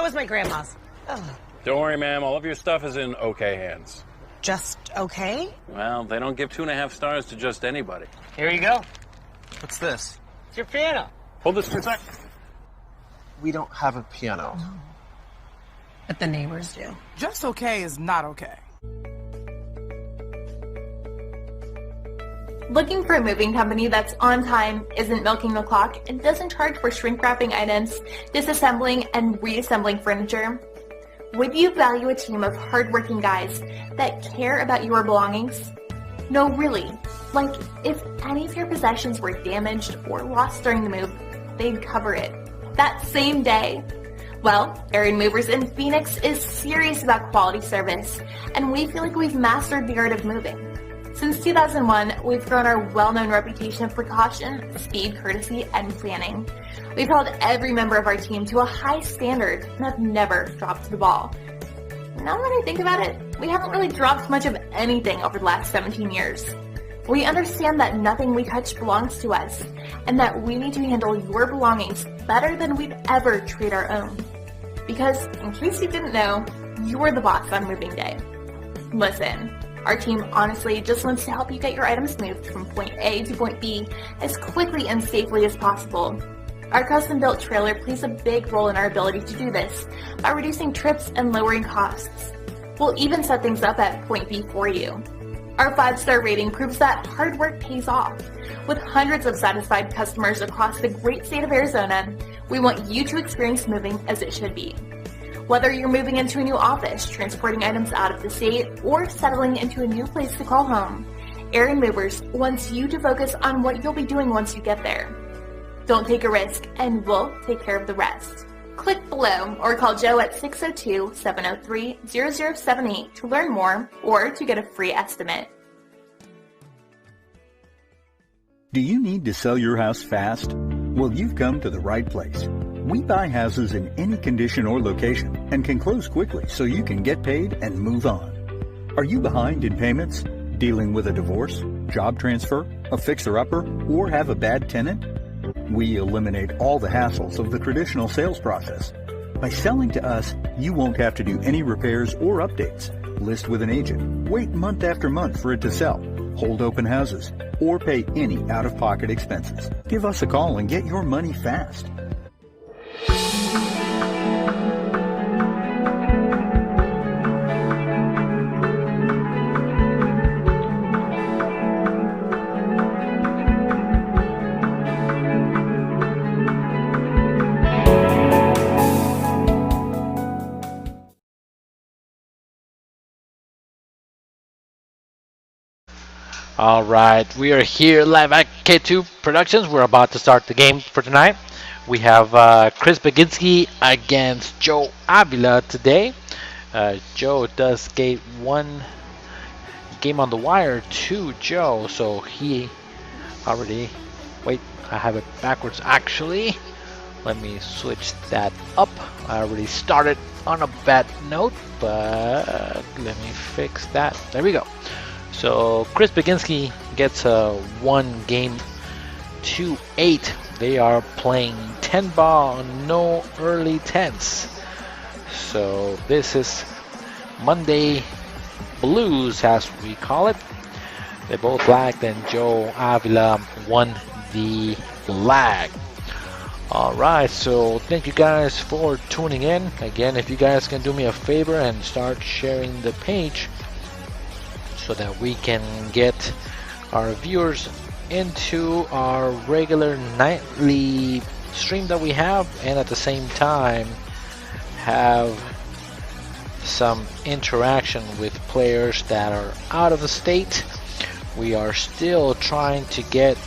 That was my grandma's. Ugh. Don't worry, ma'am. All of your stuff is in okay hands. Just okay? Well, they don't give 2.5 stars to just anybody. Here you go. What's this? It's your piano. Hold this for a sec. We don't have a piano. No. But the neighbors do. Just okay is not okay. Looking for a moving company that's on time, isn't milking the clock, and doesn't charge for shrink wrapping items, disassembling, and reassembling furniture? Would you value a team of hardworking guys that care about your belongings? No, really. Like, if any of your possessions were damaged or lost during the move, they'd cover it that same day. Well, Aaron Movers in Phoenix is serious about quality service, and we feel like we've mastered the art of moving. Since 2001, we've grown our well-known reputation of precaution, speed, courtesy, and planning. We've held every member of our team to a high standard and have never dropped the ball. Now that I think about it, we haven't really dropped much of anything over the last 17 years. We understand that nothing we touch belongs to us, and that we need to handle your belongings better than we'd ever treat our own. Because, in case you didn't know, you're the boss on moving day. Listen. Our team honestly just wants to help you get your items moved from point A to point B as quickly and safely as possible. Our custom-built trailer plays a big role in our ability to do this by reducing trips and lowering costs. We'll even set things up at point B for you. Our 5-star rating proves that hard work pays off. With hundreds of satisfied customers across the great state of Arizona, we want you to experience moving as it should be. Whether you're moving into a new office, transporting items out of the state, or settling into a new place to call home, Aaron Movers wants you to focus on what you'll be doing once you get there. Don't take a risk, and we'll take care of the rest. Click below or call Joe at 602-703-0078 to learn more or to get a free estimate. Do you need to sell your house fast? Well, you've come to the right place. We buy houses in any condition or location and can close quickly so you can get paid and move on. Are you behind in payments, dealing with a divorce, job transfer, a fixer-upper, or have a bad tenant? We eliminate all the hassles of the traditional sales process. By selling to us, you won't have to do any repairs or updates, list with an agent, wait month after month for it to sell, hold open houses, or pay any out-of-pocket expenses. Give us a call and get your money fast. All right, we are here live at K2 Productionz. We're about to start the game for tonight. We have Chris Baginski against Joe Avila today. Joe does get one game on the wire to Joe, so he already... Wait, I have it backwards actually. Let me switch that up. I already started on a bad note, but let me fix that. There we go. So Chris Baginski gets a 1 game to 8. They are playing 10 ball, no early 10s. So this is Monday Blues, as we call it. They both lagged, and Joe Avila won the lag. Alright, so thank you guys for tuning in. Again, if you guys can do me a favor and start sharing the page, so that we can get our viewers into our regular nightly stream that we have, and at the same time have some interaction with players that are out of the state. We are still trying to get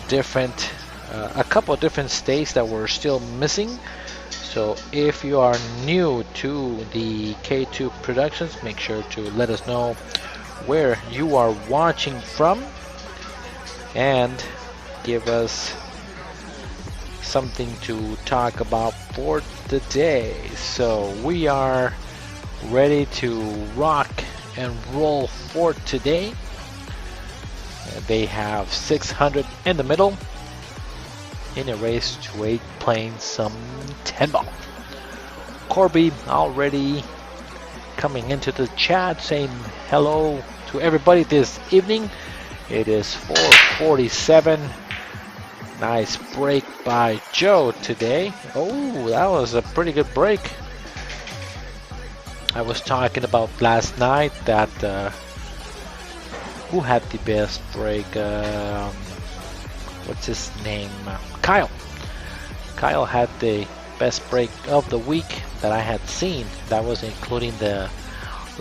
different a couple of different states that we're still missing. So if you are new to the K2 Productionz, make sure to let us know where you are watching from and give us something to talk about for the day. So we are ready to rock and roll for today. They have 600 in the middle in a race to 8, playing some 10 ball. Corby already coming into the chat saying hello to everybody this evening. It is 4:47. Nice break by Joe today. Oh, that was a pretty good break. I was talking about last night that who had the best break? What's his name? Kyle. Kyle had the best break of the week that I had seen. That was including the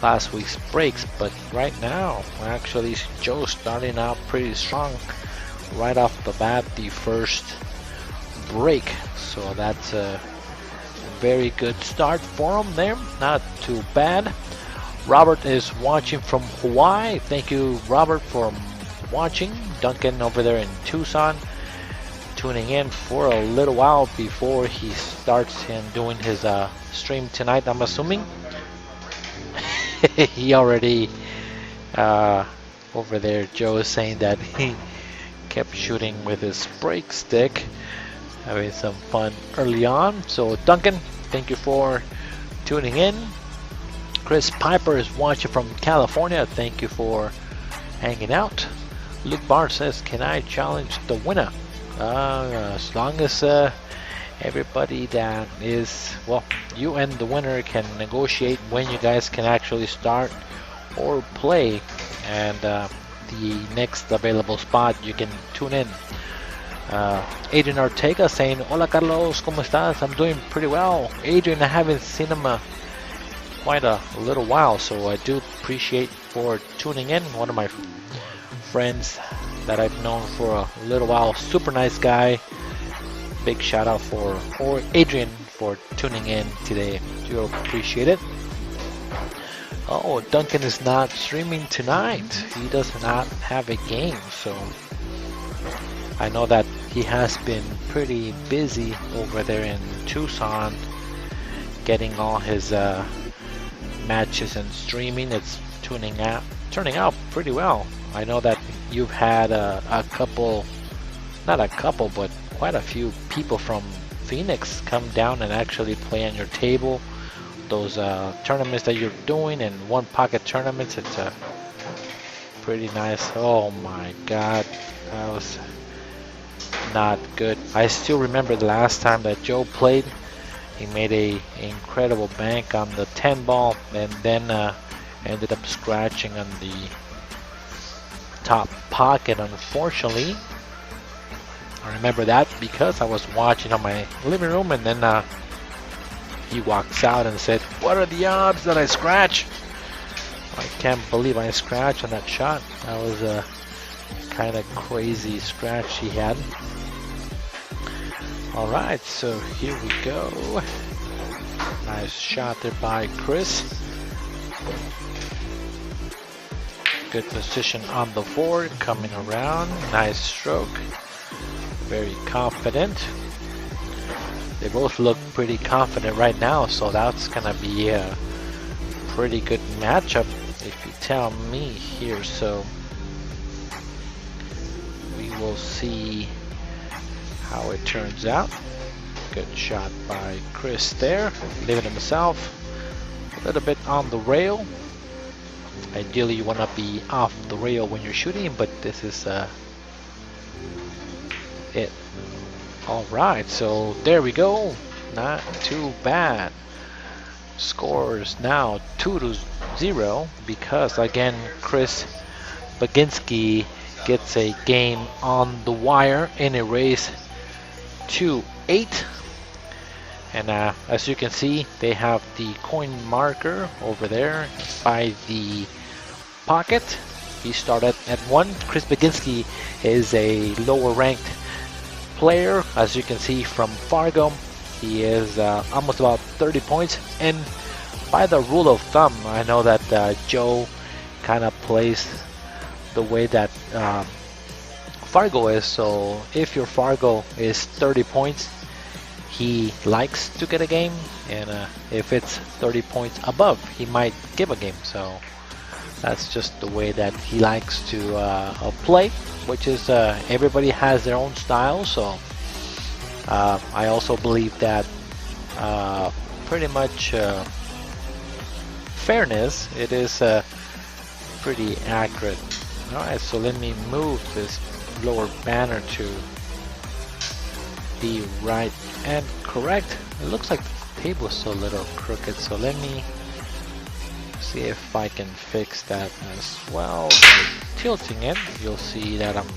last week's breaks, but right now actually Joe's starting out pretty strong right off the bat, the first break, so that's a very good start for him there, not too bad. Robert is watching from Hawaii. Thank you, Robert, for watching. Duncan over there in Tucson tuning in for a little while before he starts and doing his stream tonight, I'm assuming. He already over there, Joe is saying that he kept shooting with his break stick, having some fun early on. So Duncan, thank you for tuning in. Chris Piper is watching from California. Thank you for hanging out. Luke Barr says, can I challenge the winner? As long as everybody that is, well, you and the winner can negotiate when you guys can actually start or play, and the next available spot you can tune in. Adrian Ortega saying, hola Carlos, ¿cómo estás? I'm doing pretty well. Adrian, I haven't seen him quite a little while, so I do appreciate for tuning in. One of my friends that I've known for a little while, super nice guy. Big shout out for Adrian for tuning in today. Do appreciate it. Oh, Duncan is not streaming tonight. He does not have a game, so I know that he has been pretty busy over there in Tucson getting all his matches and streaming. It's turning out pretty well. I know that you've had a couple, not a couple, but quite a few people from Phoenix come down and actually play on your table. Those tournaments that you're doing and one pocket tournaments, it's pretty nice. Oh my god, that was not good. I still remember the last time that Joe played. He made a incredible bank on the 10 ball and then ended up scratching on the top pocket, unfortunately. I remember that because I was watching on my living room, and then he walks out and said, what are the odds that I scratch? I can't believe I scratched on that shot. That was a kind of crazy scratch he had. Alright, so here we go. Nice shot there by Chris. Good position on the board, coming around. Nice stroke. Very confident. They both look pretty confident right now, so that's gonna be a pretty good matchup if you tell me here. So we will see how it turns out. Good shot by Chris there, leaving himself a little bit on the rail. Ideally you want to be off the rail when you're shooting, but this is it. Alright, so there we go. Not too bad. Scores now 2-0 because again Chris Baginski gets a game on the wire in a race to 8. And as you can see, they have the coin marker over there by the pocket. He started at 1. Chris Baginski is a lower ranked player, as you can see from Fargo. He is almost about 30 points, and by the rule of thumb, I know that Joe kind of plays the way that Fargo is. So if your Fargo is 30 points, he likes to get a game, and if it's 30 points above, he might give a game. So that's just the way that he likes to play, which is everybody has their own style. So I also believe that pretty much fairness, it is pretty accurate. Alright, so let me move this lower banner to be right and correct. It looks like the table is a little crooked, so let me see if I can fix that as well. By tilting it, you'll see that I'm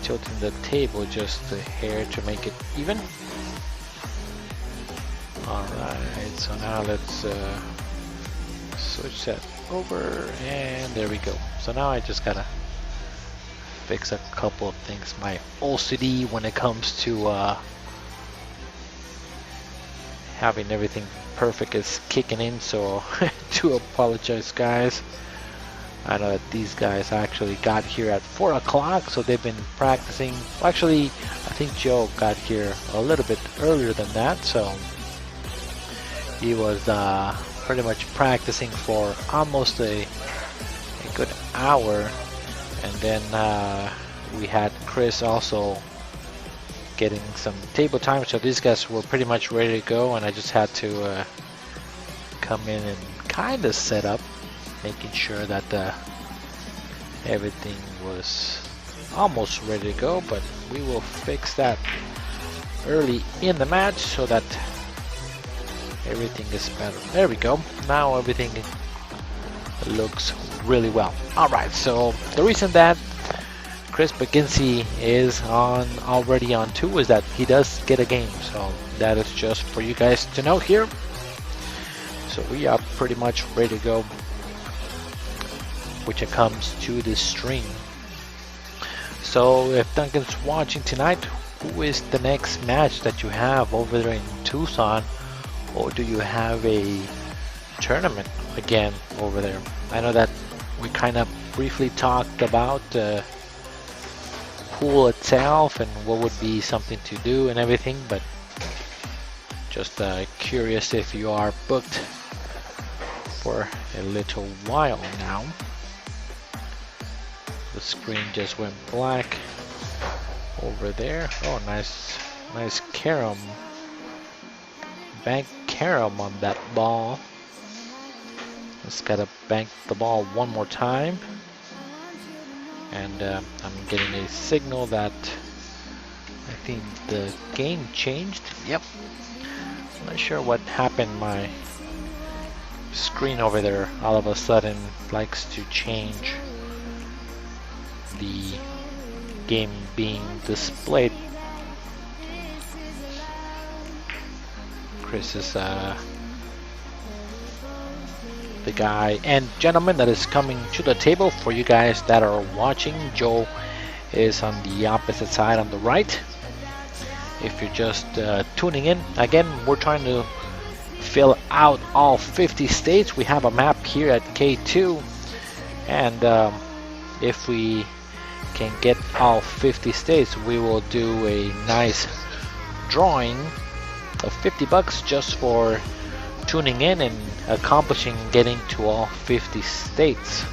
tilting the table just a hair to make it even. Alright, so now let's switch that over, and there we go. So now I just gotta fix a couple of things. My OCD when it comes to having everything perfect is kicking in, so I do apologize, guys. I know that these guys actually got here at 4 o'clock, so they've been practicing. Actually, I think Joe got here a little bit earlier than that, so he was pretty much practicing for almost a good hour. And then we had Chris also getting some table time, so these guys were pretty much ready to go, and I just had to come in and kind of set up, making sure that everything was almost ready to go. But we will fix that early in the match so that everything is better. There we go. Now everything looks really well. Alright, so the reason that Chris Baginski is already on 2 is that he does get a game, so that is just for you guys to know here. So we are pretty much ready to go which it comes to this stream. So if Duncan's watching tonight, who is the next match that you have over there in Tucson, or do you have a tournament again over there? I know that we kind of briefly talked about the pool itself and what would be something to do and everything, but just curious if you are booked for a little while now. The screen just went black over there. Oh, nice carom. Bank carom on that ball. Just gotta bank the ball one more time. And I'm getting a signal that I think the game changed. Yep. I'm not sure what happened. My screen over there all of a sudden likes to change the game being displayed. Chris is the guy and gentleman that is coming to the table. For you guys that are watching, Joe is on the opposite side on the right. If you're just tuning in, again, we're trying to fill out all 50 states. We have a map here at K2, and if we can get all 50 states, we will do a nice drawing of $50 just for tuning in and accomplishing getting to all 50 states.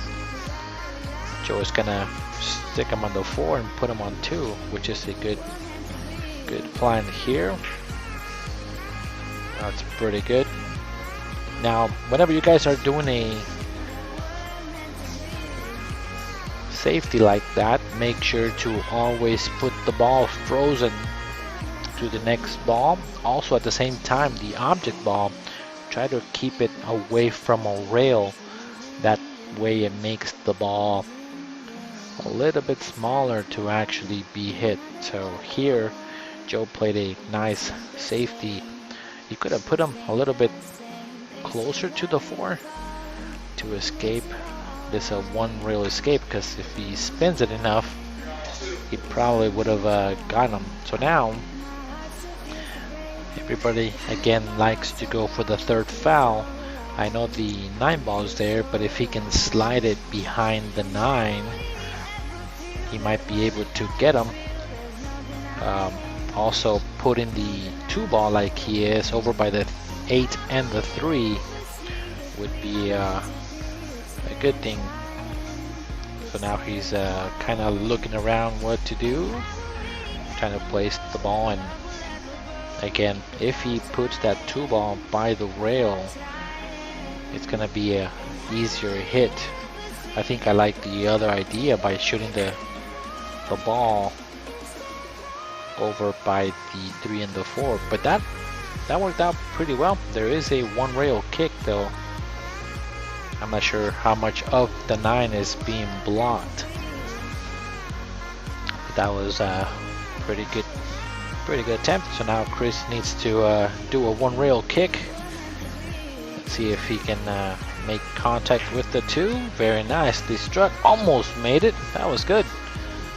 Joe is gonna stick him on the 4 and put him on 2, which is a good plan here. That's pretty good. Now, whenever you guys are doing a safety like that, make sure to always put the ball frozen to the next ball. Also, at the same time, the object ball, try to keep it away from a rail. That way it makes the ball a little bit smaller to actually be hit. So here Joe played a nice safety. You could have put him a little bit closer to the 4 to escape this one rail escape, because if he spins it enough, he probably would have gotten him. So now everybody again likes to go for the 3rd foul. I know the 9 ball is there, but if he can slide it behind the 9, he might be able to get him. Also putting the 2 ball like he is over by the 8 and the 3 would be a good thing. So now he's kind of looking around what to do, trying to place the ball and Again, if he puts that 2-ball by the rail, it's gonna be a easier hit. I think I like the other idea by shooting the ball over by the 3 and the 4, but that worked out pretty well. There is a 1 rail kick though. I'm not sure how much of the 9 is being blocked, but that was a pretty good attempt. So now Chris needs to do a 1 rail kick. Let's see if he can make contact with the 2. Very nicely struck. Almost made it. That was good.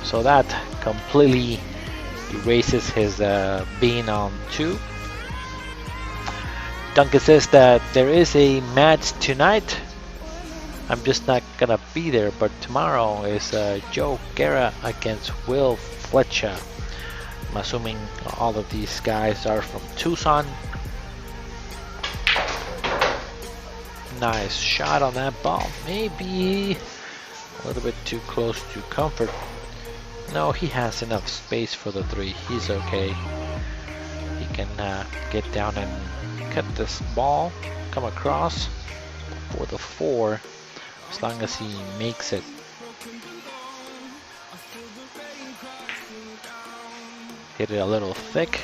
So that completely erases his being on 2. Duncan says that there is a match tonight. I'm just not gonna be there, but tomorrow is Joe Guerra against Will Fletcher. I'm assuming all of these guys are from Tucson. Nice shot on that ball. Maybe a little bit too close to comfort. No, he has enough space for the 3. He's okay. He can get down and cut this ball, come across for the 4, as long as he makes it. Hit it a little thick.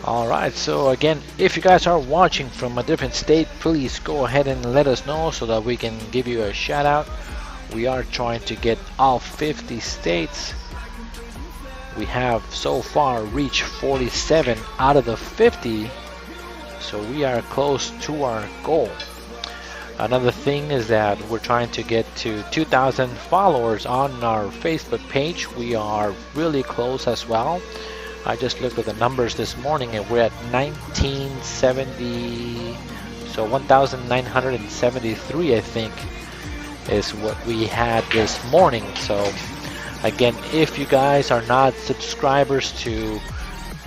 Alright, so again, if you guys are watching from a different state, please go ahead and let us know so that we can give you a shout out. We are trying to get all 50 states. We have so far reached 47 out of the 50, so we are close to our goal. Another thing is that we're trying to get to 2,000 followers on our Facebook page. We are really close as well. I just looked at the numbers this morning and we're at 1970, so 1,973 I think is what we had this morning. So again, if you guys are not subscribers to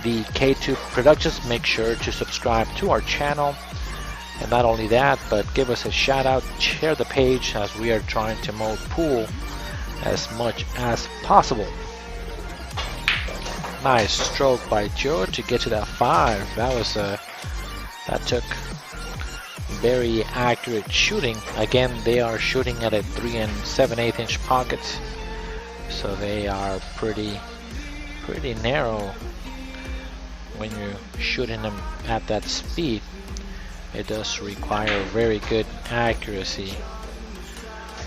the K2 Productionz, make sure to subscribe to our channel. And not only that, but give us a shout out, share the page, as we are trying to mold pool as much as possible. Nice stroke by Joe to get to that 5. That was that took very accurate shooting. Again, they are shooting at a 3 7/8 inch pockets, so they are pretty narrow when you're shooting them at that speed. It does require very good accuracy.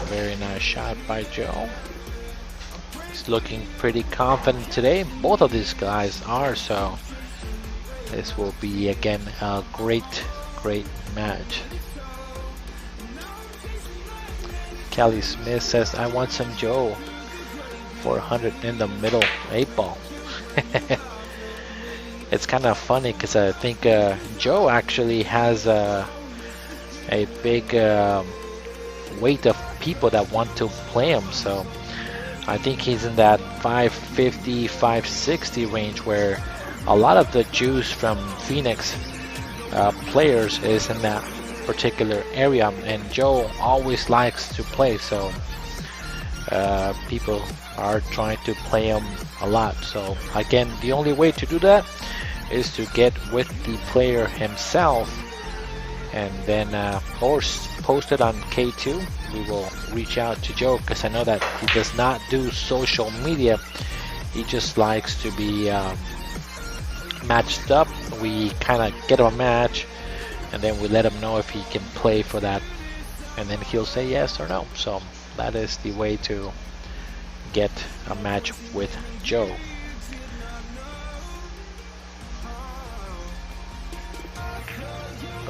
Very nice shot by Joe. He's looking pretty confident today. Both of these guys are, so this will be again a great match. Kelly Smith says, I want some Joe. 400 in the middle, 8-ball. It's kind of funny because I think Joe actually has a big weight of people that want to play him, so I think he's in that 550, 560 range, where a lot of the juice from Phoenix players is in that particular area, and Joe always likes to play, so people are trying to play him a lot. So again, the only way to do that is to get with the player himself and then post it on K2. We will reach out to Joe, because I know that he does not do social media. He just likes to be matched up. We kind of get him a match and then we let him know if he can play for that, and then he'll say yes or no. So that is the way to get a match with Joe.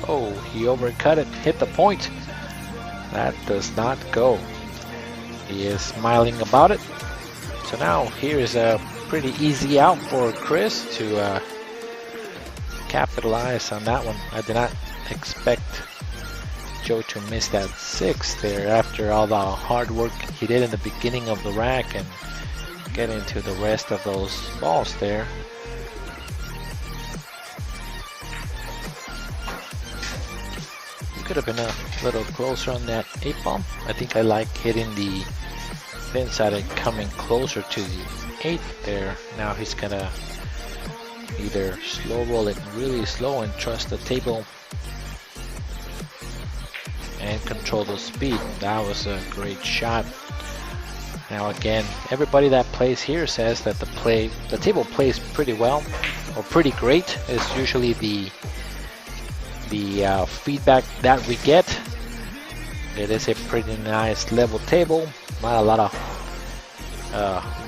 Oh, he overcut it, hit the point. That does not go. He is smiling about it. So now here is a pretty easy out for Chris to capitalize on that one. I did not expect Joe to miss that 6 there after all the hard work he did in the beginning of the rack and get into the rest of those balls there. Could have been a little closer on that 8-ball. I think I like hitting the thin side and coming closer to the 8 there. Now he's gonna either slow roll it really slow and trust the table and control the speed. That was a great shot. Now again, everybody that plays here says that the table plays pretty well or pretty great is usually the feedback that we get. It is a pretty nice level table, not a lot of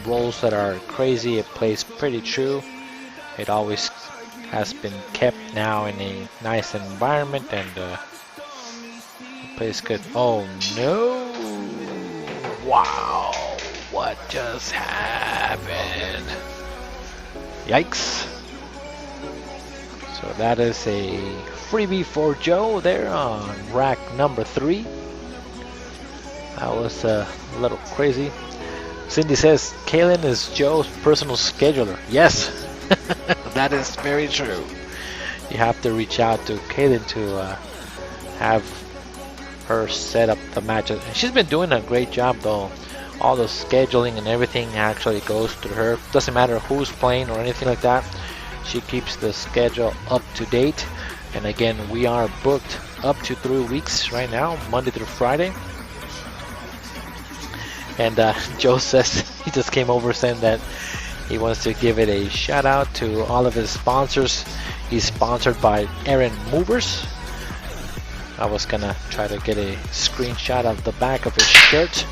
rolls that are crazy. It plays pretty true. It always has been kept now in a nice environment, and it plays good. Oh no! Wow! What just happened? Yikes! So that is a freebie for Joe there on rack number 3. That was a little crazy. Cindy says Kaylin is Joe's personal scheduler. Yes, that is very true. You have to reach out to Kaylin to have her set up the matches. She's been doing a great job though. All the scheduling and everything actually goes through her. Doesn't matter who's playing or anything like that. She keeps the schedule up to date. And again, we are booked up to 3 weeks right now, Monday through Friday. And Joe says he just came over saying that he wants to give it a shout out to all of his sponsors. He's sponsored by Aaron Movers. I was gonna try to get a screenshot of the back of his shirt.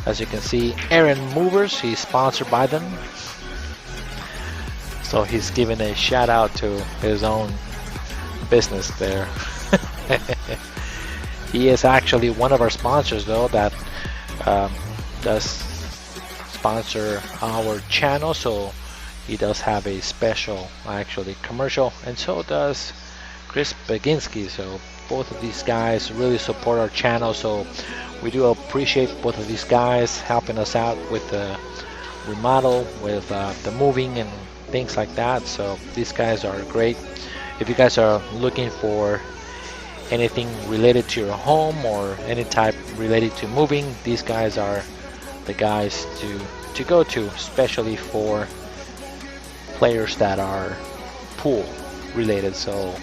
As you can see, Aaron Movers, he's sponsored by them. So he's giving a shout out to his own business there. He is actually one of our sponsors though that does sponsor our channel, so he does have a special actually commercial, and so does Chris Baginski. So both of these guys really support our channel, so we do appreciate both of these guys helping us out with the remodel, with the moving and things like that. So these guys are great. If you guys are looking for anything related to your home or any type related to moving, these guys are the guys to go to, especially for players that are pool related. So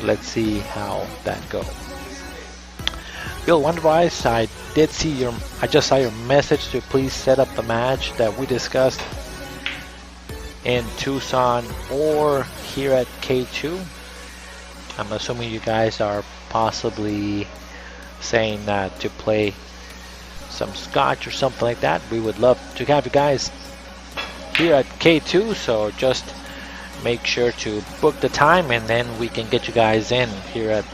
let's see how that goes. Bill Wonderwise, I just saw your message to please set up the match that we discussed in Tucson or here at K2. I'm assuming you guys are possibly saying that to play some scotch or something like that. We would love to have you guys here at K2, so just make sure to book the time and then we can get you guys in here at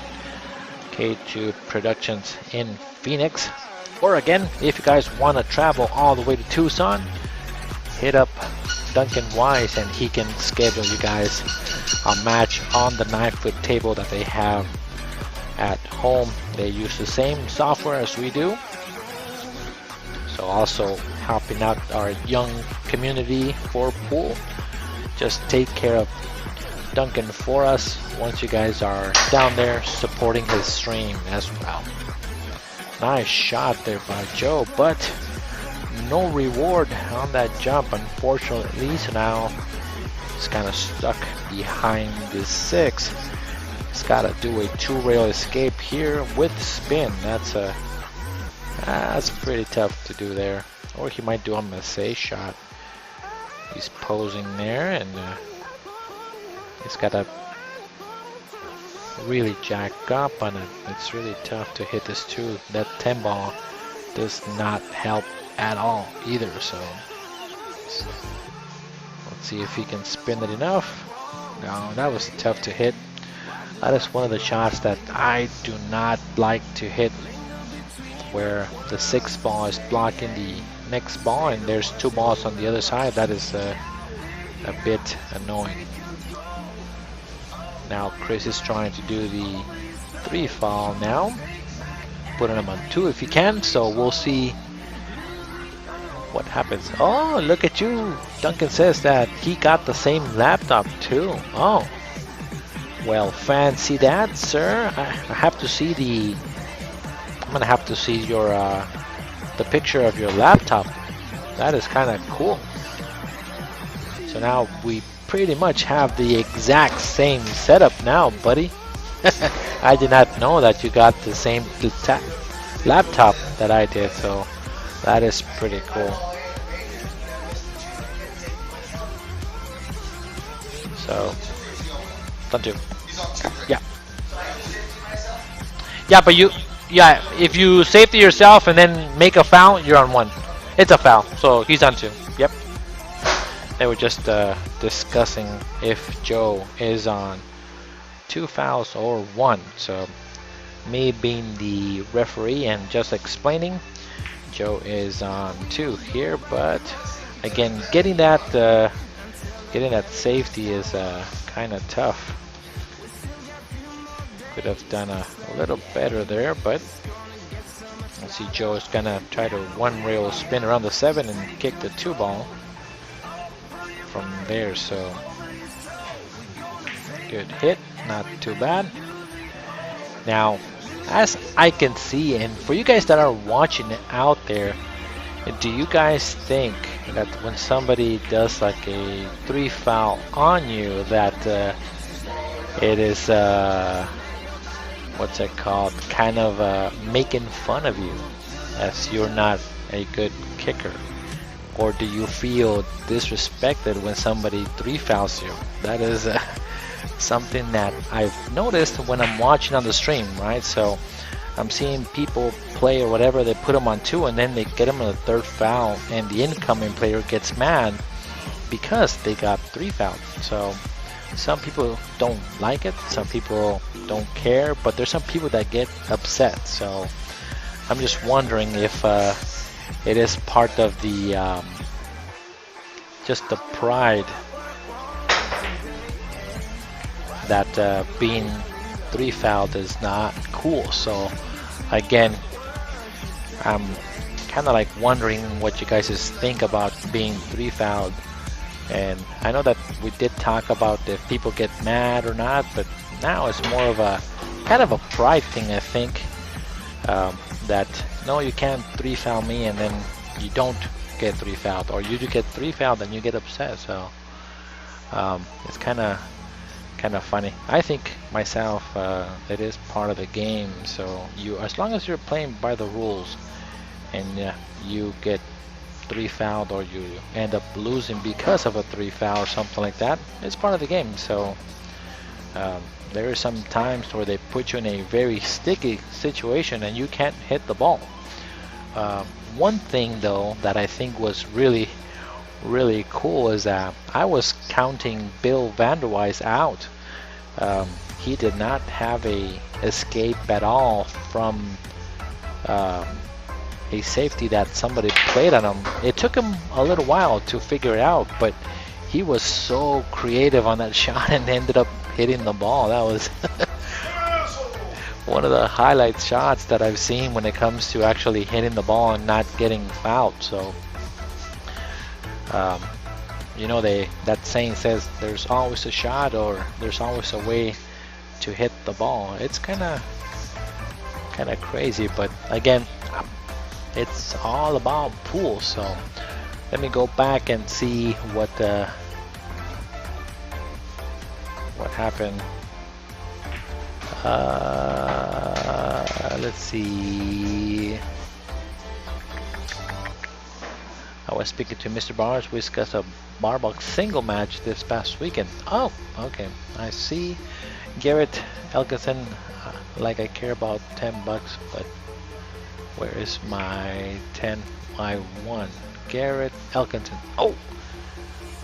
K2 Productions in Phoenix. Or again, if you guys want to travel all the way to Tucson, hit up Duncan Wise and he can schedule you guys a match on the 9-foot table that they have at home. They use the same software as we do, so also helping out our young community for pool. Just take care of Duncan for us once you guys are down there supporting his stream as well. Nice shot there by Joe, but no reward on that jump, unfortunately. So now he's kind of stuck behind the 6. He's got to do a 2-rail escape here with spin. That's pretty tough to do there. Or he might do a massage shot. He's posing there, and he's got to really jack up on it. It's really tough to hit this too. That 10 ball does not help at all either. So let's see if he can spin it enough. No, that was tough to hit. That is one of the shots that I do not like to hit, where the 6 ball is blocking the next ball and there's 2 balls on the other side. That is a bit annoying. Now Chris is trying to do the 3 fall now, putting him on 2 if he can, so we'll see what happens. Oh, look at you. Duncan says that he got the same laptop too. Oh, well, fancy that, sir. I have to see I'm gonna have to see your the picture of your laptop. That is kind of cool. So now we pretty much have the exact same setup now, buddy. I did not know that you got the same laptop that I did, so that is pretty cool. So, don't you? Yeah. Yeah, but if you safety yourself and then make a foul, you're on 1. It's a foul, so he's on 2. Yep. They were just discussing if Joe is on 2 fouls or 1. So me being the referee and just explaining, Joe is on 2 here. But again, getting that safety is kind of tough. Could have done a little better there, but let's see. Joe is gonna try to 1-rail spin around the 7 and kick the 2 ball from there. So good hit, not too bad. Now, as I can see, and for you guys that are watching it out there, do you guys think that when somebody does like a 3 foul on you, that it is what's it called, kind of making fun of you as you're not a good kicker? Or do you feel disrespected when somebody 3 fouls you? That is something that I've noticed when I'm watching on the stream, right? So I'm seeing people play or whatever, they put them on 2 and then they get them in the 3rd foul, and the incoming player gets mad because they got 3 fouls. So some people don't like it, some people don't care, but there's some people that get upset. So I'm just wondering if it is part of the just the pride that being 3 fouled is not cool. So again, I'm kind of like wondering what you guys think about being 3 fouled. And I know that we did talk about if people get mad or not, but now it's more of a kind of a pride thing, I think, that no, you can't 3 foul me and then you don't get 3 fouled, or you do get 3 fouled and you get upset. So it's kind of funny. I think myself, it is part of the game. So as long as you're playing by the rules and you get 3 fouled or you end up losing because of a 3 foul or something like that, it's part of the game. So there are some times where they put you in a very sticky situation and you can't hit the ball. One thing though that I think was really cool is that I was counting Bill Vanderwijs out. He did not have a escape at all from a safety that somebody played on him. It took him a little while to figure it out, but he was so creative on that shot and ended up hitting the ball. That was one of the highlight shots that I've seen when it comes to actually hitting the ball and not getting fouled. So you know, that saying says there's always a shot or there's always a way to hit the ball. It's kind of crazy, but again, it's all about pool. So let me go back and see what happened. Let's see. I was speaking to Mr. Bars. We discussed a Barbox single match this past weekend. Oh, okay. I see. Garrett Elkinson, like I care about $10, but where is my 10 I won? Garrett Elkinson. Oh,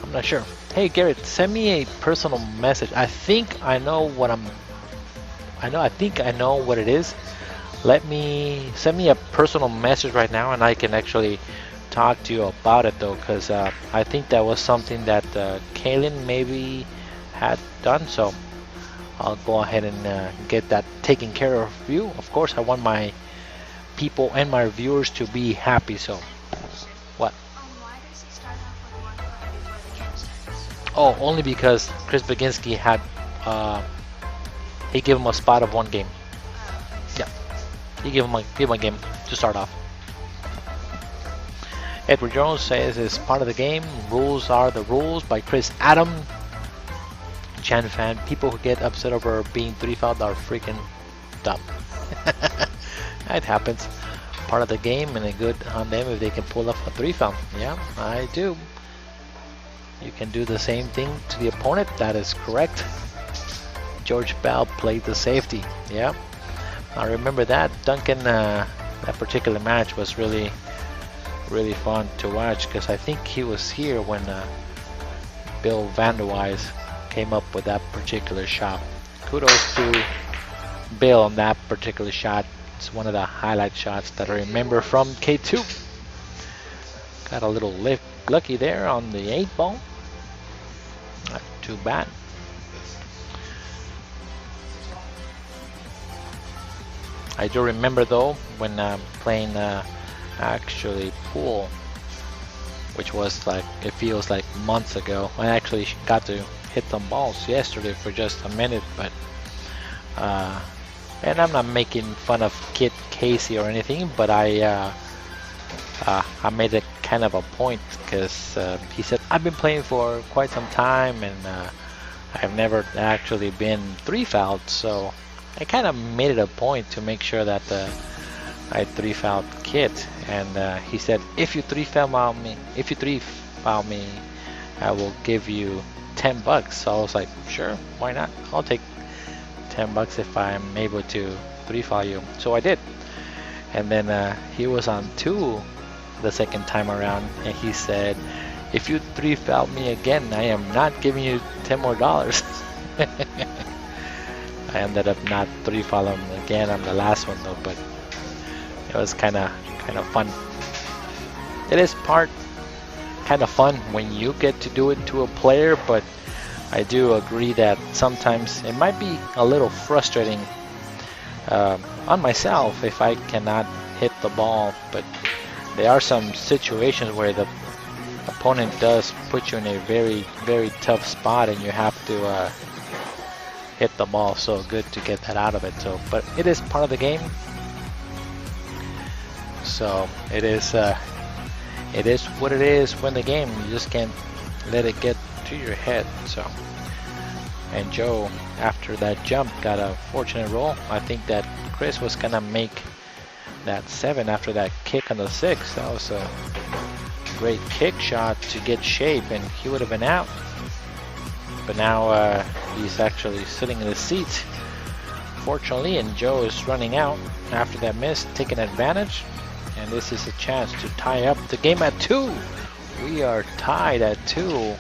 I'm not sure. Hey Garrett, send me a personal message. I think I know what I think I know what it is. Send me a personal message right now, and I can actually talk to you about it though, because I think that was something that Kaylin maybe had done. So I'll go ahead and get that taken care of you. Of course, I want my people and my viewers to be happy. So what? Oh, only because Chris Baginski had he gave him a spot of 1 game. Yeah, he gave him a game to start off. Edward Jones says it's part of the game. Rules are the rules by Chris Adam. Chan fan, people who get upset over being 3-fouled are freaking dumb. It happens. Part of the game, and a good on them if they can pull off a 3-foul. Yeah, I do. You can do the same thing to the opponent. That is correct. George Bell played the safety. Yeah, I remember that. Duncan, that particular match was really fun to watch because I think he was here when Bill Vanderwise came up with that particular shot. Kudos to Bill on that particular shot. It's one of the highlight shots that I remember from K2. Got a little lucky there on the 8 ball. Not too bad. I do remember though when playing actually pool, which was like, it feels like months ago. I actually got to hit some balls yesterday for just a minute, but and I'm not making fun of Kid Casey or anything, but I made a kind of a point because he said I've been playing for quite some time and I've never actually been 3-fouled, so I kind of made it a point to make sure that I 3-fouled Kid, and he said if you 3-foul me, I will give you $10. So I was like, sure, why not? I'll take $10 if I'm able to 3-foul you. So I did, and then he was on 2 the second time around, and he said, if you 3-foul me again, I am not giving you $10 more. I ended up not 3-fouling him again on the last one though, but it was kind of fun. It is kind of fun when you get to do it to a player, but I do agree that sometimes it might be a little frustrating on myself if I cannot hit the ball, but there are some situations where the opponent does put you in a very tough spot and you have to hit the ball. So good to get that out of it. So, but it is part of the game, so it is what it is. When the game, you just can't let it get to your head. So, and Joe, after that jump, got a fortunate roll. I think that Chris was gonna make that 7 after that kick on the 6. That was a great kick shot to get shape, and he would have been out. But now he's actually sitting in the seat, fortunately, and Joe is running out after that miss, taking advantage. And this is a chance to tie up the game at 2. We are tied at 2.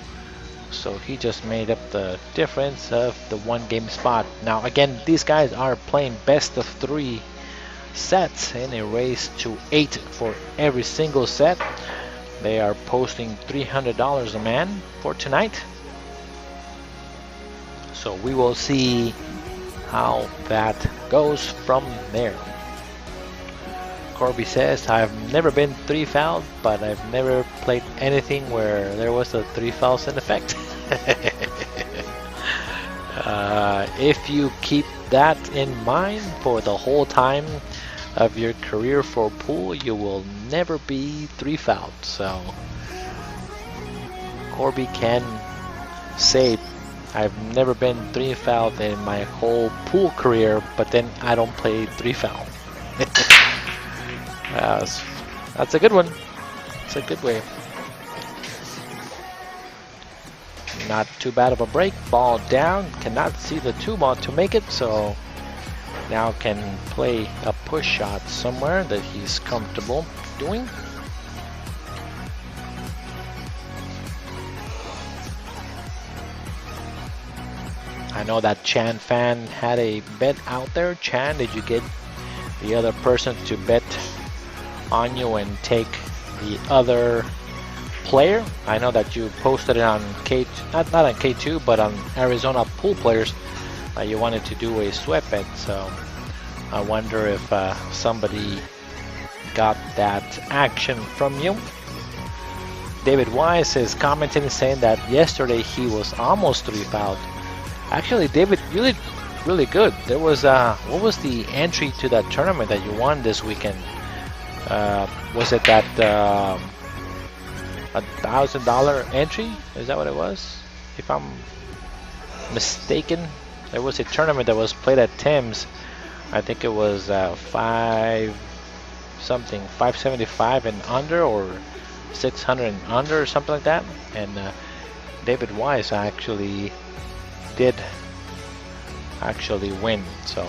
So he just made up the difference of the 1 game spot. Now again, these guys are playing best of 3 sets in a race to 8 for every single set. They are posting $300 a man for tonight. So we will see how that goes from there. Corby says, I've never been 3-fouled, but I've never played anything where there was a 3 fouls in effect. If you keep that in mind for the whole time of your career for pool, you will never be 3-fouled. So Corby can say, I've never been 3-fouled in my whole pool career, but then I don't play 3-foul. That's a good one. It's a good way. Not too bad of a break. Ball down. Cannot see the 2 ball to make it, so now can play a push shot somewhere that he's comfortable doing. I know that Chan fan had a bet out there. Chan, did you get the other person to bet on you and take the other player? I know that you posted it on K2, not on K2, but on Arizona Pool Players. You wanted to do a sweat bet, so I wonder if somebody got that action from you. David Wise is commenting, saying that yesterday he was almost 3-fouled. Actually, David, really good. There was what was the entry to that tournament that you won this weekend? Was it that $1,000 entry. Is that what it was? If I'm mistaken, there was a tournament that was played at Tim's. I think it was 575 and under, or 600 and under, or something like that. And David Wise actually did win. So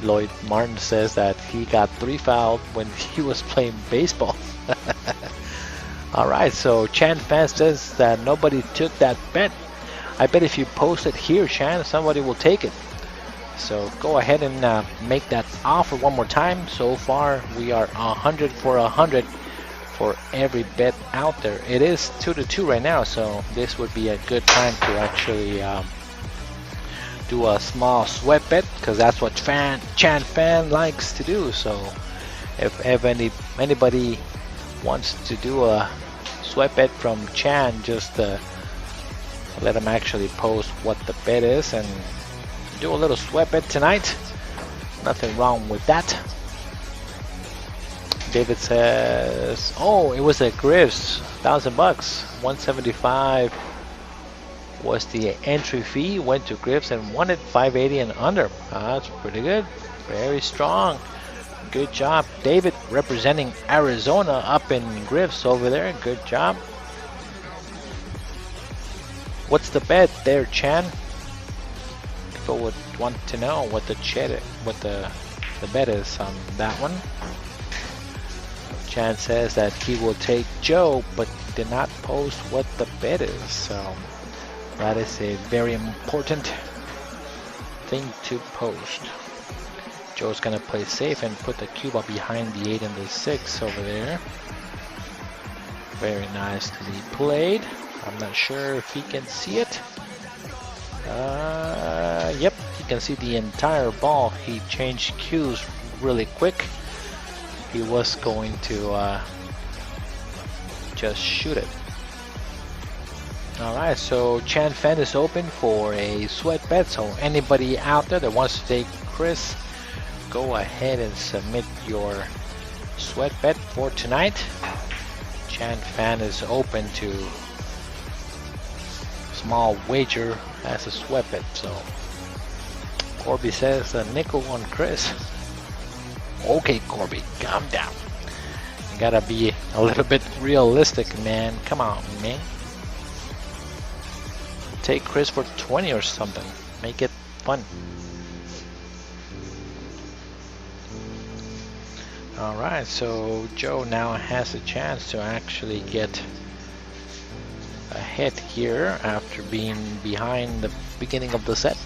Lloyd Martin says that he got 3 fouled when he was playing baseball. Alright, so Chan Fan says that nobody took that bet. I bet if you post it here, Chan, somebody will take it. So go ahead and make that offer one more time. So far we are 100 for 100 for every bet out there. It is 2-2 right now, so this would be a good time to actually do a small sweat bet, because that's what Chan Fan likes to do. So if anybody wants to do a sweat bet from Chan, just let him actually post what the bet is and do a little sweat bet tonight. Nothing wrong with that. David says, oh, it was at Griff's, $1,000, 175 was the entry fee. Went to Griff's and won it 580 and under. That's pretty good, very strong. Good job, David, representing Arizona up in Griff's over there. Good job. What's the bet there, Chan? People would want to know what the bet is on that one. Chan says that he will take Joe, but did not post what the bet is. So that is a very important thing to post. Joe's gonna play safe and put the Cuba behind the 8 and the 6 over there. Very nicely played. I'm not sure if he can see it. Yep, he can see the entire ball. He changed cues really quick. He was going to just shoot it. Alright, so Chan Fan is open for a sweat bet. So anybody out there that wants to take Chris, go ahead and submit your sweat bet for tonight. Chan Fan is open to small wager as a sweat bet. So Corby says a nickel on Chris. Okay, Corby, calm down. You gotta be a little bit realistic, man. Come on, man. Take Chris for 20 or something. Make it fun. Alright, so Joe now has a chance to actually get ahead here after being behind the beginning of the set.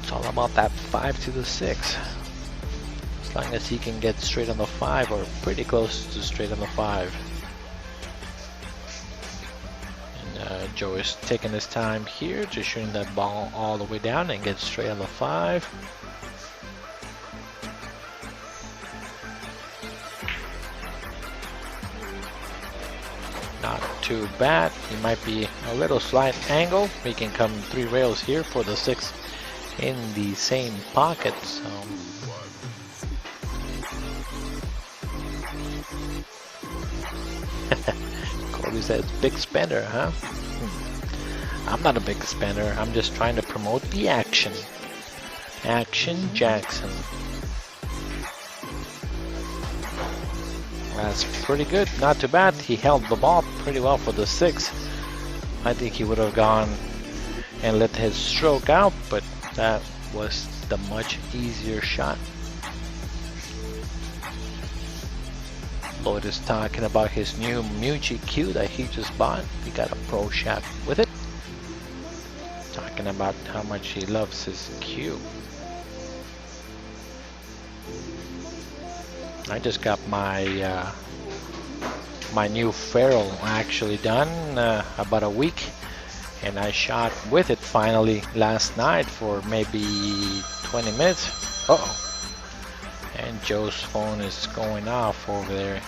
It's all about that 5 to the 6. As long as he can get straight on the 5 or pretty close to straight on the 5. And Joe is taking his time here, just shooting that ball all the way down and get straight on the 5. Not too bad. He might be a little slight angle. He can come 3 rails here for the 6 in the same pocket. So Corby says big spender, huh? I'm not a big spender. I'm just trying to promote the action. Action Jackson. That's pretty good, not too bad. He held the ball pretty well for the 6. I think he would have gone and let his stroke out, but that was the much easier shot. Lloyd is talking about his new Muji Q that he just bought. He got a pro shot with it. Talking about how much he loves his Q. I just got my my new ferrule actually done about a week, and I shot with it finally last night for maybe 20 minutes. And Joe's phone is going off over there.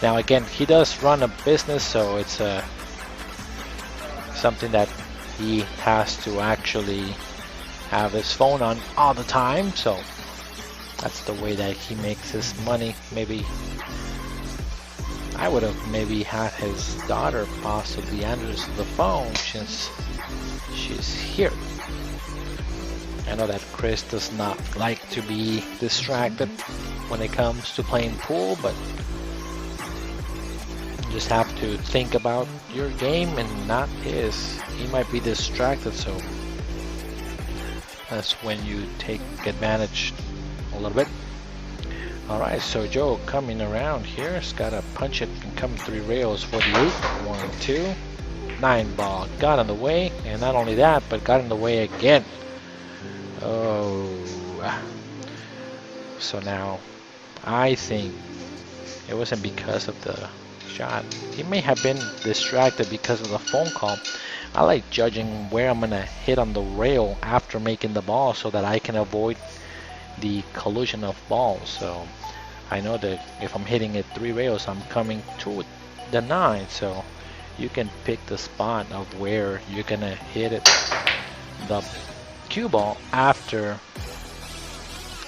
Now again, he does run a business, so it's something that he has to actually have his phone on all the time, so that's the way that he makes his money. Maybe I would have maybe had his daughter possibly answer the phone since she's here. I know that Chris does not like to be distracted when it comes to playing pool, but you just have to think about your game and not his. He might be distracted, so that's when you take advantage a little bit. Alright, so Joe coming around here. He's got to punch it and come 3 rails for the loop. 1, 2, 9 ball. Got in the way, and not only that, but got in the way again. Oh. So now, I think it wasn't because of the shot. He may have been distracted because of the phone call. I like judging where I'm going to hit on the rail after making the ball so that I can avoid the collision of balls. So I know that if I'm hitting it 3 rails, I'm coming to the 9, so you can pick the spot of where you're gonna hit it, the cue ball, after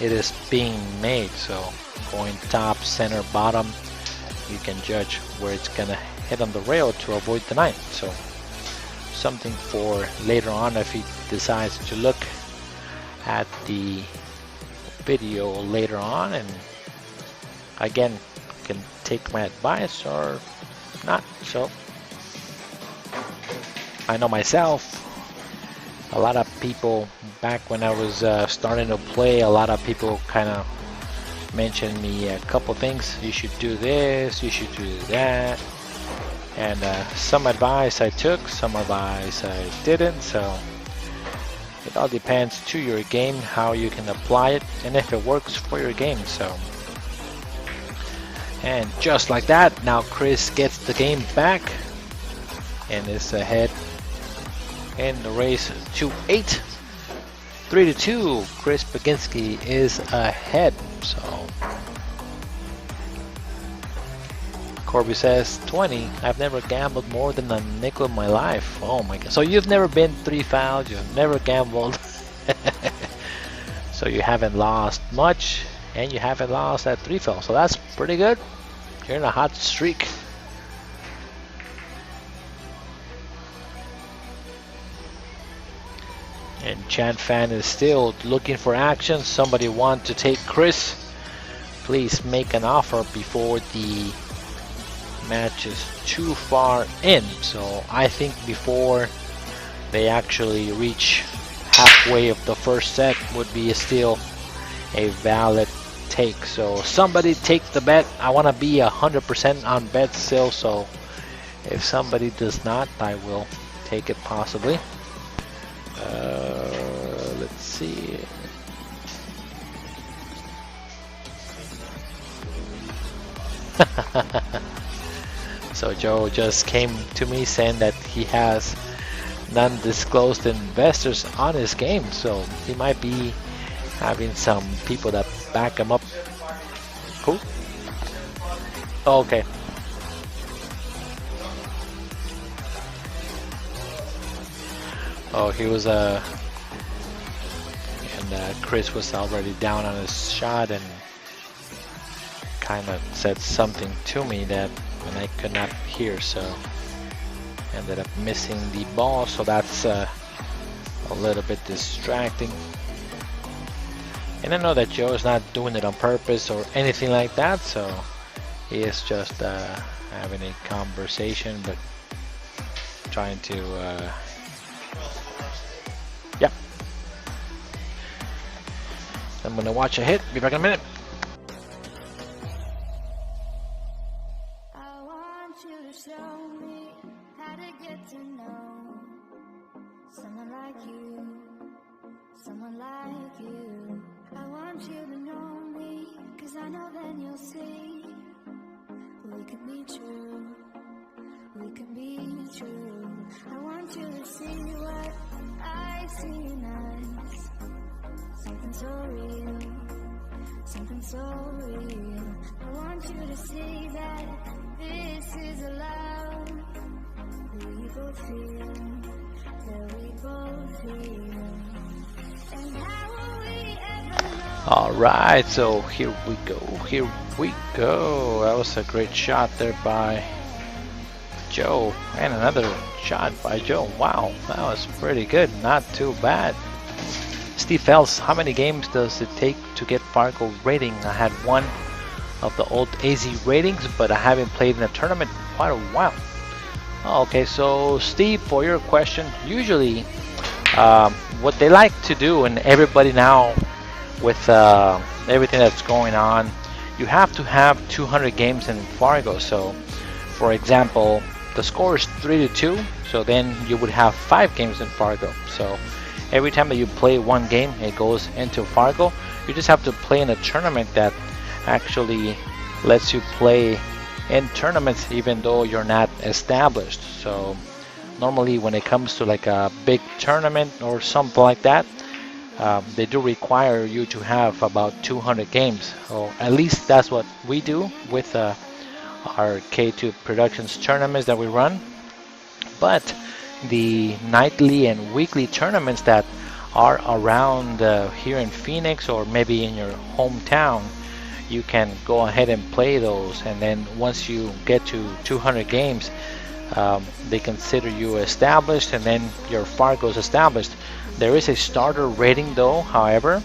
it is being made. So going top, center, bottom, you can judge where it's gonna hit on the rail to avoid the 9. So something for later on if he decides to look at the video later on, and again can take my advice or not. So I know myself, a lot of people back when I was starting to play, a lot of people kind of mentioned me a couple things. You should do this, you should do that, and some advice I took, some advice I didn't. So it all depends to your game, how you can apply it, and if it works for your game. So, and just like that, now Chris gets the game back and is ahead in the race to 8. 3-2. Chris Baginski is ahead. So Corby says 20. I've never gambled more than a nickel in my life. Oh my god. So you've never been 3 fouls, you've never gambled. So you haven't lost much, and you haven't lost at 3 fouls. So that's pretty good. You're in a hot streak. And Chan Fan is still looking for action. Somebody want to take Chris? Please make an offer before the match is too far in. So I think before they actually reach halfway of the first set would be still a valid take. So somebody take the bet. I want to be 100% on bet still, so if somebody does not, I will take it possibly. Let's see. So Joe just came to me saying that he has non-disclosed investors on his game, so he might be having some people that back him up. Cool. Okay. Oh, he was and Chris was already down on his shot and kind of said something to me that when I could not hear, so ended up missing the ball. So that's a little bit distracting. And I know that Joe is not doing it on purpose or anything like that, so he is just having a conversation, but trying to yeah. I'm gonna watch a hit, be back in a minute. I want you to show me how to get to know someone like you, someone like you. I want you to know me, 'cause I know then you'll see we can be true, we can be true. I want you to see what I see in us, something so real, something so real. I want you to see that this is a love we both feel, that we both feel. All right, so here we go. Here we go. That was a great shot there by Joe, and another shot by Joe. Wow, that was pretty good. Not too bad. Steve Phelps, how many games does it take to get Fargo rating? I had one of the old AZ ratings, but I haven't played in a tournament in quite a while. Okay, so Steve, for your question, usually what they like to do, and everybody now with everything that's going on, you have to have 200 games in Fargo. So for example, the score is 3-2, so then you would have 5 games in Fargo. So every time that you play one game, it goes into Fargo. You just have to play in a tournament that actually lets you play in tournaments even though you're not established. So normally when it comes to like a big tournament or something like that, they do require you to have about 200 games, or at least that's what we do with our K2 Productionz tournaments that we run. But the nightly and weekly tournaments that are around here in Phoenix or maybe in your hometown, you can go ahead and play those, and then once you get to 200 games, they consider you established, and then your Fargo's established. There is a starter rating though, however,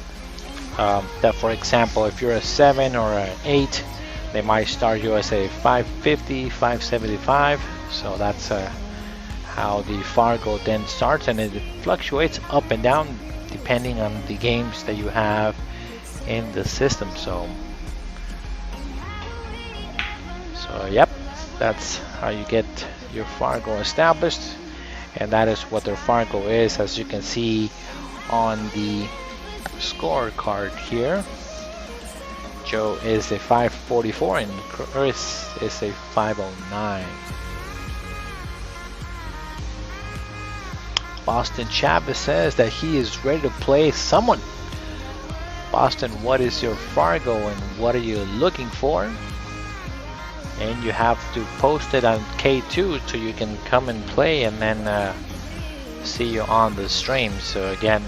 that for example, if you're a 7 or an 8, they might start you as a 550, 575. So that's how the Fargo then starts, and it fluctuates up and down depending on the games that you have in the system. So yep, that's how you get your Fargo established, and that is what their Fargo is, as you can see on the scorecard here. Joe is a 544 and Chris is a 509. Boston Chavez says that he is ready to play someone. Boston, what is your Fargo and what are you looking for? And you have to post it on K2 so you can come and play, and then see you on the stream. So again,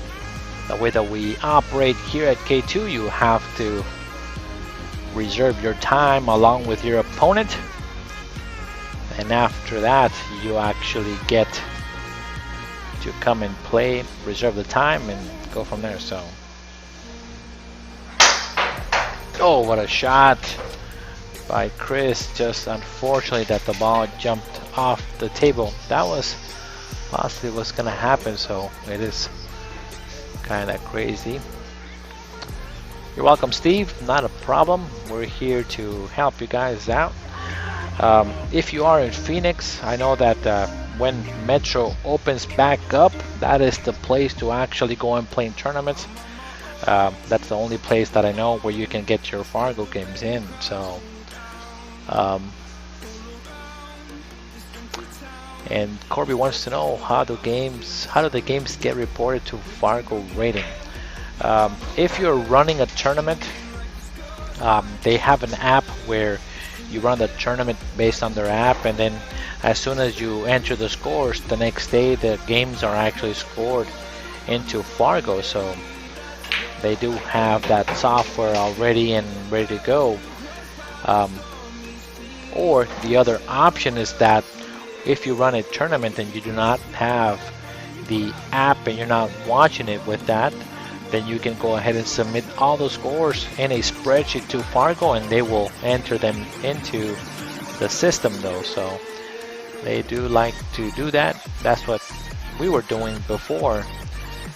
the way that we operate here at K2, you have to reserve your time along with your opponent, and after that you actually get to come and play, reserve the time, and go from there. So oh, what a shot by Chris. Just unfortunately that the ball jumped off the table. That was possibly what's gonna happen, so it is kind of crazy. You're welcome, Steve. Not a problem. We're here to help you guys out. If you are in Phoenix, I know that when Metro opens back up, that is the place to actually go and play in tournaments. That's the only place that I know where you can get your Fargo games in. So and Corby wants to know how do the games get reported to Fargo rating. If you're running a tournament, they have an app where you run the tournament based on their app, and then as soon as you enter the scores, the next day the games are actually scored into Fargo. So they do have that software already and ready to go. Or the other option is that if you run a tournament and you do not have the app and you're not watching it with that, then you can go ahead and submit all the scores in a spreadsheet to Fargo, and they will enter them into the system though. So they do like to do that. That's what we were doing before,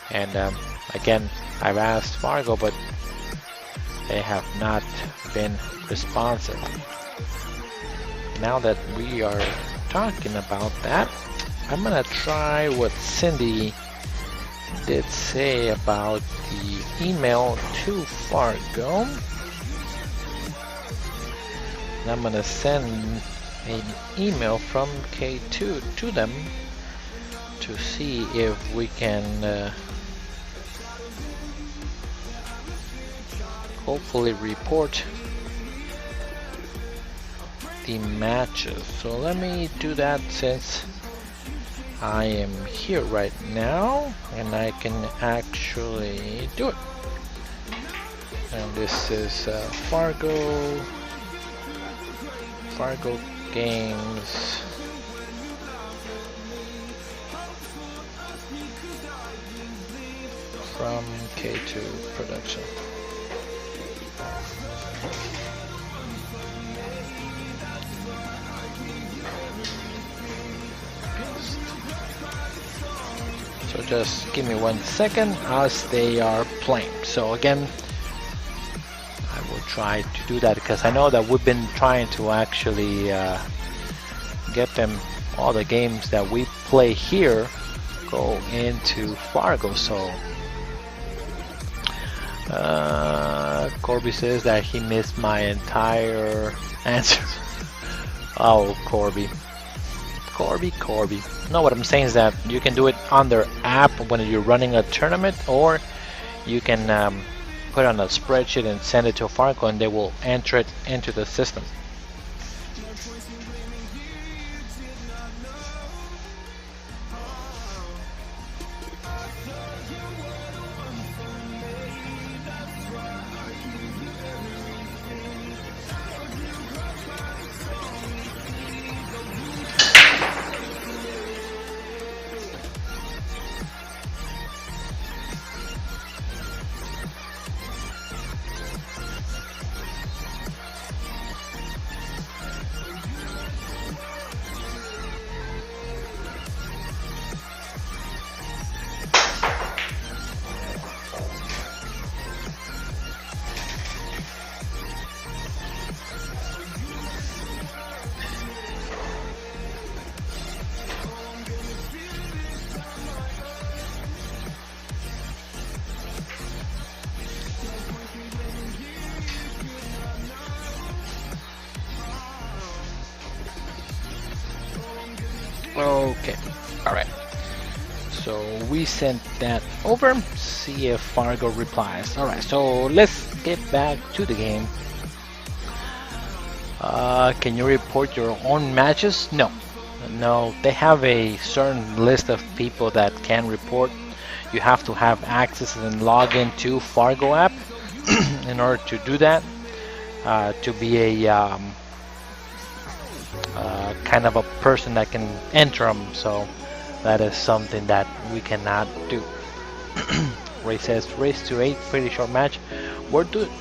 and again, I've asked Fargo, but they have not been responsive. Now that we are talking about that, I'm gonna try what Cindy did say about the email to Fargo. And I'm gonna send an email from K2 to them to see if we can hopefully report the matches. So let me do that since I am here right now and I can actually do it. And this is Fargo Games. From K2 Production. So just give me 1 second as they are playing. So again, I will try to do that because I know that we've been trying to actually get them all the games that we play here go into Fargo. So Corby says that he missed my entire answer. Oh, Corby. No, what I'm saying is that you can do it on their app when you're running a tournament, or you can put it on a spreadsheet and send it to Fargo and they will enter it into the system. Okay, alright. So we sent that over. See if Fargo replies. Alright, so let's get back to the game. Can you report your own matches? No. No, they have a certain list of people that can report. You have to have access and log into Fargo app in order to do that. To be a kind of a person that can enter them, so that is something that we cannot do. Ray says race to 8, pretty short match.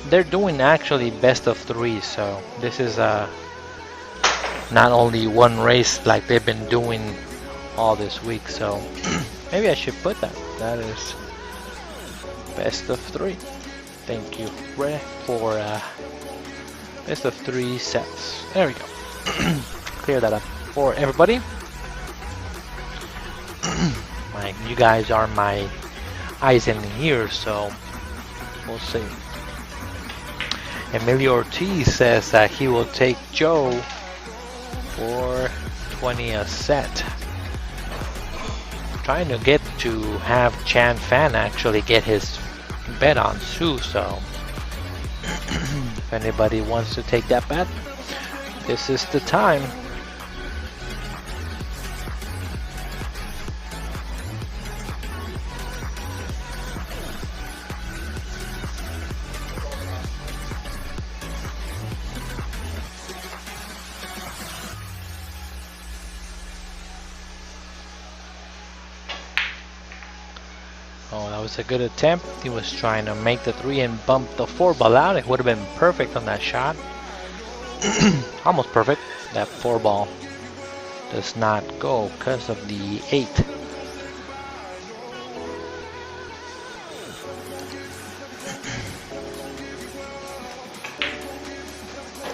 They're doing actually best of 3, so this is not only one race like they've been doing all this week. So maybe I should put that. That is best of 3. Thank you, Ray, for best of 3 sets. There we go. Clear that up for everybody. You guys are my eyes and ears, so we'll see. Emilio Ortiz says that he will take Joe for 20 a set. Trying to get to have Chan Fan actually get his bet on Sue, so if anybody wants to take that bet, this is the time. Oh, that was a good attempt. He was trying to make the 3 and bump the 4 ball out. It would have been perfect on that shot. Almost perfect. That 4 ball does not go because of the 8.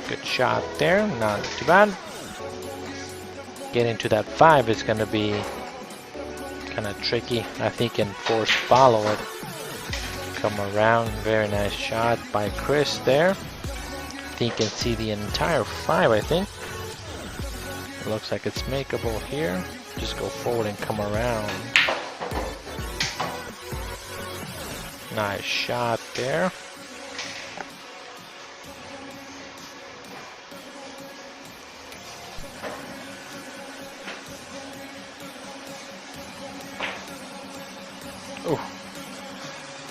Good shot there. Not too bad. Getting to that 5 is going to be kind of tricky. I think can force follow it. Come around. Very nice shot by Chris there. I think you can see the entire 5, I think. It looks like it's makeable here. Just go forward and come around. Nice shot there.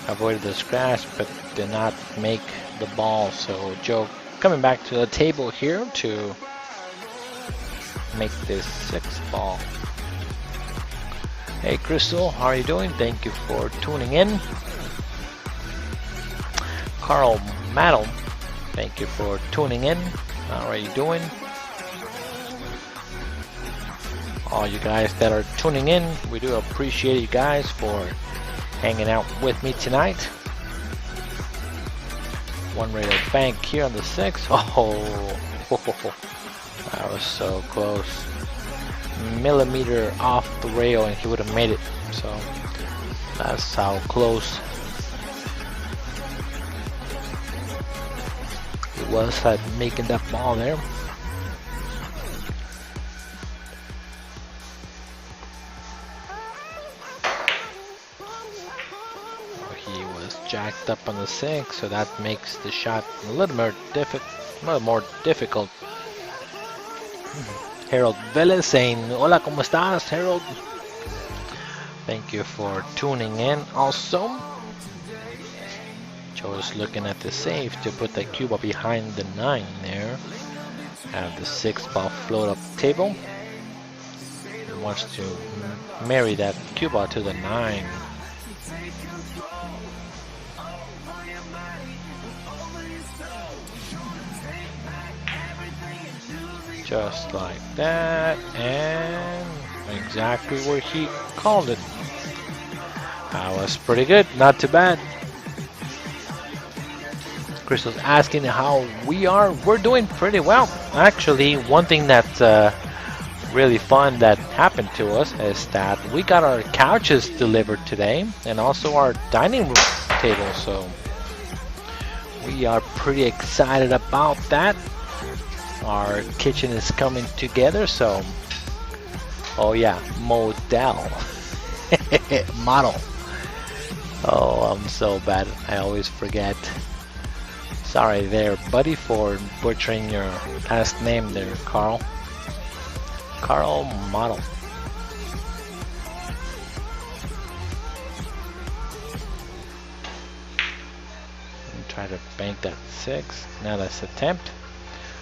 avoided the scratch but did not make the ball. So Joe coming back to the table here to make this 6 ball. Hey Crystal, how are you doing? Thank you for tuning in. Carl Maddle, thank you for tuning in. How are you doing? All you guys that are tuning in, we do appreciate you guys for hanging out with me tonight. One rate of bank here on the 6. Oh, that was so close. Millimeter off the rail and he would have made it. So that's how close it was at making that ball there. He was jacked up on the 6, so that makes the shot a little more difficult. Harold Velez saying, "Hola, ¿cómo estás, Harold?" Thank you for tuning in. Also, Joe's looking at the save to put the Cuba behind the 9 there. Have the 6 ball float up the table. He wants to marry that Cuba to the 9. Just like that, and exactly where he called it. That was pretty good, not too bad. Crystal's asking how we are. We're doing pretty well. Actually, one thing that's really fun that happened to us is that we got our couches delivered today, and also our dining room table. So we are pretty excited about that. Our kitchen is coming together, so oh yeah, model model. Oh, I'm so bad, I always forget. Sorry there, buddy, for butchering your last name there, Carl. Carl Model. And try to bank that 6. Now let's attempt.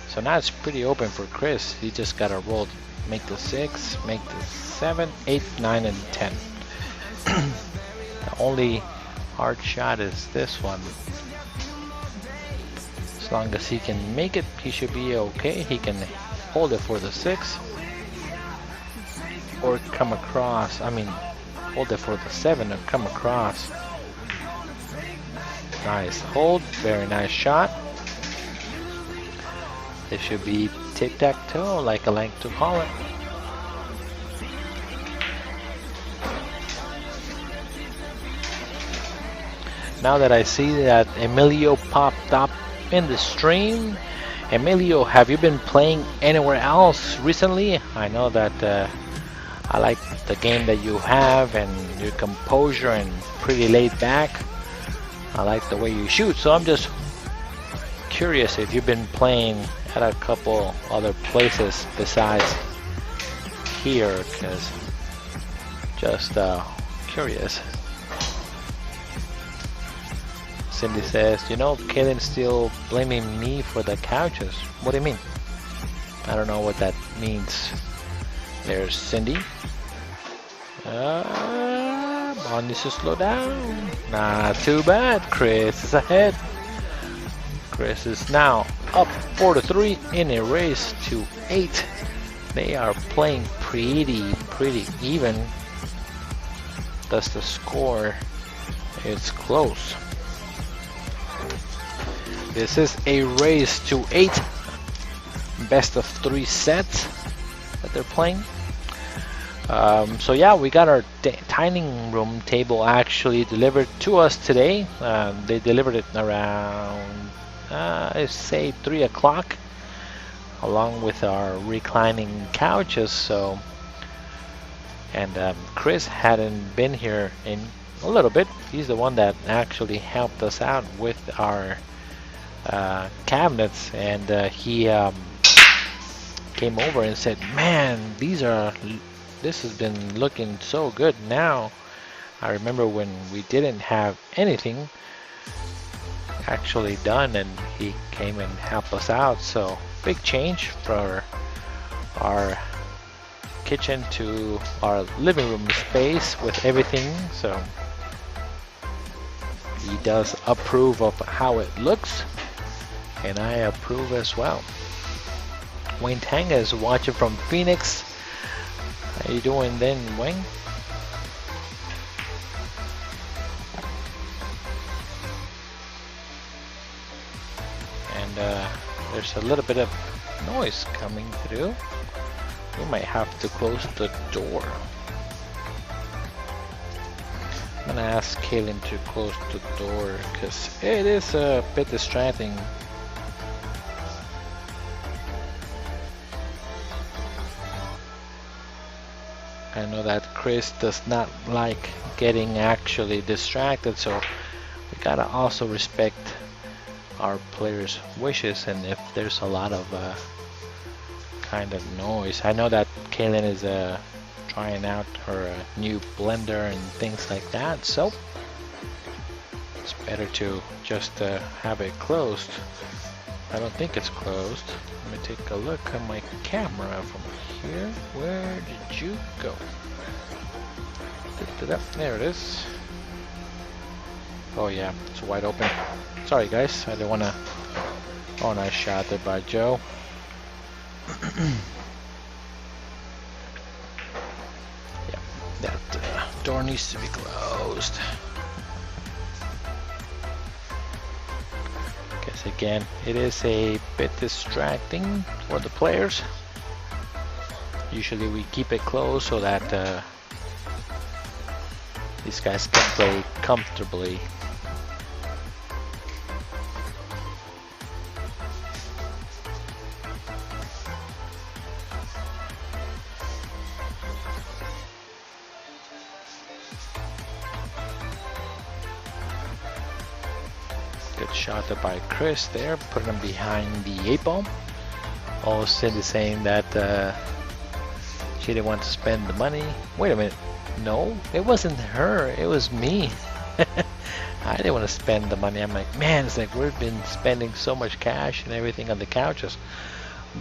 So now it's pretty open for Chris. He just gotta roll, make the 6, make the 7, 8, 9, and 10. The only hard shot is this one. As long as he can make it, he should be okay. He can hold it for the 6. Or come across, I mean, hold it for the 7 and come across. Nice hold, very nice shot. It should be tic-tac-toe, like I like to call it. Now that I see that Emilio popped up in the stream, Emilio, have you been playing anywhere else recently? I know that I like the game that you have and your composure and pretty laid back. I like the way you shoot, so I'm just curious if you've been playing at a couple other places besides here, because just curious. Cindy says, you know, Kaden's still blaming me for the couches. What do you mean? I don't know what that means. There's Cindy. Bond needs to slow down. Not too bad. Chris is ahead. Chris is now up 4-3 in a race to 8. They are playing pretty even. Thus the score is close. This is a race to 8. Best of 3 sets that they're playing. So yeah, we got our dining room table actually delivered to us today. They delivered it around I say 3 o'clock, along with our reclining couches. So, and Chris hadn't been here in a little bit. He's the one that actually helped us out with our cabinets, and he came over and said, man, this has been looking so good. Now I remember when we didn't have anything actually done, and he came and helped us out. So big change for our kitchen to our living room space with everything. So he does approve of how it looks, and I approve as well. Wayne Tang is watching from Phoenix. How you doing then, Wayne? And there's a little bit of noise coming through. We might have to close the door. I'm gonna ask Kaylin to close the door because it is a bit distracting. I know that Chris does not like getting actually distracted, so we gotta also respect our players' wishes. And if there's a lot of kind of noise, I know that Kaylin is trying out her new blender and things like that, so it's better to just have it closed. I don't think it's closed. Let me take a look at my camera from here. Where did you go? There it is. Oh yeah, it's wide open. Sorry guys, I didn't want to. Oh, nice shot there by Joe. Yeah, that door needs to be closed. Guess again, it is a bit distracting for the players. Usually we keep it closed so that these guys can play comfortably. Good shot by Chris there, putting him behind the 8-ball. Oh, Cindy saying that she didn't want to spend the money. Wait a minute. No, it wasn't her. It was me. I didn't want to spend the money. I'm like, man, it's like we've been spending so much cash and everything on the couches.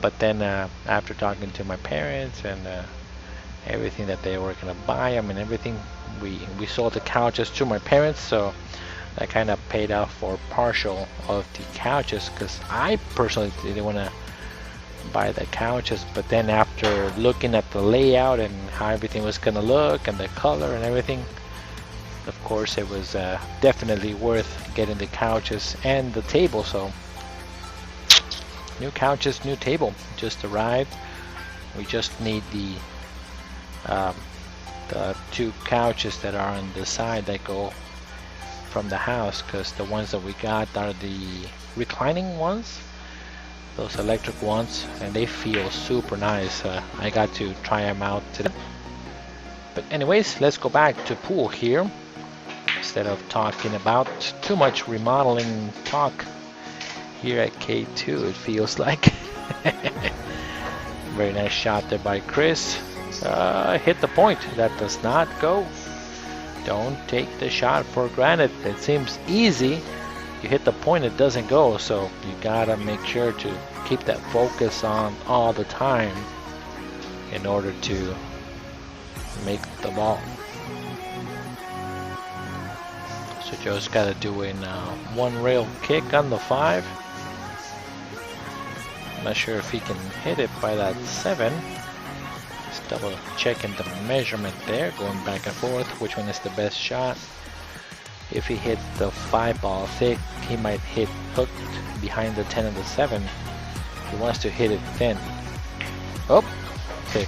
But then after talking to my parents and everything that they were gonna buy, I mean everything, we sold the couches to my parents, so that kind of paid off for partial of the couches, because I personally didn't want to buy the couches. But then after looking at the layout and how everything was gonna look and the color and everything, of course it was definitely worth getting the couches and the table. So new couches, new table just arrived. We just need the two couches that are on the side that go from the house, because the ones that we got are the reclining ones, those electric ones, and they feel super nice. I got to try them out today. But anyways, let's go back to pool here instead of talking about too much remodeling talk here at K2. It feels like. Very nice shot there by Chris. Hit the point. That does not go. Don't take the shot for granted. It seems easy. You hit the point, it doesn't go. So you gotta make sure to keep that focus on all the time in order to make the ball. So Joe's gotta do a one rail kick on the 5. I'm not sure if he can hit it by that 7. Double checking the measurement there, going back and forth, which one is the best shot. If he hit the 5 ball thick, he might hit hooked behind the 10 and the 7. He wants to hit it thin. Oh, okay.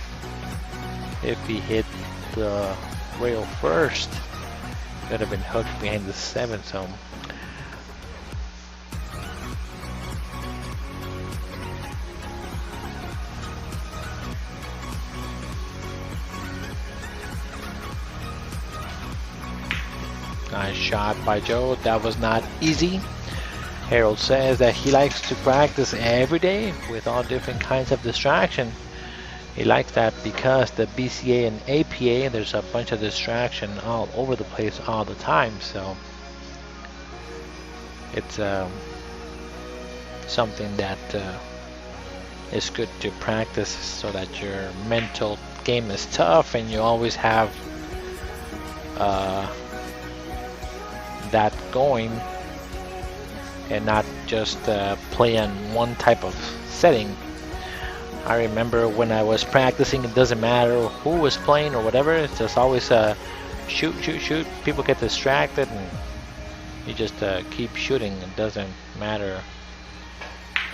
If he hit the rail first, could have been hooked behind the 7. So nice shot by Joe. That was not easy. Harold says that he likes to practice every day with all different kinds of distraction. He likes that because the BCA and APA, there's a bunch of distraction all over the place all the time. So it's something that is good to practice so that your mental game is tough and you always have that going and not just play on one type of setting. I remember when I was practicing, it doesn't matter who was playing or whatever, it's just always shoot, shoot, shoot. People get distracted and you just keep shooting. It doesn't matter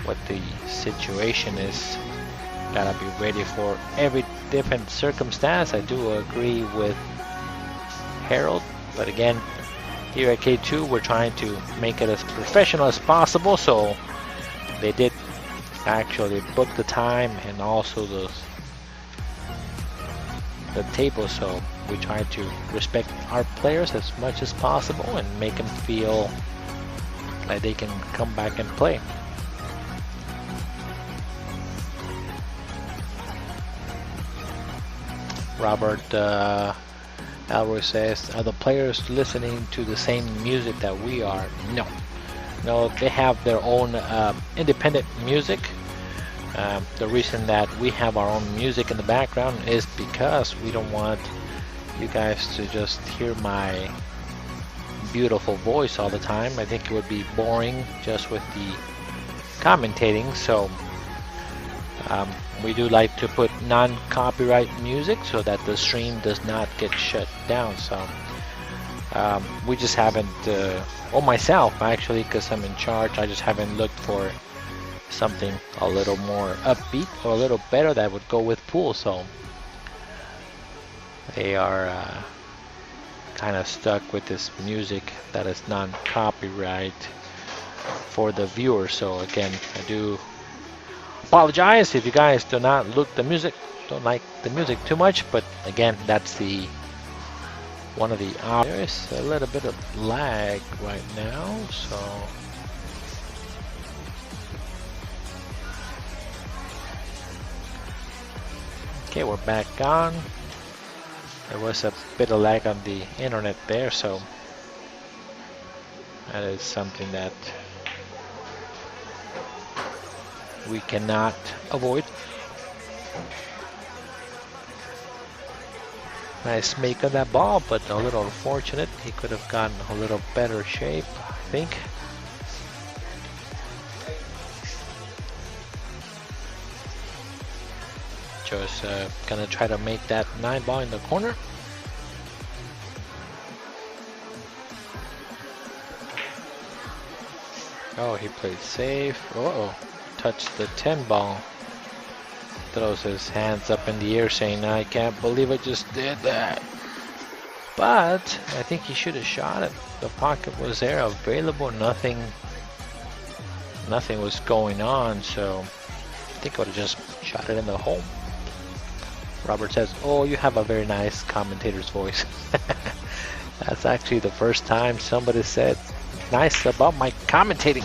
what the situation is. Gotta be ready for every different circumstance. I do agree with Harold, but again, here at K2 we're trying to make it as professional as possible, so they did actually book the time and also the table, so we try to respect our players as much as possible and make them feel like they can come back and play. Robert Alroy says, are the players listening to the same music that we are? No. No, they have their own independent music. The reason that we have our own music in the background is because we don't want you guys to just hear my beautiful voice all the time. I think it would be boring just with the commentating, so we do like to put non-copyright music so that the stream does not get shut down. So we just haven't, or myself actually, because I'm in charge, I just haven't looked for something a little more upbeat or a little better that would go with pool. So they are kind of stuck with this music that is non-copyright for the viewer. So again, I do apologize if you guys do not don't like the music too much, but again, that's the one of the there's a little bit of lag right now, so okay, we're back on. There was a bit of lag on the internet there, so that is something that we cannot avoid. Nice make of that ball, but a little unfortunate. He could have gotten a little better shape, I think. Just gonna try to make that 9 ball in the corner. Oh, he played safe. Uh-oh. Touched the 10 ball. Throws his hands up in the air saying, I can't believe I just did that. But I think he should have shot it. The pocket was there, available, nothing was going on, so I think I would have just shot it in the hole. Robert says, oh, you have a very nice commentator's voice. That's actually the first time somebody said nice about my commentating.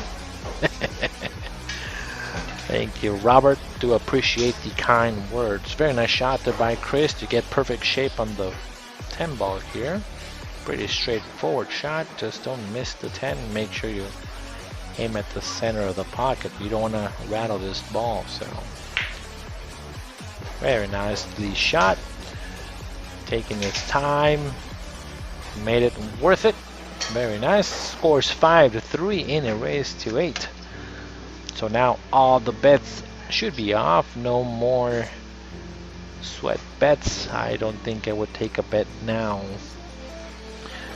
Thank you, Robert. Do appreciate the kind words. Very nice shot there by Chris to get perfect shape on the 10 ball here. Pretty straightforward shot. Just don't miss the 10. Make sure you aim at the center of the pocket. You don't want to rattle this ball. So very nicely shot. Taking his time. Made it worth it. Very nice. Scores 5-3 in a race to 8. So now all the bets should be off. No more sweat bets. I don't think I would take a bet now.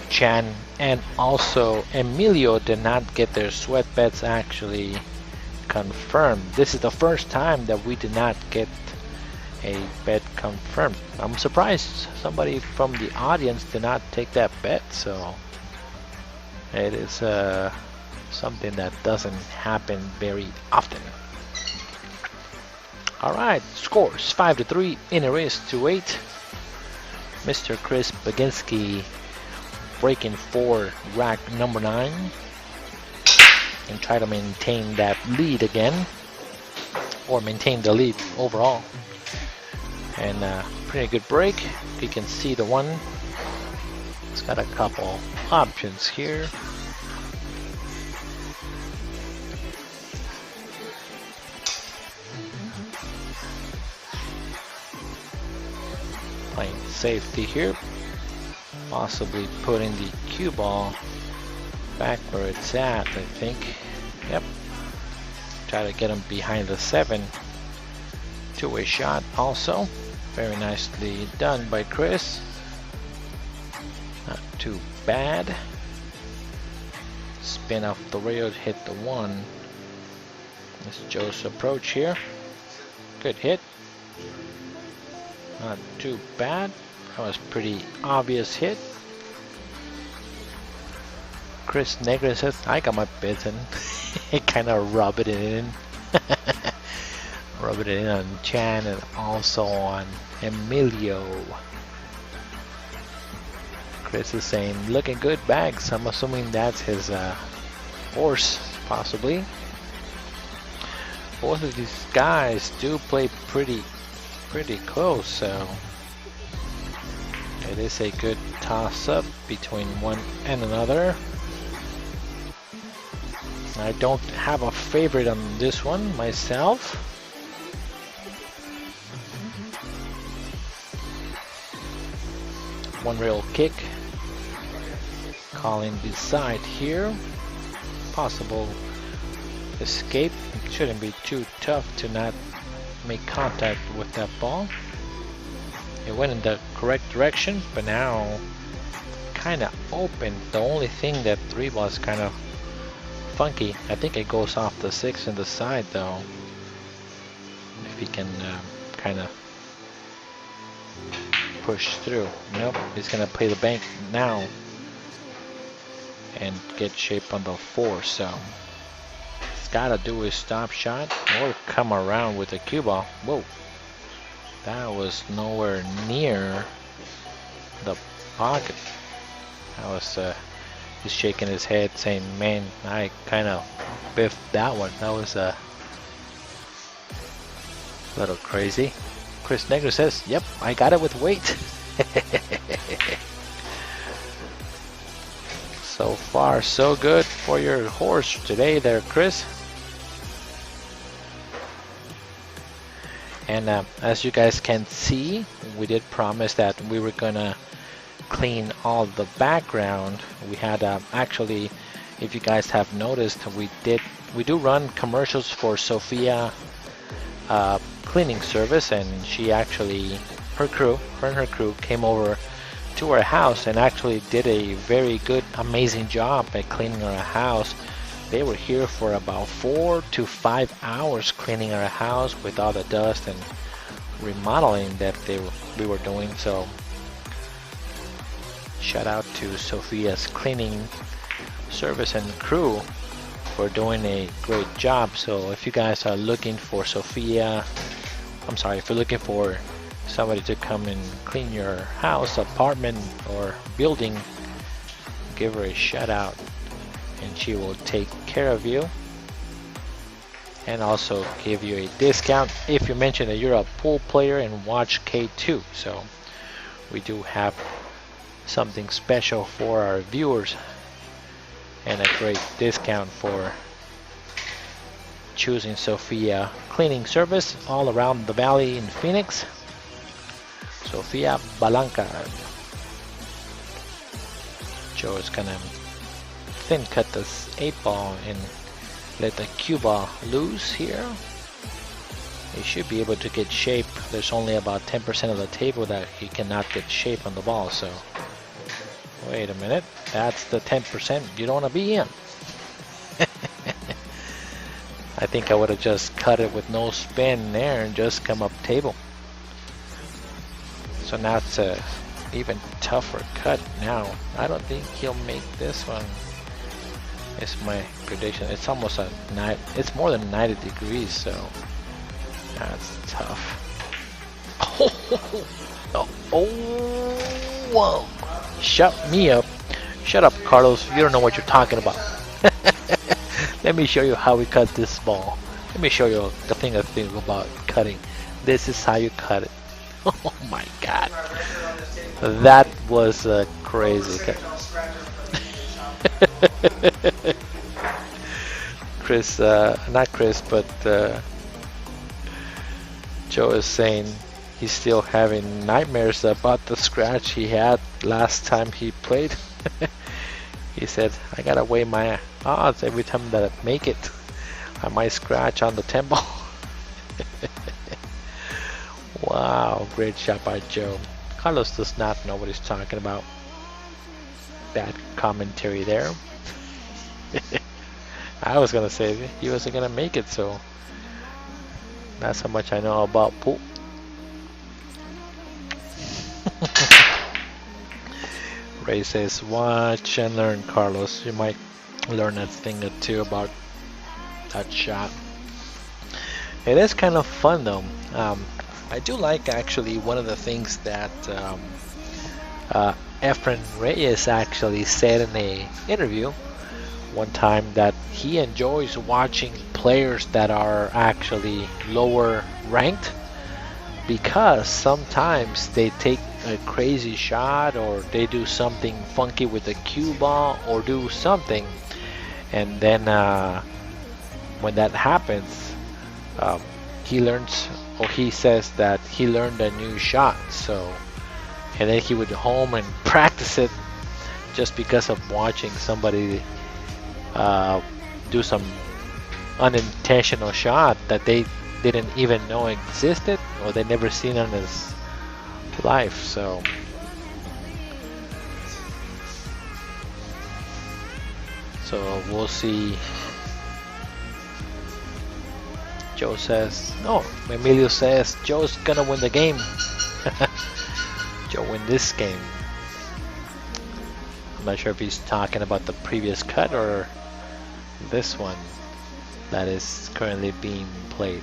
Chan and also Emilio did not get their sweat bets actually confirmed. This is the first time that we did not get a bet confirmed. I'm surprised somebody from the audience did not take that bet. So it is something that doesn't happen very often. Alright, scores 5-3 in a race to 8. Mr. Chris Baginski breaking for rack number 9 and try to maintain that lead again, or maintain the lead overall. And pretty good break. You can see the one. It's got a couple options here. Playing safety here. Possibly putting the cue ball back where it's at, I think. Yep. Try to get him behind the 7. Two-way shot also. Very nicely done by Chris. Not too bad. Spin off the rail, hit the 1. This is Joe's approach here. Good hit. Not too bad. That was pretty obvious hit. Chris Negre says, I got my bitten. He kind of rubbed it in. Rubbed it in on Chan and also on Emilio. Chris is saying, looking good bags. I'm assuming that's his horse, possibly. Both of these guys do play pretty close, so it is a good toss-up between one and another. I don't have a favorite on this one myself. One rail kick. Calling the side here. Possible escape. It shouldn't be too tough to not make contact with that ball. It went in the correct direction, but now kind of open. The only thing that 3 ball is kind of funky. I think it goes off the 6 in the side though. If he can kind of push through. Nope, he's gonna play the bank now and get shape on the 4. So he's gotta do his stop shot or come around with a cue ball. Whoa, that was nowhere near the pocket. That was he's shaking his head saying, man, I kind of biffed that one. That was a little crazy. Chris Negro says, yep, I got it with weight. So far, so good for your horse today there, Chris. And as you guys can see, we did promise that we were gonna clean all the background. We had actually, if you guys have noticed, we do run commercials for Sophia cleaning service, and she actually, her and her crew came over to our house and actually did a very good, amazing job at cleaning our house. They were here for about 4 to 5 hours cleaning our house with all the dust and remodeling that we were doing. So shout out to Sophia's cleaning service and crew for doing a great job. So if you guys are looking for Sophia, I'm sorry, if you're looking for somebody to come and clean your house, apartment, or building, give her a shout out and she will take care of you and also give you a discount if you mention that you're a pool player and watch K2. So we do have something special for our viewers and a great discount for choosing Sophia cleaning service all around the valley in Phoenix. Sofia Balanca. Joe is gonna thin cut this 8 ball and let the cue ball loose here. He should be able to get shape. There's only about 10% of the table that he cannot get shape on the ball. So wait a minute, that's the 10% you don't want to be in. I think I would have just cut it with no spin there and just come up table. So now it's a even tougher cut now. I don't think he'll make this one. It's my prediction. It's almost it's more than 90 degrees, so that's tough. Whoa. Shut me up. Shut up, Carlos. You don't know what you're talking about. Let me show you how we cut this ball. Let me show you the thing about cutting. This is how you cut it. Oh my god. That was crazy. Chris, not Chris, but Joe is saying he's still having nightmares about the scratch he had last time he played. He said, I gotta weigh my odds every time that I make it. I might scratch on the temple. Wow, great shot by Joe. Carlos does not know what he's talking about. Bad commentary there. I was gonna say he wasn't gonna make it, so that's how much I know about pool. Ray says, watch and learn, Carlos. You might learn a thing or two about that shot. It is kind of fun though. I do like actually one of the things that Efren Reyes actually said in a interview one time, that he enjoys watching players that are actually lower ranked, because sometimes they take a crazy shot or they do something funky with the cue ball or do something, and then when that happens, he learns, or he says that he learned a new shot. So, and then he would go home and practice it just because of watching somebody do some unintentional shot that they didn't even know existed or they never seen in his life. So we'll see. Joe says, no, Emilio says Joe's gonna win the game. Joe win this game. I'm not sure if he's talking about the previous cut or this one that is currently being played.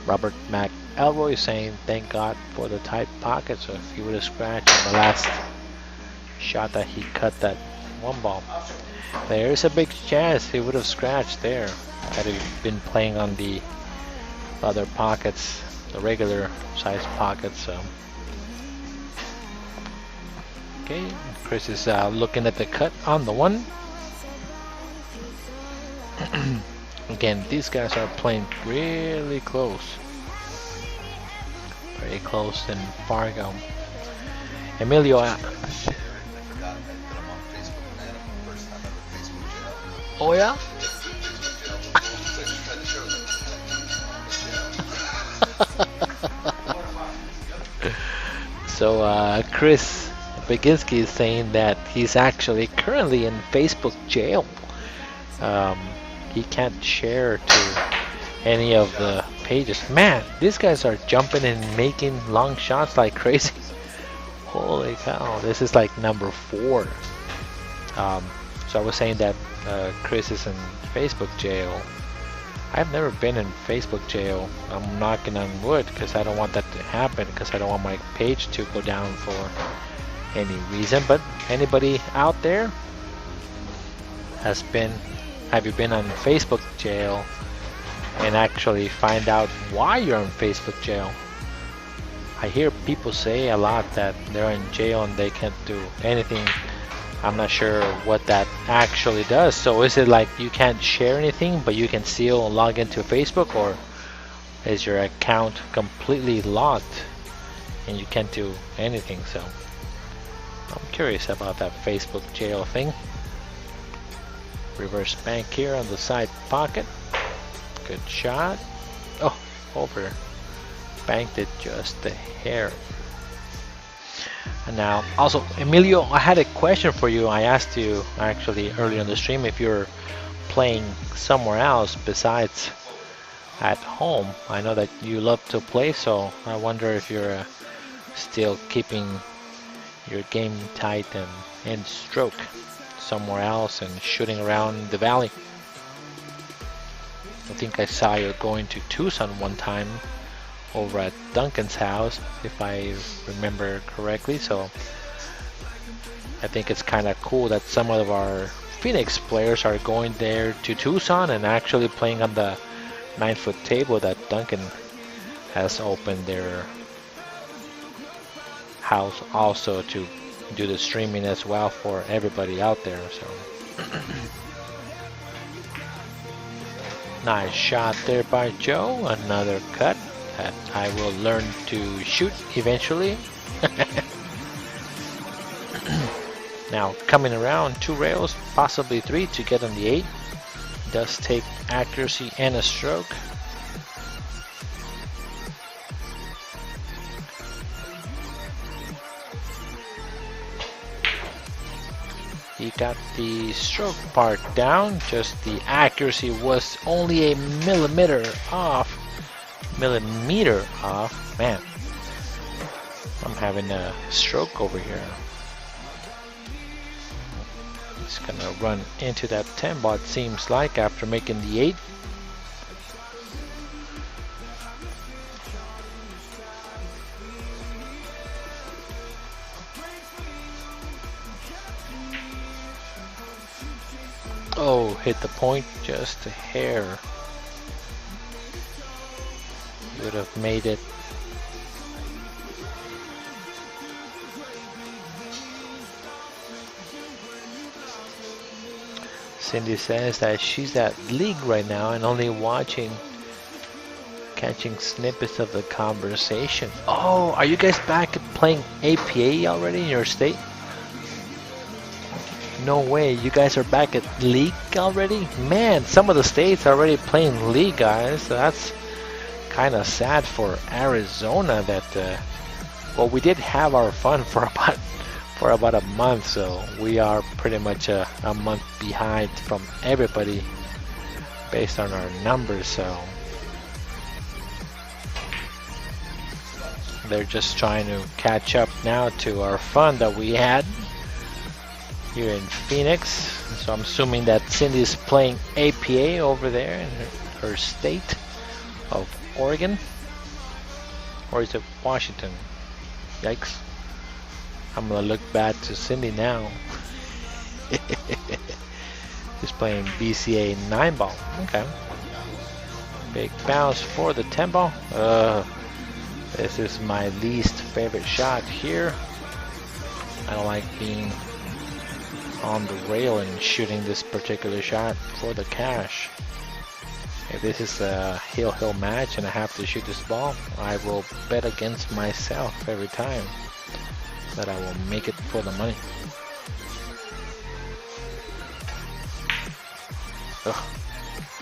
Robert McElroy saying, thank God for the tight pocket, so if he would have scratched on the last shot that he cut that one ball, there's a big chance he would have scratched there had he been playing on the other pockets, the regular size pockets. So okay, Chris is looking at the cut on the one. Again, these guys are playing really close, very close in Fargo. Emilio, oh yeah. So Chris Baginski is saying that he's actually currently in Facebook jail. He can't share to any of the pages. Man, these guys are jumping and making long shots like crazy. Holy cow, this is like number 4. So I was saying that Chris is in Facebook jail. I've never been in Facebook jail. I'm knocking on wood because I don't want that to happen, because I don't want my page to go down for any reason. But anybody out there have you been on Facebook jail and actually find out why you're in Facebook jail? I hear people say a lot that they're in jail and they can't do anything. I'm not sure what that actually does. So is it like you can't share anything but you can still log into Facebook, or is your account completely locked and you can't do anything? So I'm curious about that Facebook jail thing. Reverse bank here on the side pocket. Good shot. Oh, over. Banked it just a hair. And now, also, Emilio, I had a question for you. I asked you actually earlier in the stream if you're playing somewhere else besides at home. I know that you love to play, so I wonder if you're still keeping your game tight and in stroke somewhere else and shooting around the valley. I think I saw you going to Tucson one time over at Duncan's house, if I remember correctly. So I think it's kind of cool that some of our Phoenix players are going there to Tucson and actually playing on the 9-foot table that Duncan has opened there house also to do the streaming as well for everybody out there. So nice shot there by Joe. Another cut that I will learn to shoot eventually. Now coming around 2 rails, possibly 3 to get on the 8. Does take accuracy and a stroke. He got the stroke part down, just the accuracy was only a millimeter off. Man, I'm having a stroke over here. He's gonna run into that 10 ball, it seems like, after making the 8. Oh, hit the point just a hair. Would have made it. Cindy says that she's at league right now and only catching snippets of the conversation. Oh, are you guys back at playing APA already in your state? No way, you guys are back at league already? Man, some of the states are already playing league, guys. So that's kind of sad for Arizona that, well, we did have our fun for about a month, so we are pretty much a month behind from everybody based on our numbers. So they're just trying to catch up now to our fun that we had here in Phoenix. So I'm assuming that Cindy's playing APA over there in her state of Oregon, or is it Washington? Yikes. I'm gonna look bad to Cindy now. He's playing BCA 9 ball. Okay. Big bounce for the 10 ball. This is my least favorite shot here. I don't like being on the rail and shooting this particular shot for the cash. If this is a hill match and I have to shoot this ball, I will bet against myself every time that I will make it for the money. Ugh.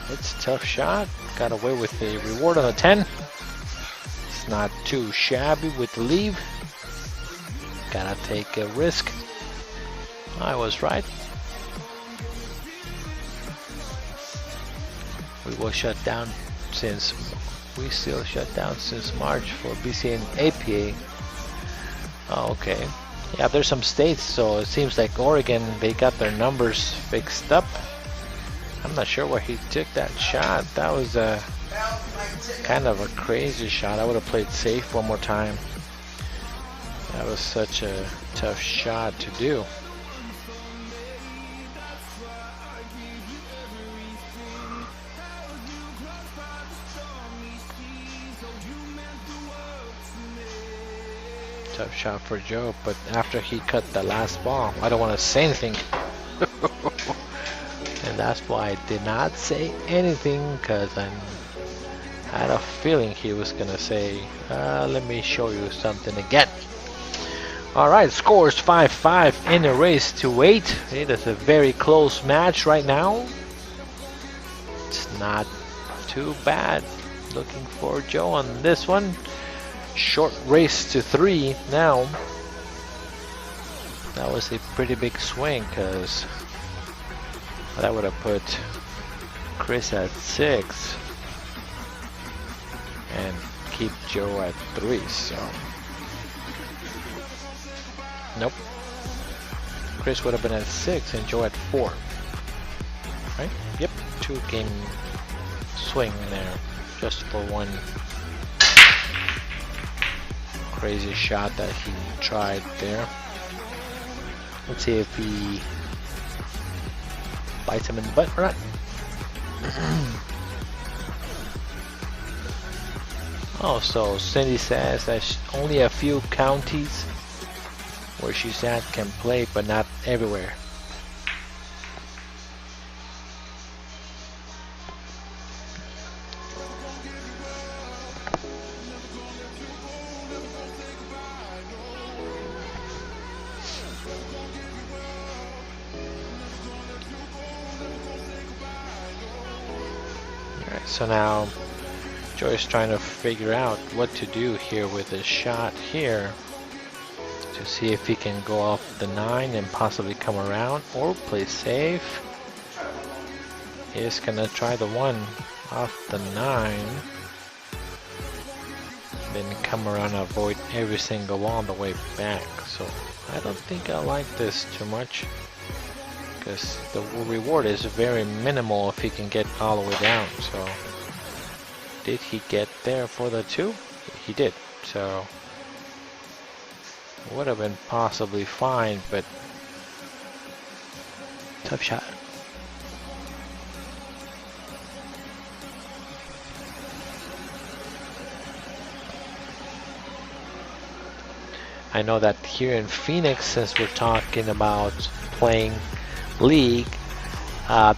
It's a tough shot. Got away with the reward on the 10. It's not too shabby with the leave. Gotta take a risk. I was right. We will shut down since March for BCA and APA. Oh, okay. Yeah, there's some states, so it seems like Oregon, they got their numbers fixed up. I'm not sure where he took that shot. That was a kind of a crazy shot. I would have played safe one more time. That was such a tough shot to do. Tough shot for Joe, but after he cut the last ball, I don't want to say anything. And that's why I did not say anything, because I had a feeling he was going to say, let me show you something again. Alright, scores 5-5 in a race to 8. It is a very close match right now. It's not too bad. Looking for Joe on this one. Short race to 3 now. That was a pretty big swing, because that would have put Chris at 6 and keep Joe at 3. So nope, Chris would have been at 6 and Joe at 4, right? Yep, 2 game swing there just for one crazy shot that he tried there. Let's see if he bites him in the butt or not. Oh, so Cindy says that only a few counties where she's at can play, but not everywhere. Alright, so now Joy's trying to figure out what to do here with this shot here to see if he can go off the 9 and possibly come around or play safe. He's gonna try the 1 off the 9, then come around and avoid every single one on the way back. So I don't think I like this too much, because the reward is very minimal if he can get all the way down. So did he get there for the 2? He did. So would have been possibly fine, but tough shot. I know that here in Phoenix, since we're talking about playing League,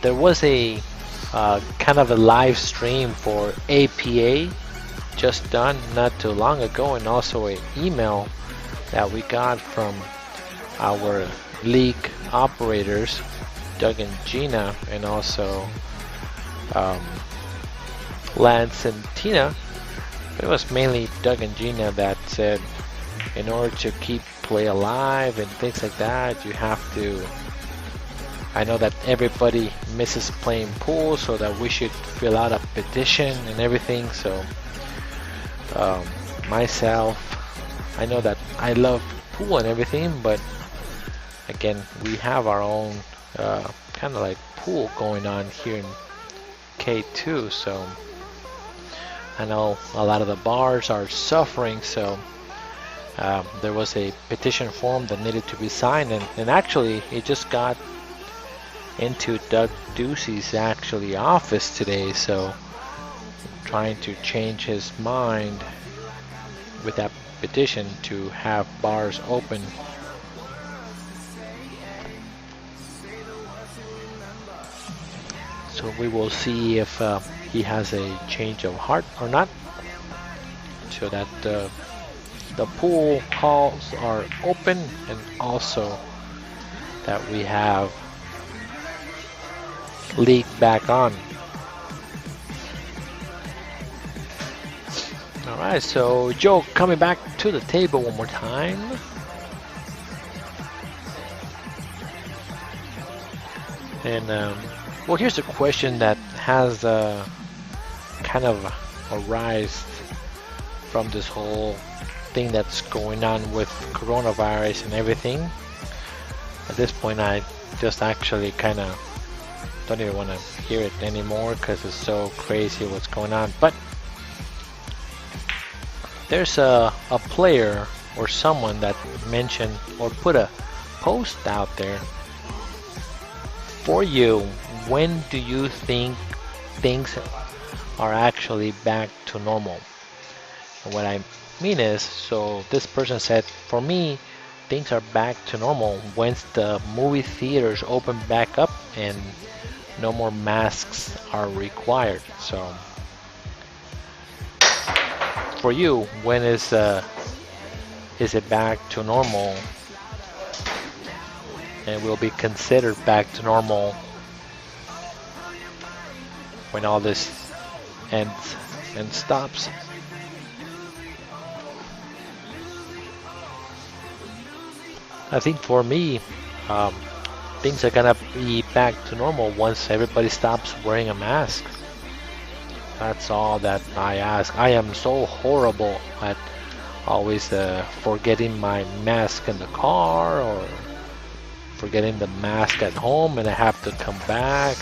there was a kind of a live stream for APA just done not too long ago, and also an email that we got from our League operators, Doug and Gina, and also Lance and Tina. But it was mainly Doug and Gina that said, in order to keep play alive and things like that, you have to, I know that everybody misses playing pool, so that we should fill out a petition and everything. So myself, I know that I love pool and everything, but again, we have our own kind of like pool going on here in K2, so I know a lot of the bars are suffering. So there was a petition form that needed to be signed, and actually it just got into Doug Ducey's actually office today, so trying to change his mind with that petition to have bars open. So we will see if he has a change of heart or not, so that the pool halls are open, and also that we have League back on. Alright, so Joe coming back to the table one more time. And well, here's a question that has kind of arisen from this whole thing that's going on with coronavirus and everything. At this point, I just actually kind of don't even want to hear it anymore, because it's so crazy what's going on. But there's a player or someone that mentioned or put a post out there. For you, when do you think things are actually back to normal? And what I mean is, so this person said, for me, things are back to normal once the movie theaters open back up and no more masks are required. So for you, when is it back to normal and will be considered back to normal when all this ends and stops? I think for me, things are gonna be back to normal once everybody stops wearing a mask. That's all that I ask. I am so horrible at always forgetting my mask in the car, or forgetting the mask at home, and I have to come back.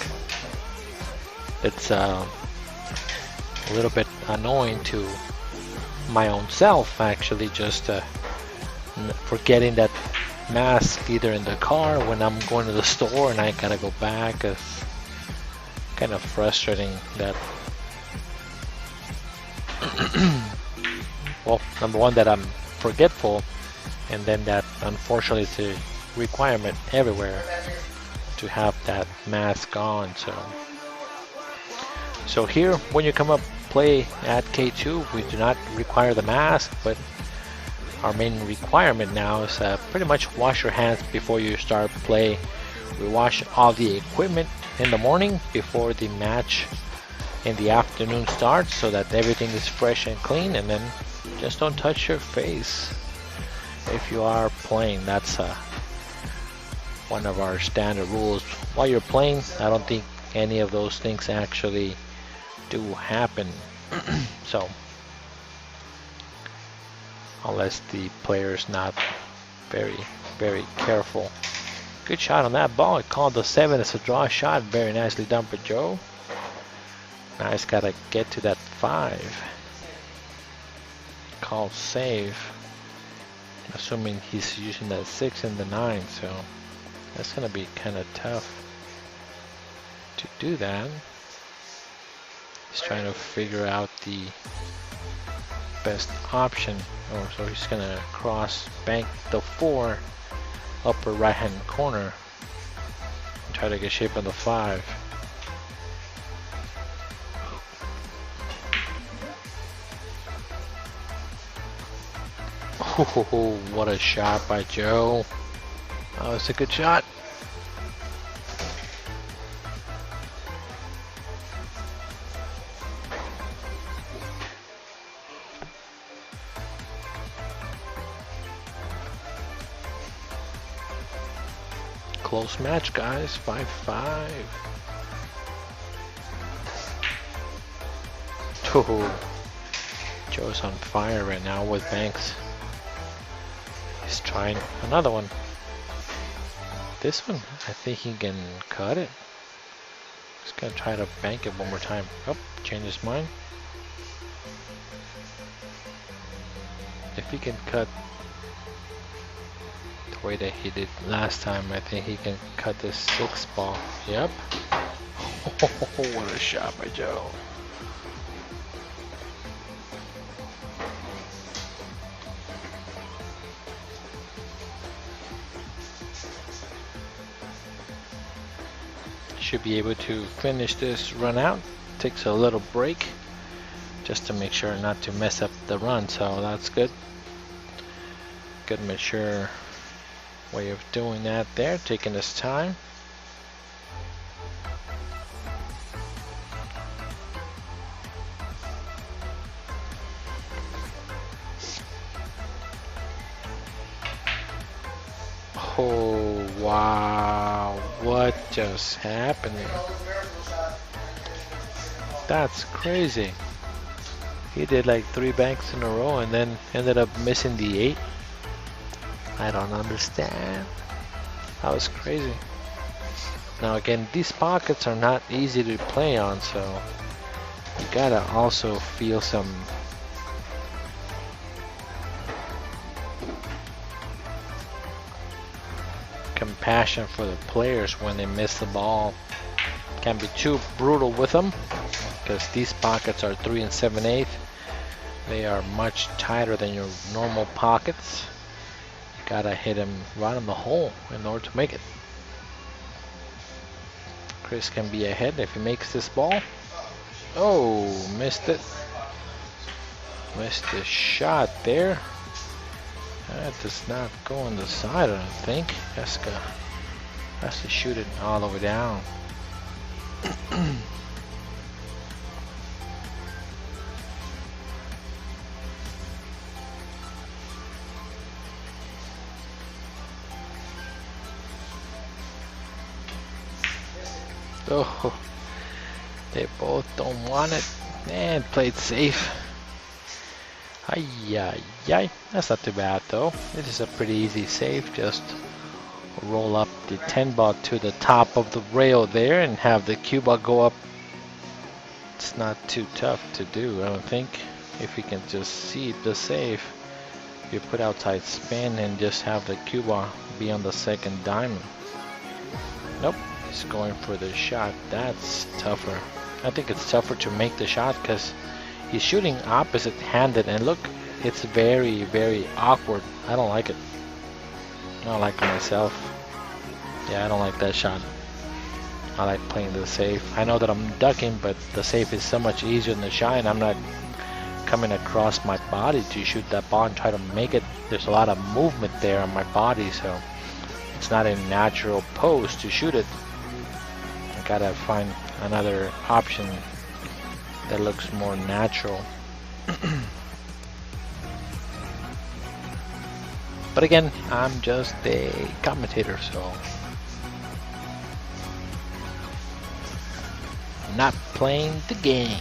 It's a little bit annoying to my own self, actually, just forgetting that mask either in the car when I'm going to the store and I gotta go back. It's kind of frustrating that well, number one, that I'm forgetful, and then that unfortunately it's a requirement everywhere to have that mask on. So here, when you come up play at K2, we do not require the mask, but our main requirement now is pretty much wash your hands before you start play. We wash all the equipment in the morning before the match in the afternoon starts, so that everything is fresh and clean, and then just don't touch your face if you are playing. That's one of our standard rules. While you're playing, I don't think any of those things actually do happen. So unless the player is not very careful. Good shot on that ball. It called the 7 as a draw shot. Very nicely done for Joe. Now he's got to get to that 5. Called save. Assuming he's using that 6 and the 9, so that's going to be kind of tough to do that. He's trying to figure out the best option. Oh, so he's going to cross bank the 4 upper right hand corner and try to get shape on the 5. Oh, what a shot by Joe. That was a good shot. Close match, guys. 5-5. Oh, Joe's on fire right now with banks. He's trying another one. This one, I think he can cut it. He's gonna try to bank it one more time. Oh, change his mind. If he can cut the way that he did last time, I think he can cut this 6 ball. Yep. What a shot by Joe. Should be able to finish this run out. Takes a little break just to make sure not to mess up the run, so that's good. Good mature way of doing that there, taking his time. Oh wow, what just happened? That's crazy. He did like 3 banks in a row and then ended up missing the 8. I don't understand. That was crazy. Now again, these pockets are not easy to play on, so you gotta also feel some compassion for the players when they miss the ball. Can't be too brutal with them, because these pockets are 3 7/8. They are much tighter than your normal pockets. You gotta hit him right on the hole in order to make it. Chris can be ahead if he makes this ball. Oh, missed it. Missed the shot there. That does not go on the side, I don't think. Has to shoot it all the way down. Oh, they both don't want it and played safe. Ay, that's not too bad though. This is a pretty easy save. Just roll up the 10 ball to the top of the rail there and have the cue ball go up. It's not too tough to do, I don't think. If you can just see the save, you put outside spin and just have the cue ball be on the second diamond. Nope. He's going for the shot. That's tougher. I think it's tougher to make the shot because he's shooting opposite handed, and look, it's very awkward. I don't like it. I don't like it myself. Yeah, I don't like that shot. I like playing the safe. I know that I'm ducking, but the safe is so much easier than the shot, and I'm not coming across my body to shoot that ball and try to make it. There's a lot of movement there on my body, so it's not a natural pose to shoot it. I gotta find another option that looks more natural. But again, I'm just a commentator, so I'm not playing the game.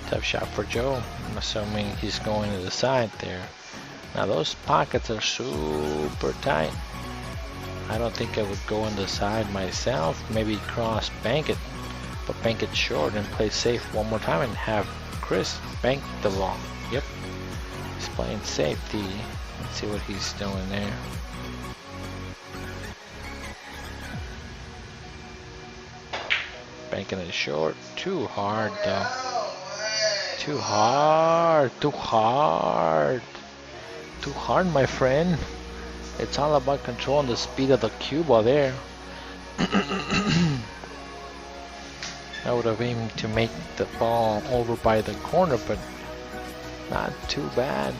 Tough shot for Joe. I'm assuming he's going to the side there. Now those pockets are super tight. I don't think I would go on the side myself. Maybe cross bank it, but bank it short and play safe one more time and have Chris bank the long. Yep, he's playing safety. Let's see what he's doing there. Banking it short. Too hard though. Too hard. Too hard. Too hard, my friend. It's all about controlling the speed of the cue ball there. I would have aimed to make the ball over by the corner, but not too bad.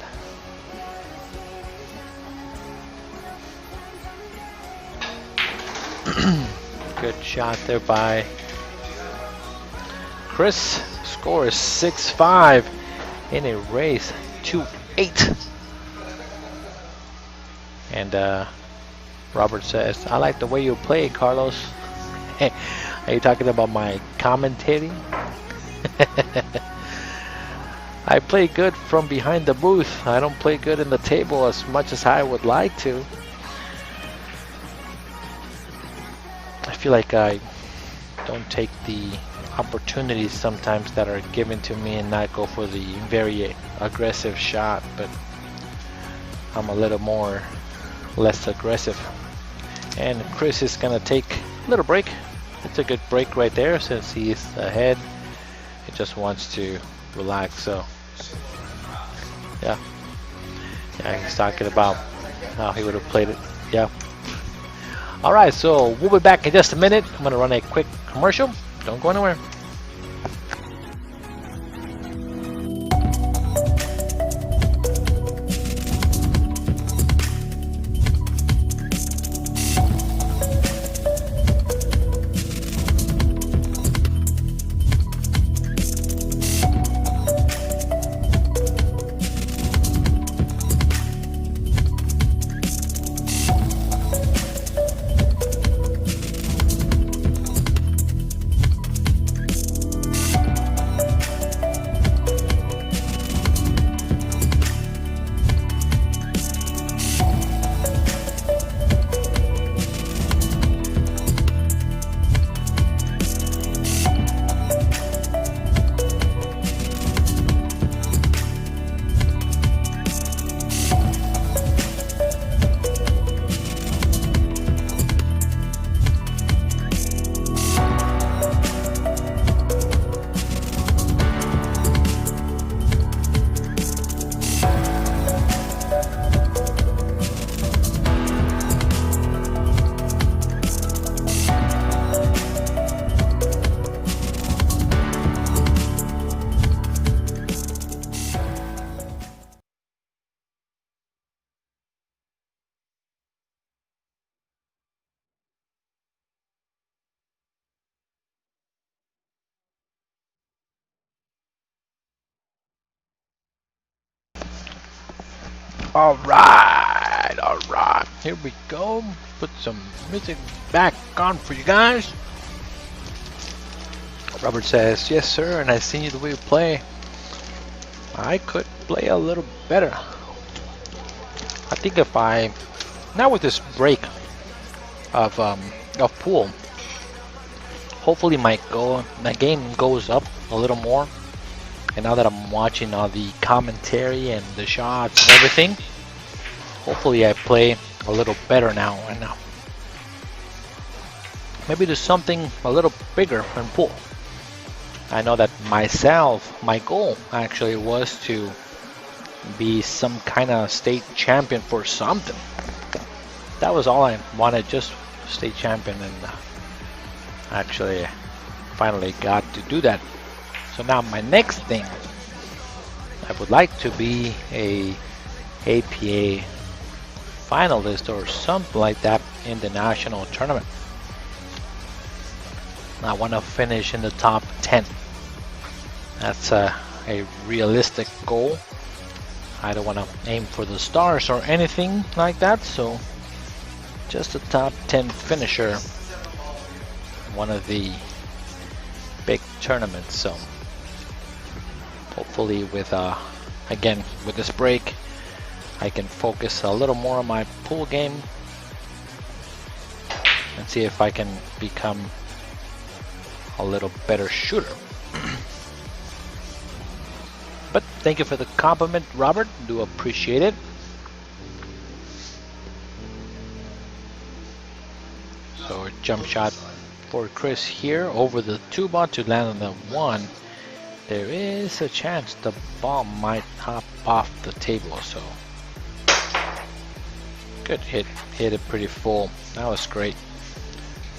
Good shot there by Chris. Score is 6-5 in a race 2-8. And Robert says, I like the way you play, Carlos. Are you talking about my commentating? I play good from behind the booth. I don't play good in the table as much as I would like to. I feel like I don't take the opportunities sometimes that are given to me and not go for the very aggressive shot, but I'm a little more less aggressive. And Chris is gonna take a little break. It's a good break right there since he's ahead. He just wants to relax. So yeah, he's talking about how he would have played it. Yeah. All right, so we'll be back in just a minute. I'm gonna run a quick commercial. Don't go anywhere. All right, here we go. Put some music back on for you guys. Robert says, yes sir, and I seen you the way you play. I could play a little better. I think if I, now with this break of pool, hopefully my game goes up a little more. And now that I'm watching all the commentary and the shots and everything, hopefully I play a little better now. And now maybe there's something a little bigger in pool. I know that myself, my goal actually was to be some kind of state champion for something. That was all I wanted, just state champion, and actually finally got to do that. So now my next thing, I would like to be a APA finalist or something like that in the national tournament. I want to finish in the top 10. That's a realistic goal. I don't want to aim for the stars or anything like that, so just a top 10 finisher, one of the big tournaments. So hopefully with again with this break I can focus a little more on my pool game and see if I can become a little better shooter. But thank you for the compliment, Robert. Do appreciate it. So a jump shot for Chris here over the 2-ball to land on the 1. There is a chance the ball might hop off the table, so good hit. Hit it pretty full. That was great.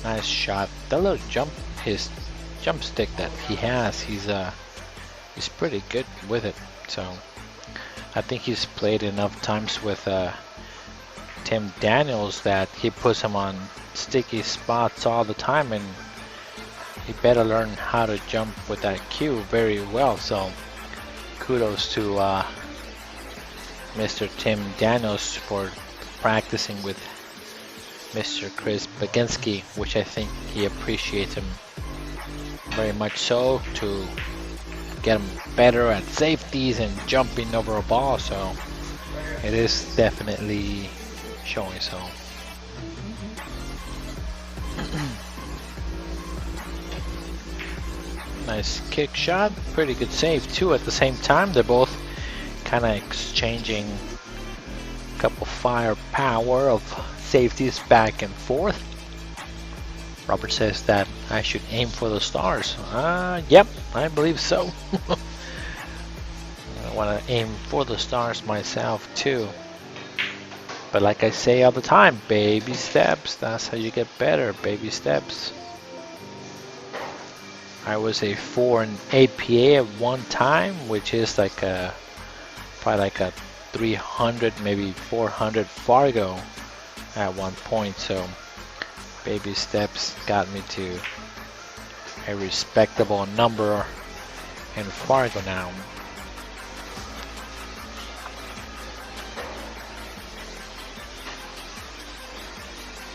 Nice shot. That little jump, his jump stick that he has, he's pretty good with it. So I think he's played enough times with Tim Daniels that he puts him on sticky spots all the time, and he better learn how to jump with that cue very well. So kudos to Mr. Tim Daniels for practicing with Mr. Chris Baginski, which I think he appreciates him very much so, to get him better at safeties and jumping over a ball. So it is definitely showing. So nice kick shot, pretty good save too at the same time. They're both kind of exchanging a couple firepower of safeties back and forth. Robert says that I should aim for the stars. Yep, I believe so. I want to aim for the stars myself too. But like I say all the time, baby steps. That's how you get better, baby steps. I was a 4 in APA at one time, which is like a probably like a 300, maybe 400 Fargo at one point. So baby steps got me to a respectable number in Fargo now.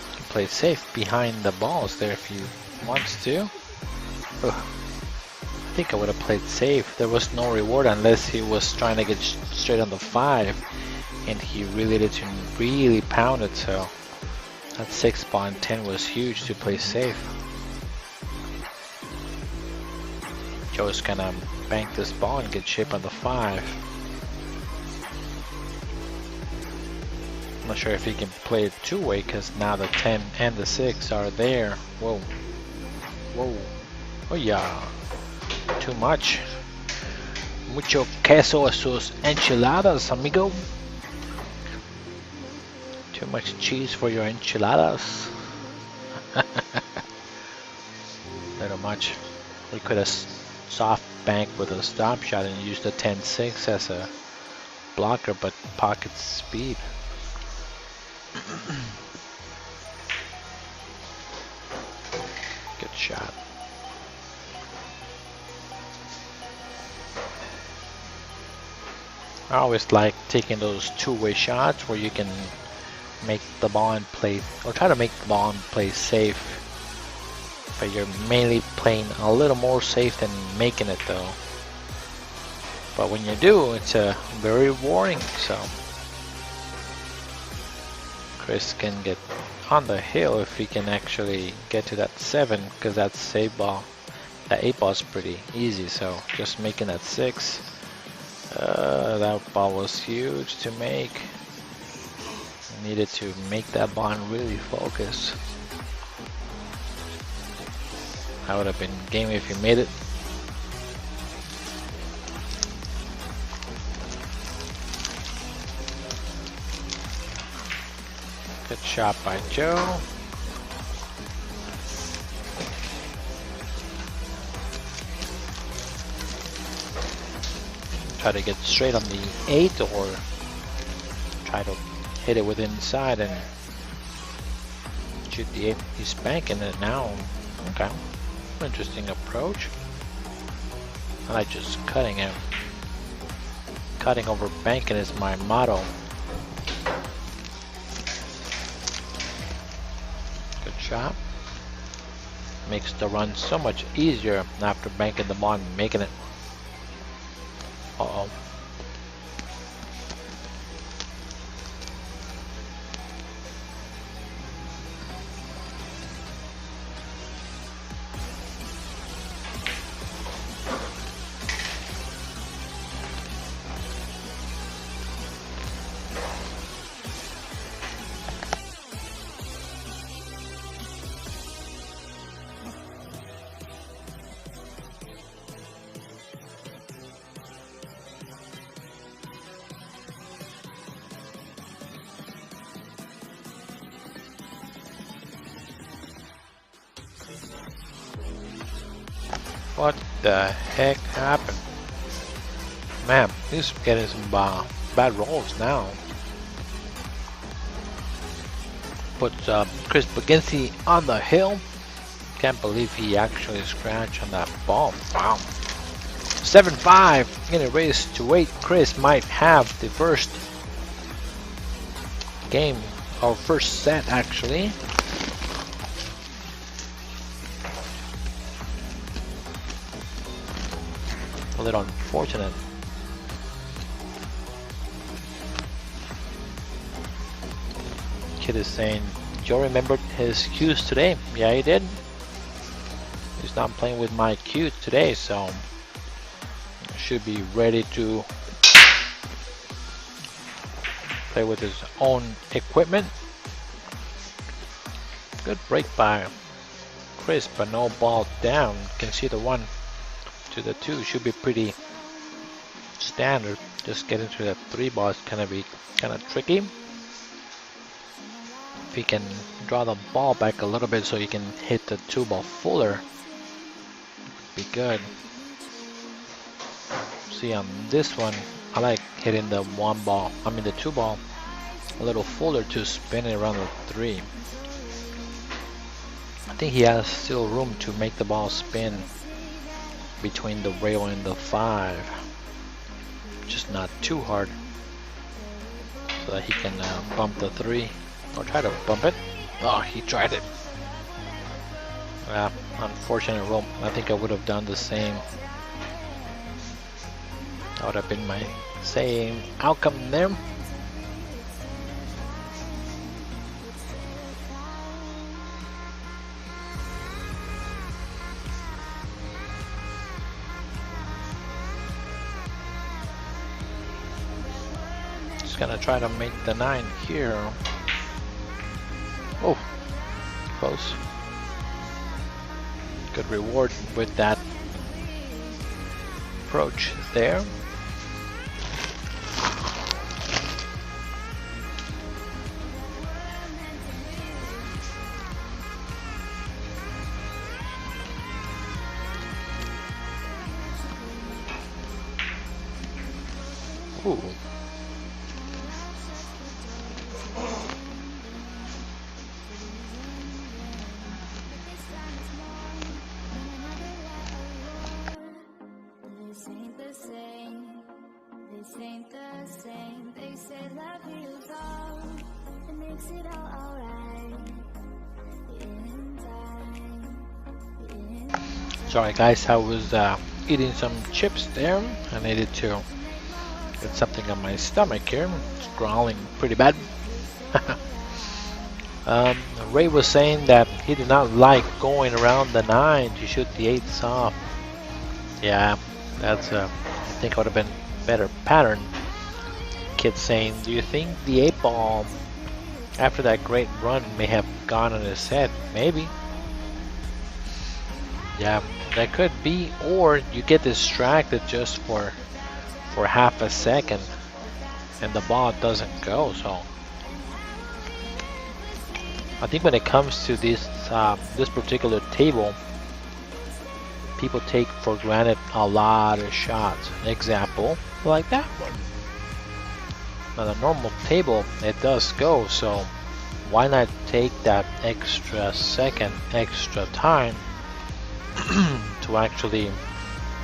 You can play safe behind the balls there if you want to. Ugh. I think I would have played safe. There was no reward unless he was trying to get straight on the 5, and he really didn't really pound it. So that 6-ball and 10 was huge to play safe. Joe's gonna bank this ball and get chip on the 5. I'm not sure if he can play it two-way because now the 10 and the 6 are there. Whoa. Whoa. Oh yeah. Too much. Mucho queso a sus enchiladas, amigo. Too much cheese for your enchiladas. Little much. We could have soft banked with a stop shot and used the 10-6 as a blocker, but pocket speed. Good shot. I always like taking those two-way shots where you can make the ball and play, or try to make the ball and play safe, but you're mainly playing a little more safe than making it though. But when you do, it's very rewarding. So Chris can get on the hill if he can actually get to that 7, because that save ball, that 8-ball is pretty easy. So just making that 6. That ball was huge to make. I needed to make that ball and really focus. I would have been game if he made it. Good shot by Joe. Try to get straight on the 8 or try to hit it with inside and shoot the 8. He's banking it now. Okay. Interesting approach. I like just cutting it. Cutting over banking is my motto. Good shot. Makes the run so much easier after banking the ball and making it. Uh-oh. What the heck happened? Man, he's getting some bad rolls now. Puts Chris Baginski on the hill. Can't believe he actually scratched on that ball. Wow. 7-5 in a race to 8. Chris might have the first game, or first set actually. A little unfortunate. Kid is saying Joe remembered his cues today. Yeah, he did. He's not playing with my cue today, so should be ready to play with his own equipment. Good break by Chris, but no ball down. Can see the 1 to the 2 should be pretty standard. Just getting to that 3 ball is gonna be kind of tricky. If he can draw the ball back a little bit so he can hit the 2 ball fuller, be good. See, on this one, I like hitting the 2 ball a little fuller to spin it around the 3. I think he has still room to make the ball spin between the rail and the 5, just not too hard, so that he can bump the 3 or try to bump it. Oh, he tried it. Unfortunate roll. I think I would have done the same. That would have been my same outcome there. Gonna try to make the 9 here. Oh, close. Good reward with that approach there. Ooh. Sorry guys, I was eating some chips there. I needed to get something on my stomach here. It's growling pretty bad. Ray was saying that he did not like going around the 9 to shoot the 8s off. Yeah, that's I think would have been better pattern. Kid saying, do you think the 8 ball after that great run may have gone on his head? Maybe. Yeah, that could be, or you get distracted just for half a second and the ball doesn't go. So I think when it comes to this this particular table, people take for granted a lot of shots. Example, like that one. On a normal table, it does go, so why not take that extra second, extra time to actually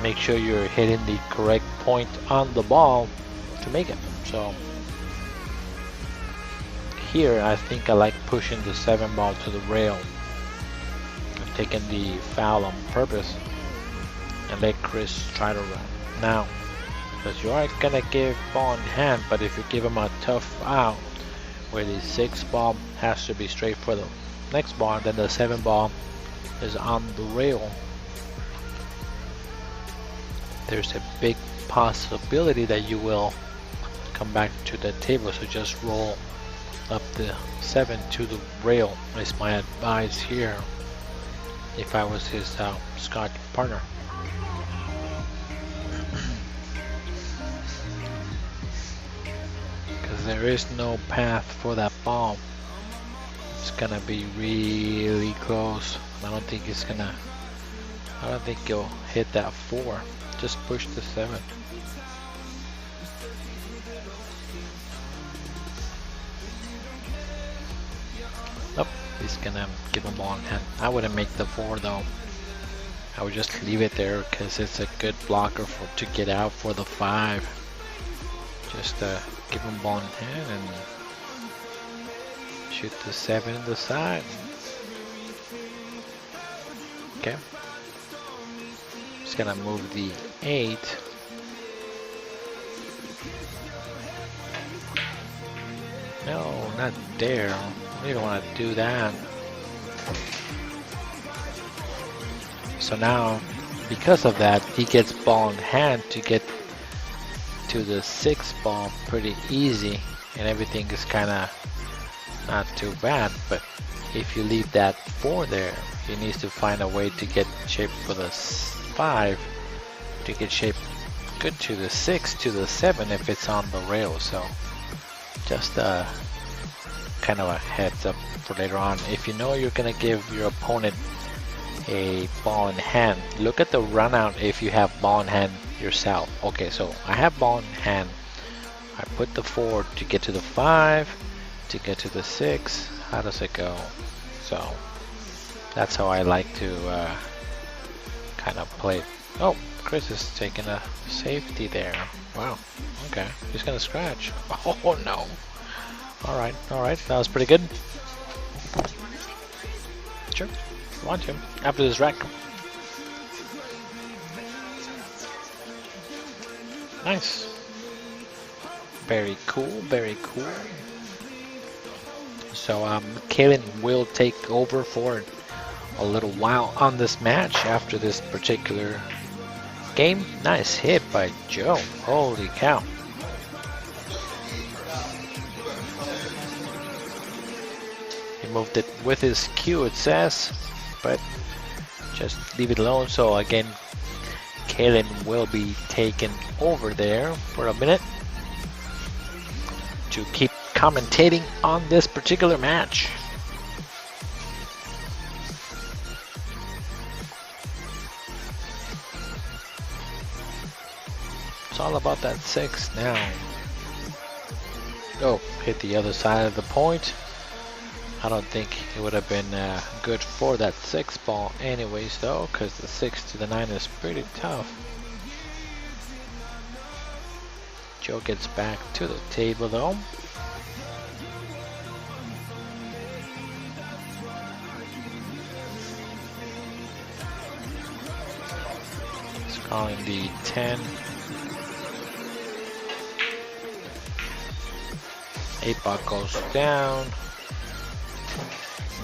make sure you're hitting the correct point on the ball to make it. So here I think I like pushing the 7 ball to the rail. I've taken the foul on purpose and let Chris try to run. Now, because you are gonna give ball in hand, but if you give him a tough out where the 6 ball has to be straight for the next ball, and then the 7 ball is on the rail, there's a big possibility that you will come back to the table. So just roll up the 7 to the rail is my advice here if I was his Scotch partner. Because there is no path for that ball. It's gonna be really close. I don't think he'll hit that 4. Just push the 7. Nope, he's gonna give him ball in hand. I wouldn't make the 4 though. I would just leave it there because it's a good blocker to get out for the 5. Just give him ball in hand and shoot the 7 in the side. Okay. Just gonna move the 8. No, not there. We don't want to do that. So now, because of that, he gets ball in hand to get to the 6 ball pretty easy, and everything is kind of not too bad. But if you leave that 4 there, he needs to find a way to get shape for the 5 to get shape good to the 6 to the 7 if it's on the rail. So just kind of a heads up for later on. If you know you're gonna give your opponent a ball in hand, look at the run out if you have ball in hand yourself. Okay, so I have ball in hand. I put the 4 to get to the 5 to get to the 6. How does it go? So that's how I like to kind of play. Oh, Chris is taking a safety there. Wow. Okay, he's gonna scratch. Oh no. All right, that was pretty good. Sure, if you want to. After this wreck. Nice. Very cool, very cool. So Kalen will take over for a little while on this match after this particular game. Nice hit by Joe. Holy cow. He moved it with his Q, it says, but just leave it alone. So again, Kalen will be taken over there for a minute to keep commentating on this particular match. It's all about that 6 now. Oh, hit the other side of the point. I don't think it would have been good for that 6 ball anyways though, because the 6 to the 9 is pretty tough. Joe gets back to the table though. He's calling the 10. 8 ball goes down.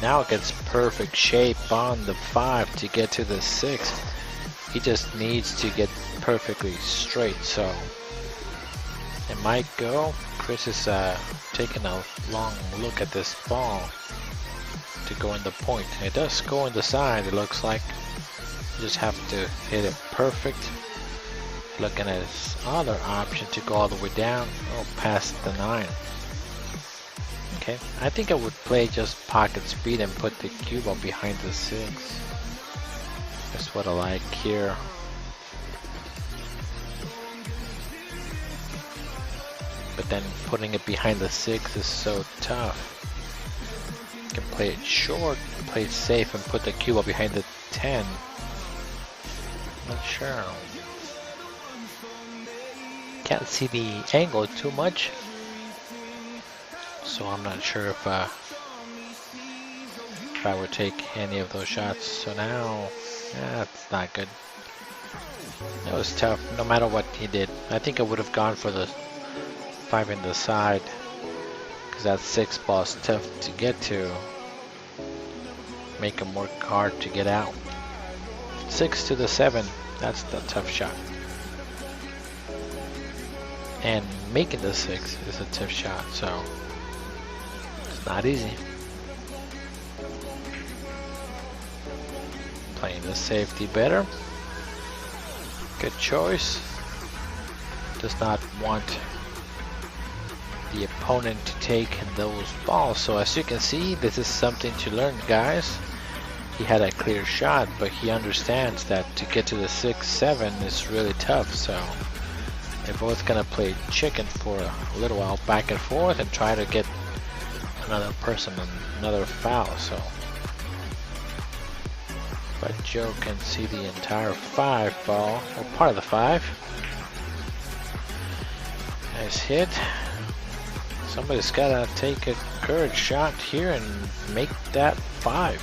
Now it gets perfect shape on the 5 to get to the 6. He just needs to get perfectly straight, so it might go. Chris is taking a long look at this ball to go in the point. It does go in the side, it looks like. You just have to hit it perfect. Looking at his other option to go all the way down. Oh, past the 9. Okay, I think I would play just pocket speed and put the cue ball behind the 6. That's what I like here. But then putting it behind the 6 is so tough. You can play it short, play it safe, and put the cue ball behind the 10. Not sure. Can't see the angle too much, so I'm not sure if I would take any of those shots. So now, that's not good. That was tough, no matter what he did. I think I would have gone for the 5 in the side, because that 6 ball is tough to get to. Make him work hard to get out. 6 to the 7, that's the tough shot. And making the 6 is a tough shot, so it's not easy. Playing the safety better. Good choice. Does not want the opponent to take those balls. So as you can see, this is something to learn, guys. He had a clear shot, but he understands that to get to the 6-7 is really tough. So they're both gonna play chicken for a little while, back and forth, and try to get another person another foul. So, but Joe can see the entire 5 ball, or part of the 5. Nice hit. Somebody's gotta take a courage shot here and make that 5.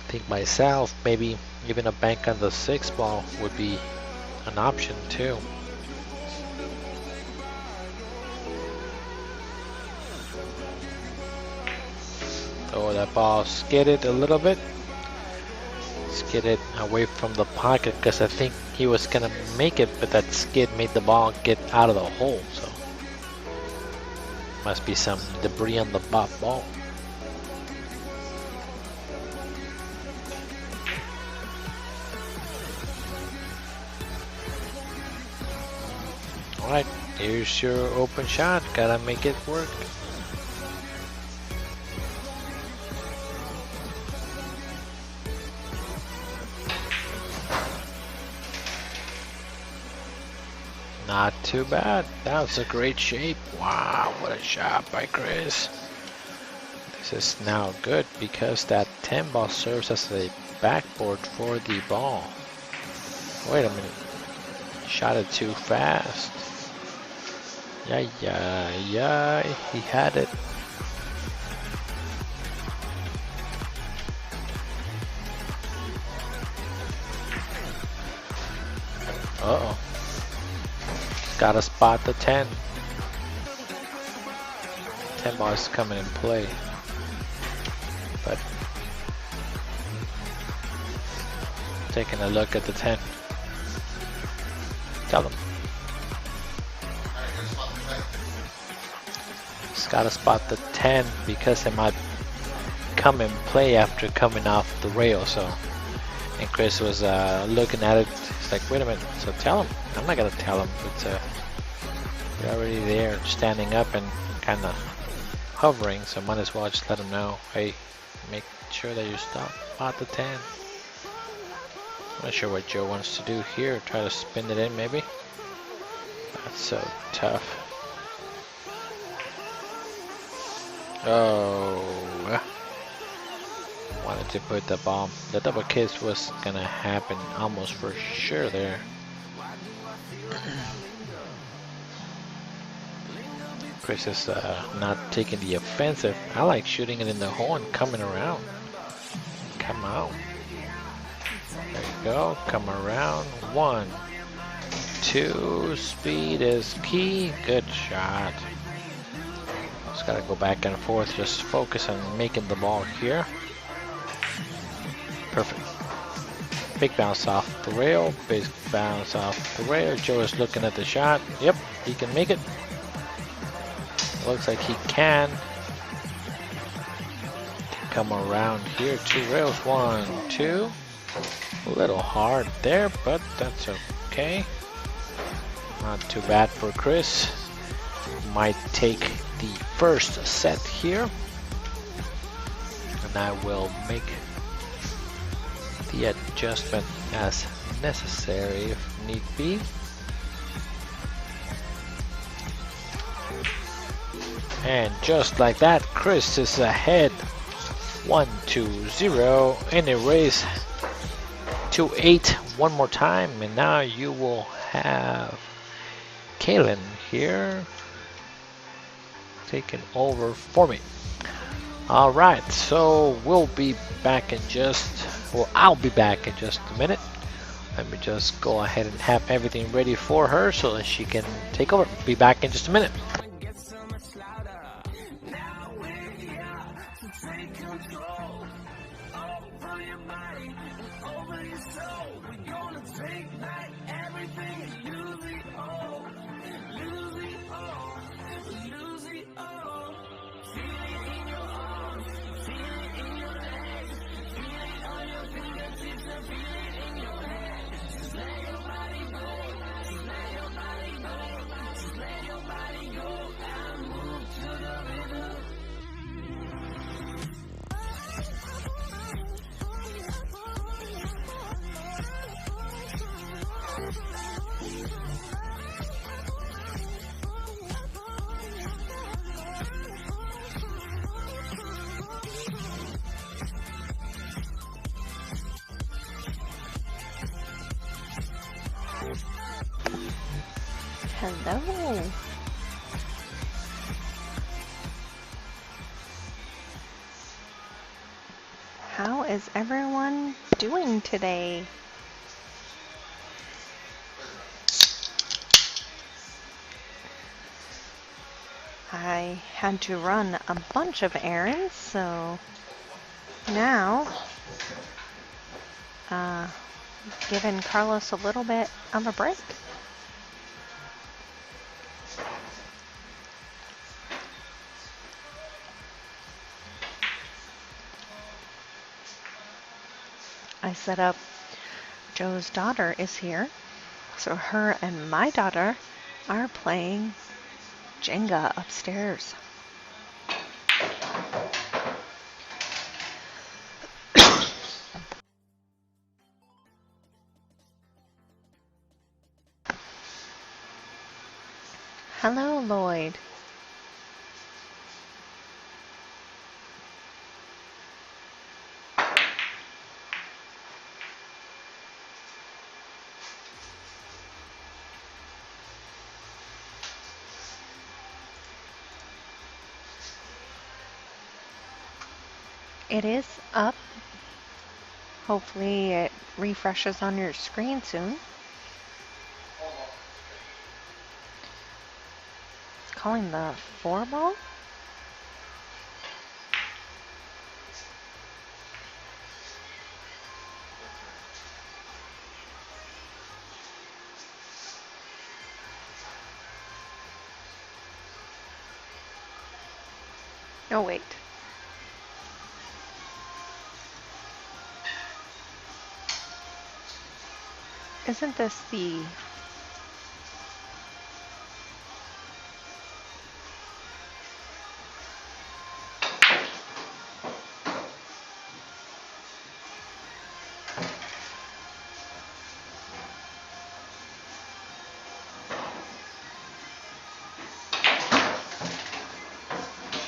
I think myself, maybe even a bank on the 6 ball would be an option too. Oh, that ball skidded a little bit. Skidded away from the pocket because I think he was gonna make it, but that skid made the ball get out of the hole. So must be some debris on the ball. Alright, here's your open shot. Gotta make it work. Not too bad. That was a great shape. Wow, what a shot by Chris. This is now good because that 10 ball serves as a backboard for the ball. Wait a minute. Shot it too fast. Yeah, he had it. Uh-oh. Gotta spot the 10. 10 ball is coming in play. But taking a look at the 10. Tell him. Just gotta spot the 10 because it might come in play after coming off the rail. So, and Chris was looking at it. He's like, wait a minute. So tell him. I'm not gonna tell him. But you're already there, standing up and kind of hovering. So might as well just let him know. Hey, make sure that you spot the 10. I'm not sure what Joe wants to do here. Try to spin it in, maybe. That's so tough. Oh. Wanted to put the bomb. The double kiss was gonna happen almost for sure there. Chris is not taking the offensive. I like shooting it in the hole and coming around. Come out. There you go. Come around. 1, 2. Speed is key. Good shot. Just gotta go back and forth. Just focus on making the ball here. Perfect. Big bounce off the rail. Big bounce off the rail. Joe is looking at the shot. Yep, he can make it. Looks like he can. Come around here. 2 rails. 1, 2. A little hard there, but that's okay. Not too bad for Chris. Might take the first set here. And I will make the adjustment as necessary if need be. And just like that, Chris is ahead 1-0 in a race to 8 one more time. And now you will have Kalen here taking over for me. Alright, so we'll be back in I'll be back in just a minute. Let me just go ahead and have everything ready for her so that she can take over. Be back in just a minute. Hello. How is everyone doing today? I had to run a bunch of errands, so now giving Carlos a little bit of a break. I set up, Joe's daughter is here, so her and my daughter are playing Jenga upstairs. Hello, Lloyd. It is up. Hopefully it refreshes on your screen soon. It's calling the 4-ball. Oh, wait. Isn't this the...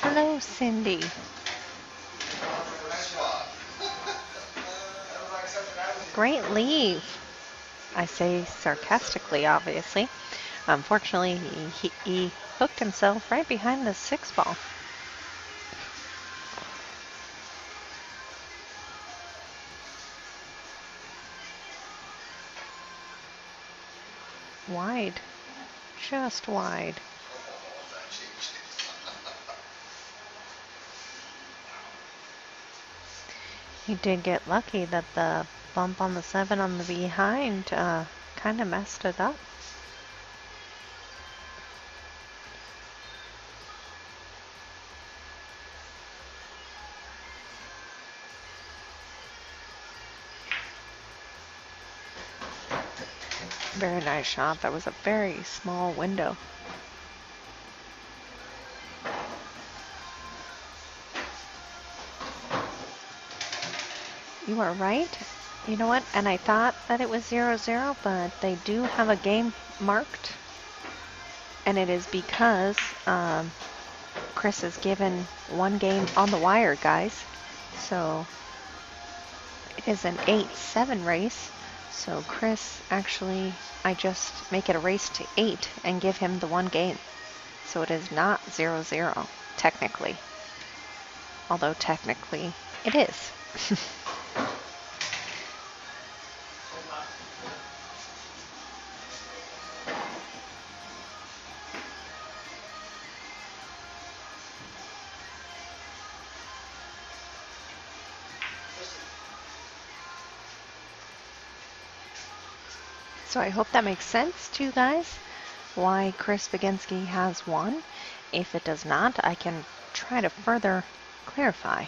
Hello, Cindy. Great leave. I say sarcastically, obviously. Unfortunately, he hooked himself right behind the 6-ball. Wide. Just wide. He did get lucky that the bump on the 7 on the behind kind of messed it up. Very nice shot. That was a very small window. You are right. You know what? And I thought that it was 0-0, but they do have a game marked. And it is because Chris is given one game on the wire, guys. So it is an 8-7 race. So Chris, actually, I just make it a race to 8 and give him the one game. So it is not 0-0, technically. Although technically it is. So I hope that makes sense to you guys, why Chris Baginski has won. If it does not, I can try to further clarify.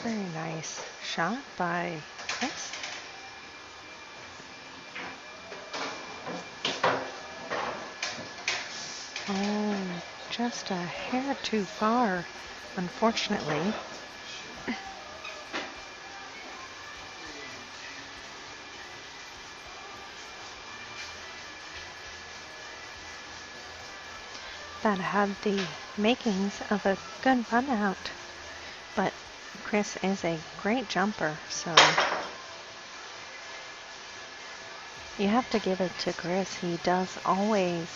Very nice shot by Chris. Oh, just a hair too far, unfortunately. That had the makings of a good run out, but Chris is a great jumper, so you have to give it to Chris. He does always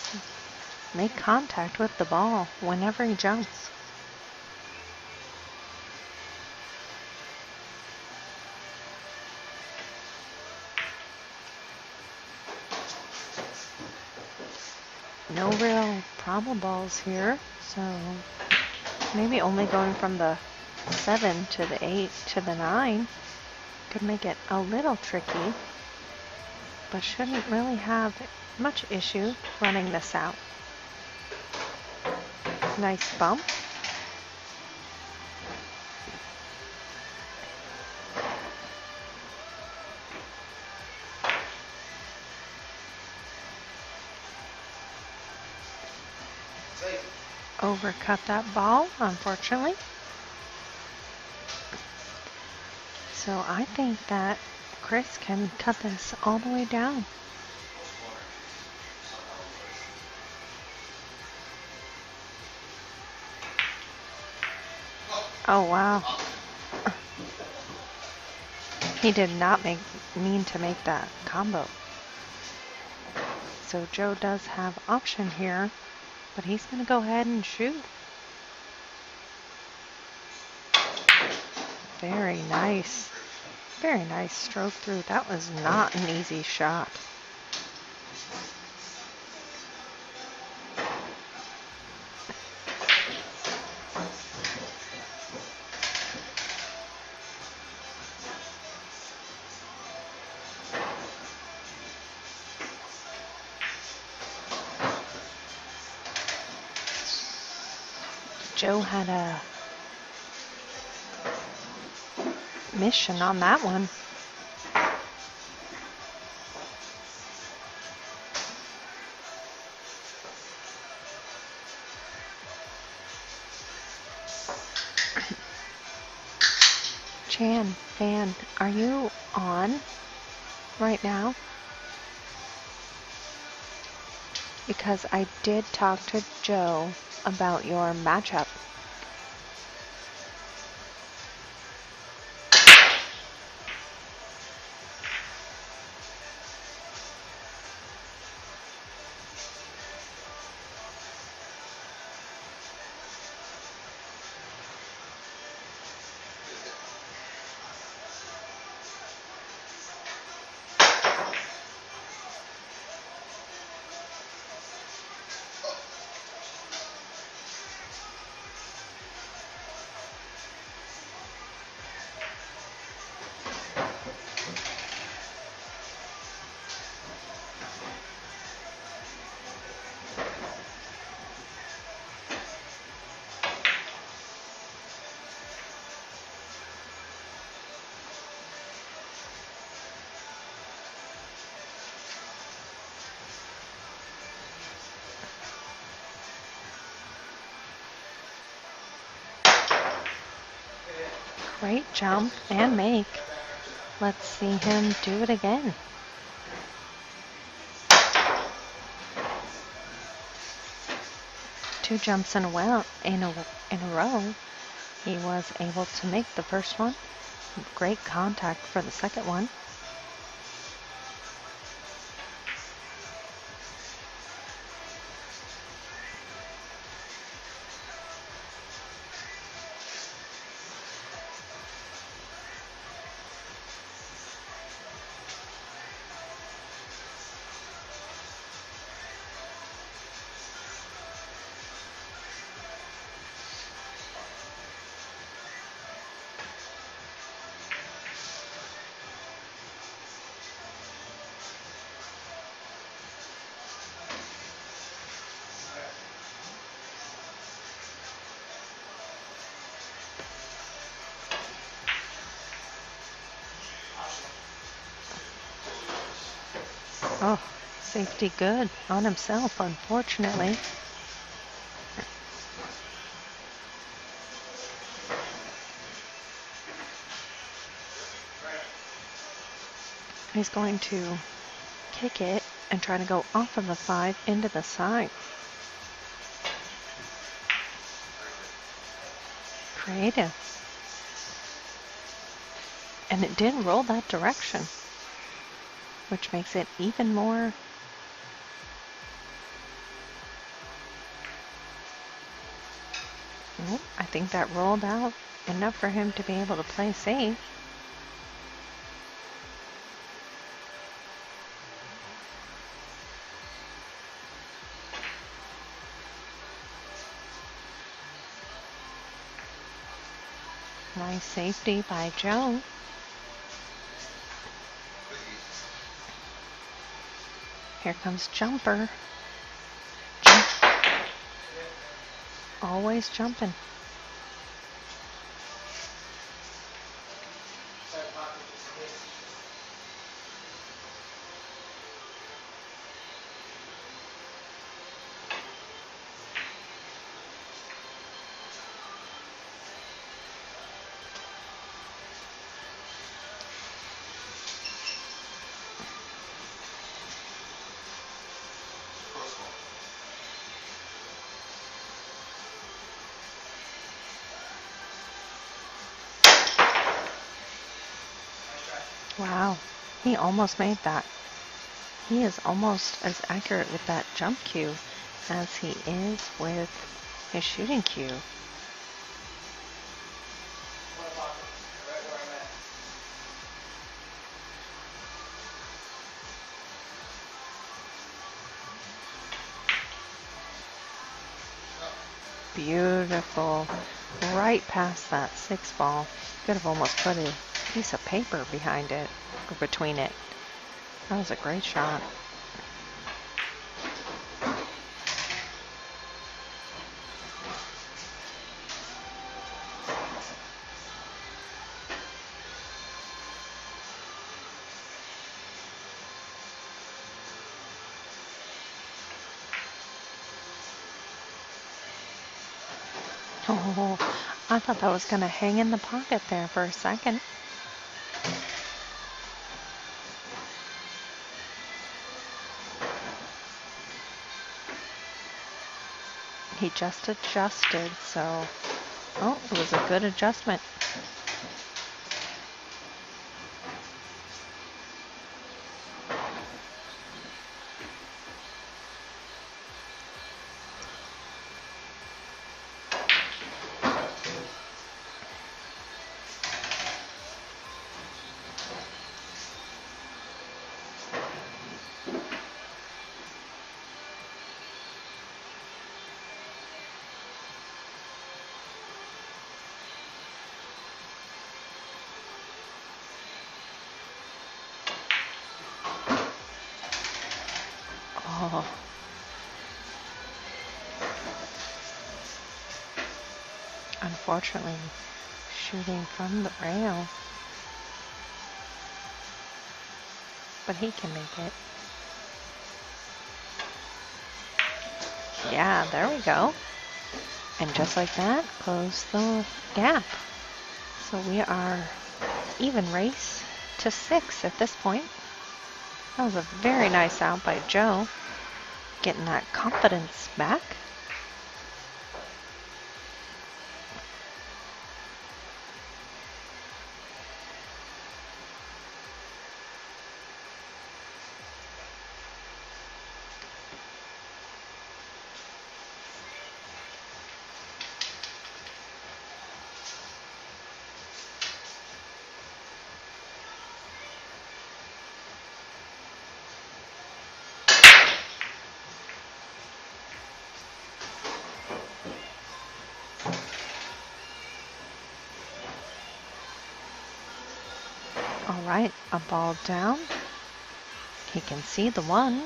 make contact with the ball whenever he jumps. No real problem balls here, so maybe only going from the 7 to the 8 to the 9 could make it a little tricky, but shouldn't really have much issue running this out. Nice bump. Overcut that ball, unfortunately. So I think that Chris can cut this all the way down. Oh, wow. He did not mean to make that combo. So Joe does have option here, but he's going to go ahead and shoot. Very nice. Very nice stroke through. That was not an easy shot. Joe had a mission on that one. Chan, Fan, are you on right now? Because I did talk to Joe about your matchup. Great jump and make. Let's see him do it again. Two jumps in a row. He was able to make the first one. Great contact for the second one. Oh, safety good on himself, unfortunately. He's going to kick it and try to go off of the 5 into the side. Creative. And it did roll that direction, which makes it even more. Nope, I think that rolled out enough for him to be able to play safe. Nice safety by Joe. Here comes jumper. Jump. Always jumping. Wow, he almost made that. He is almost as accurate with that jump cue as he is with his shooting cue. Beautiful. Right past that 6 ball. Could have almost put a piece of paper behind it, or between it. That was a great shot. Oh, I thought that was going to hang in the pocket there for a second. He just adjusted, so, oh, it was a good adjustment. Oh. Unfortunately, shooting from the rail. But he can make it. Yeah, there we go. And just like that, close the gap. So we are even race to 6 at this point. That was a very nice out by Joe. Getting that confidence back. All right, a ball down. He can see the 1.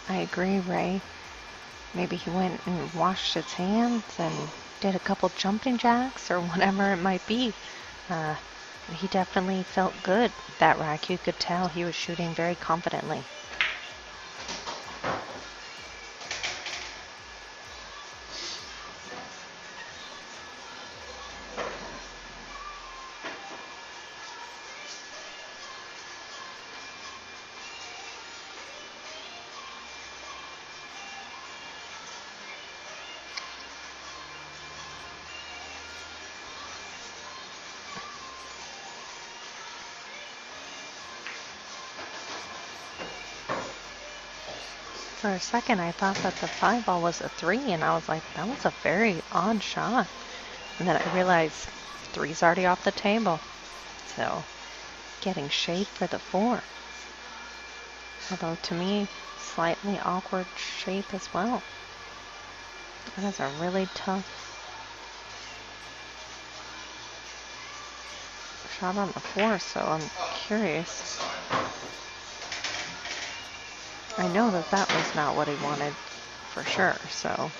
I agree, Ray. Maybe he went and washed his hands and did a couple jumping jacks or whatever it might be. He definitely felt good. That rack, you could tell he was shooting very confidently. For a second, I thought that the 5 ball was a 3, and I was like, that was a very odd shot. And then I realized 3's already off the table. So, getting shade for the 4. Although, to me, slightly awkward shape as well. That is a really tough shot on the 4, so I'm curious. I know that that was not what he wanted for sure, so.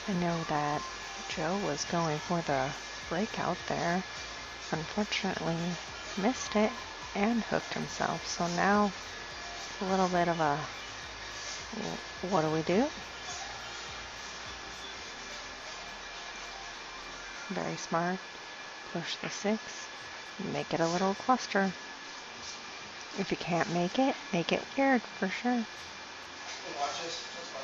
I know that Joe was going for the breakout there. Unfortunately, missed it and hooked himself. So now a little bit of a, what do we do? Very smart. Push the 6. Make it a little cluster. If you can't make it weird for sure. Watch this. That's fine.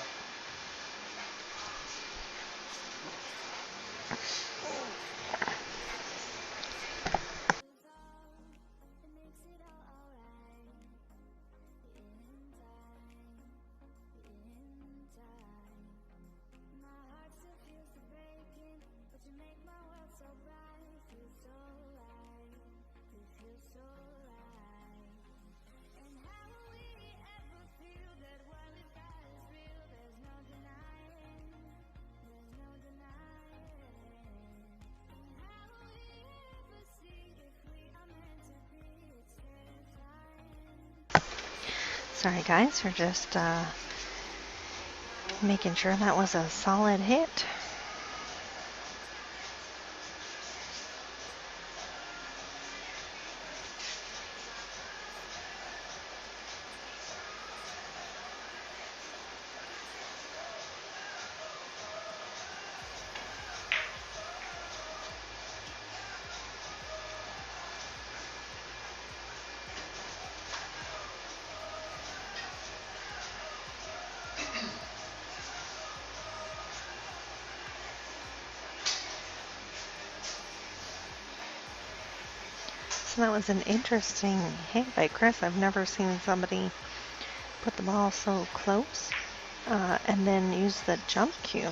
Sorry guys, we're just making sure that was a solid hit. So that was an interesting hit by Chris. I've never seen somebody put the ball so close and then use the jump cue.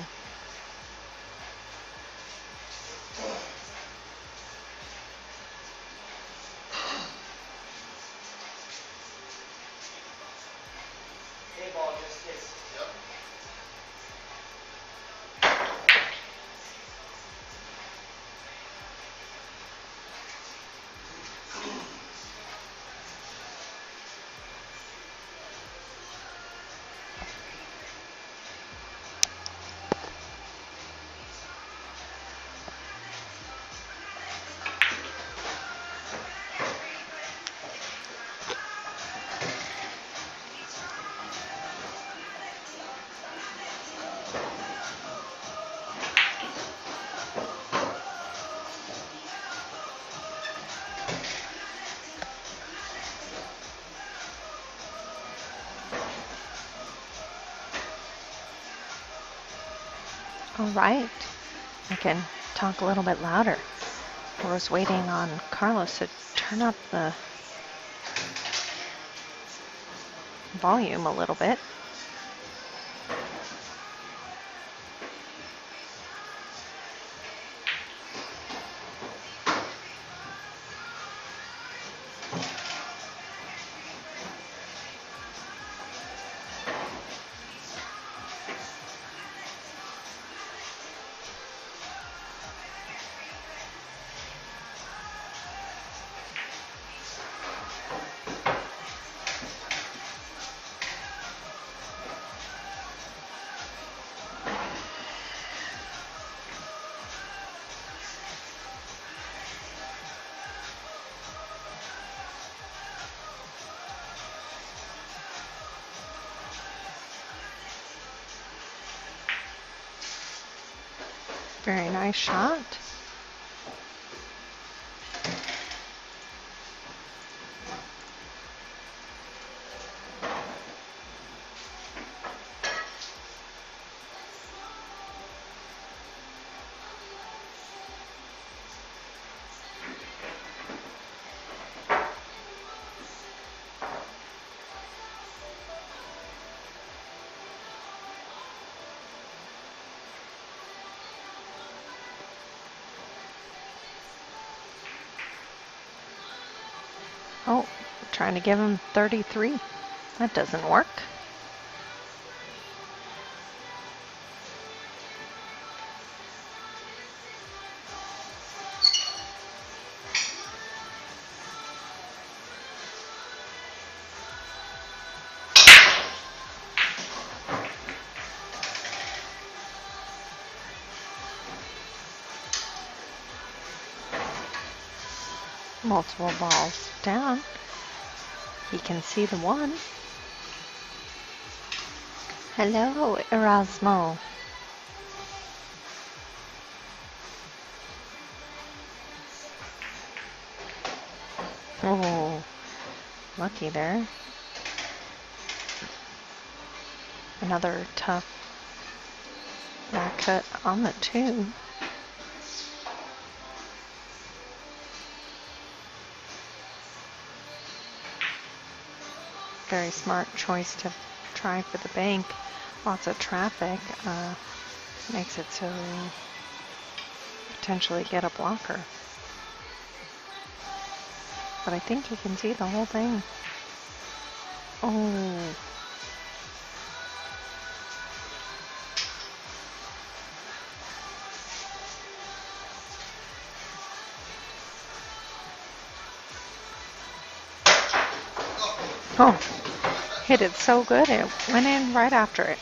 All right, I can talk a little bit louder. I was waiting on Carlos to turn up the volume a little bit. Very nice shot. Oh, trying to give him 33. That doesn't work. Multiple balls down. He can see the one. Hello, Erasmo. Oh, lucky there. Another tough back cut on the 2. Very smart choice to try for the bank. Lots of traffic makes it so potentially get a blocker. But I think you can see the whole thing. Oh. Oh, hit it so good, it went in right after it.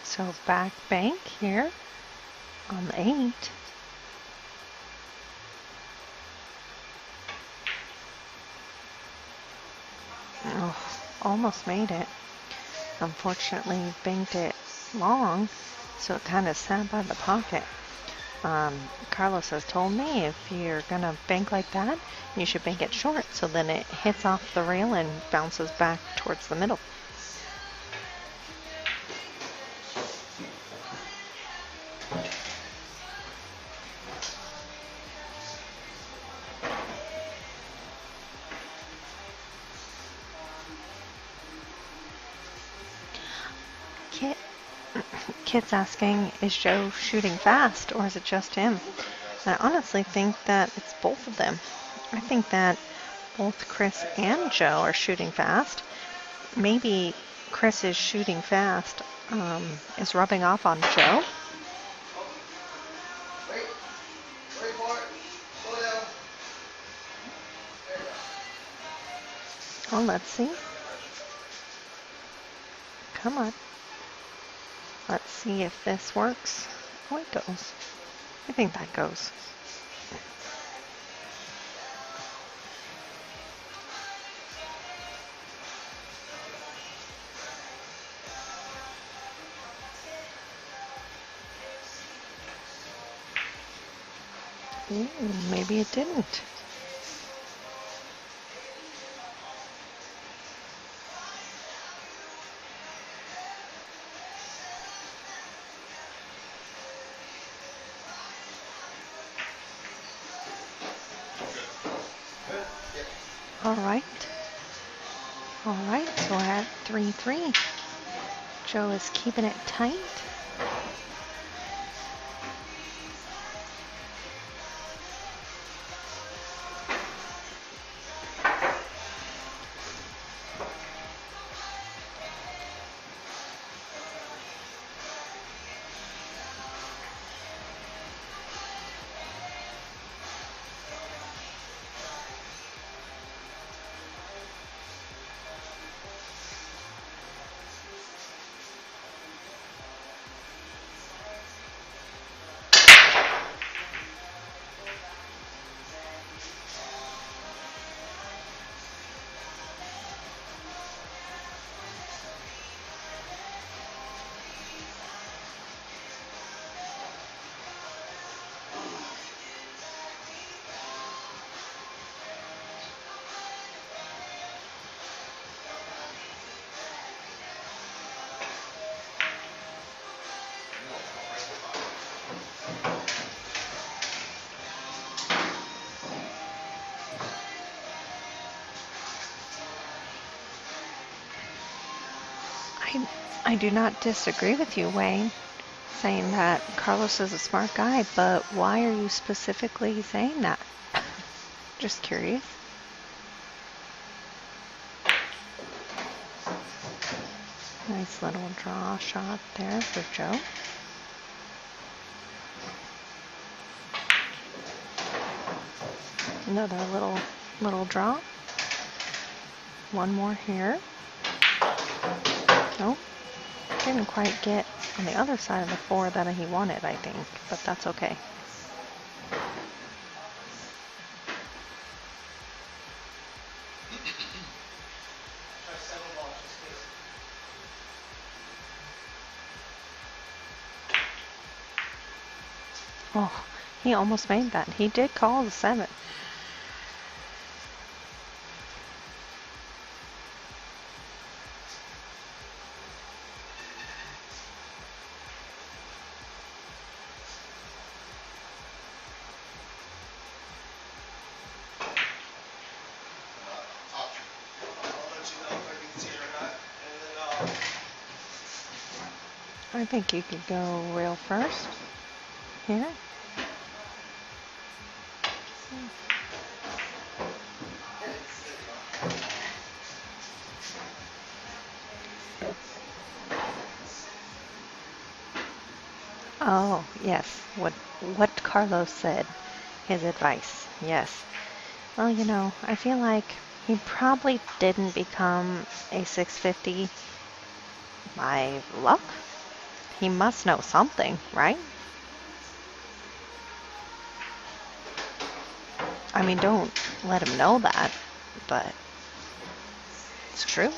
So back bank here on the 8. Oh, almost made it. Unfortunately, banked it long, so it kind of sat by the pocket. Carlos has told me if you're going to bank like that, you should bank it short, so then it hits off the rail and bounces back towards the middle. Kit's asking, is Joe shooting fast or is it just him? I honestly think that it's both of them. I think that both Chris and Joe are shooting fast. Maybe Chris's shooting fast is rubbing off on Joe. Oh, let's see. Come on. Let's see if this works. Oh, it goes. I think that goes. Ooh, maybe it didn't. All right, so we're at 3-3. Joe is keeping it tight. I do not disagree with you, Wayne, saying that Carlos is a smart guy, but why are you specifically saying that? Just curious. Nice little draw shot there for Joe. Another little draw. One more here. Nope. Didn't quite get on the other side of the 4 that he wanted, I think, but that's okay. Oh, he almost made that. He did call the 7. I think you could go rail first. Here. Oh, yes. What Carlos said. His advice. Yes. Well, you know, I feel like he probably didn't become a 650 by luck. He must know something, right? I mean, don't let him know that, but it's true.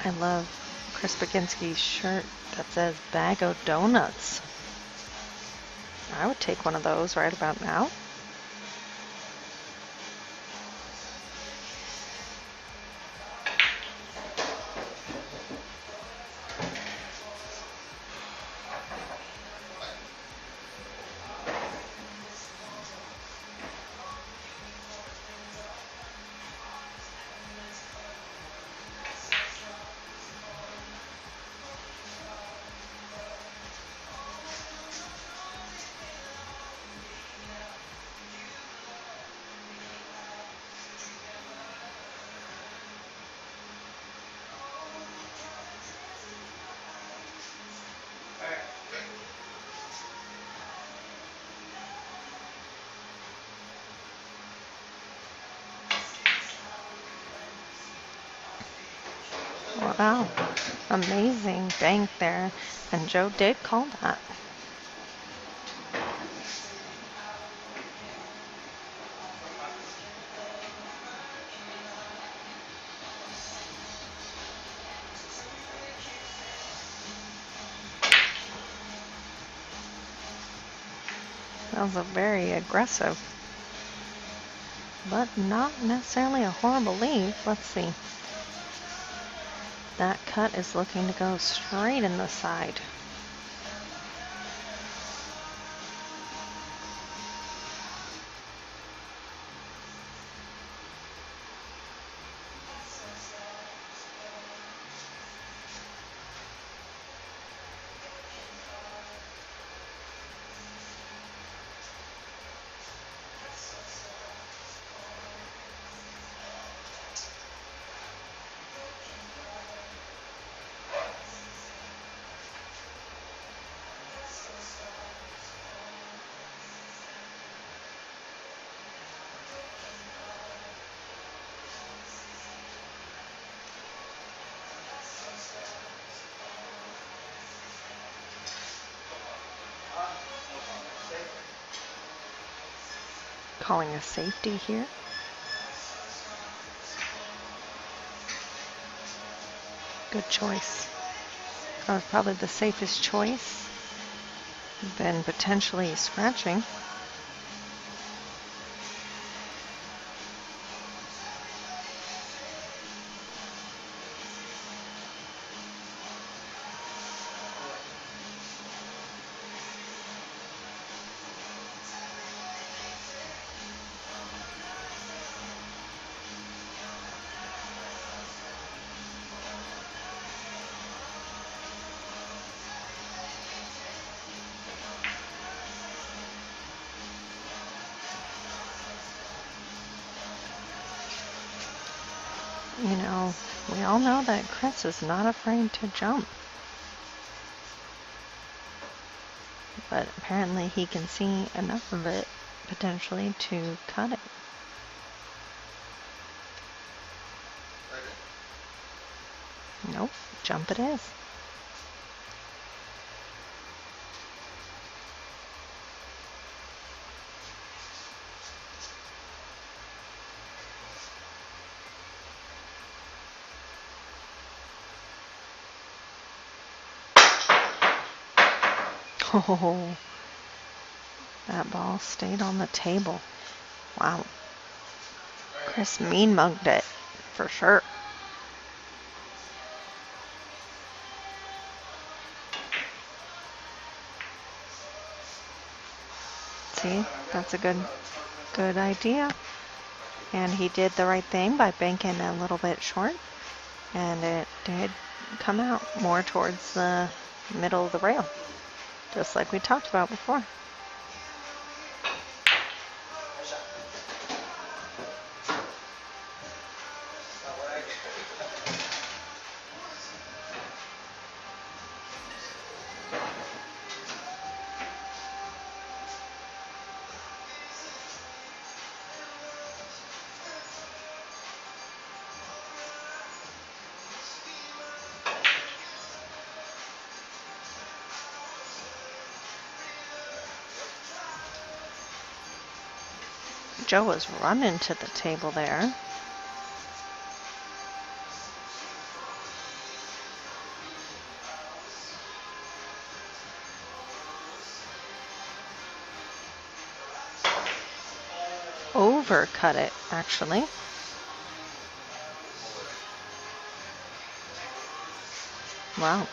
I love Chris Baginski's shirt that says Bag o' Donuts. I would take one of those right about now. Wow, amazing bank there, and Joe did call that. That was a very aggressive, but not necessarily a horrible lead. Let's see. That cut is looking to go straight in the side. Calling a safety here. Good choice. That was probably the safest choice than potentially scratching. You know, we all know that Chris is not afraid to jump. But apparently he can see enough of it, potentially, to cut it. Nope, jump it is. Oh, that ball stayed on the table. Wow. Chris mean mugged it, for sure. See, that's a good idea. And he did the right thing by banking a little bit short. And it did come out more towards the middle of the rail, just like we talked about before. Joe was running to the table there. Overcut it, actually. Wow.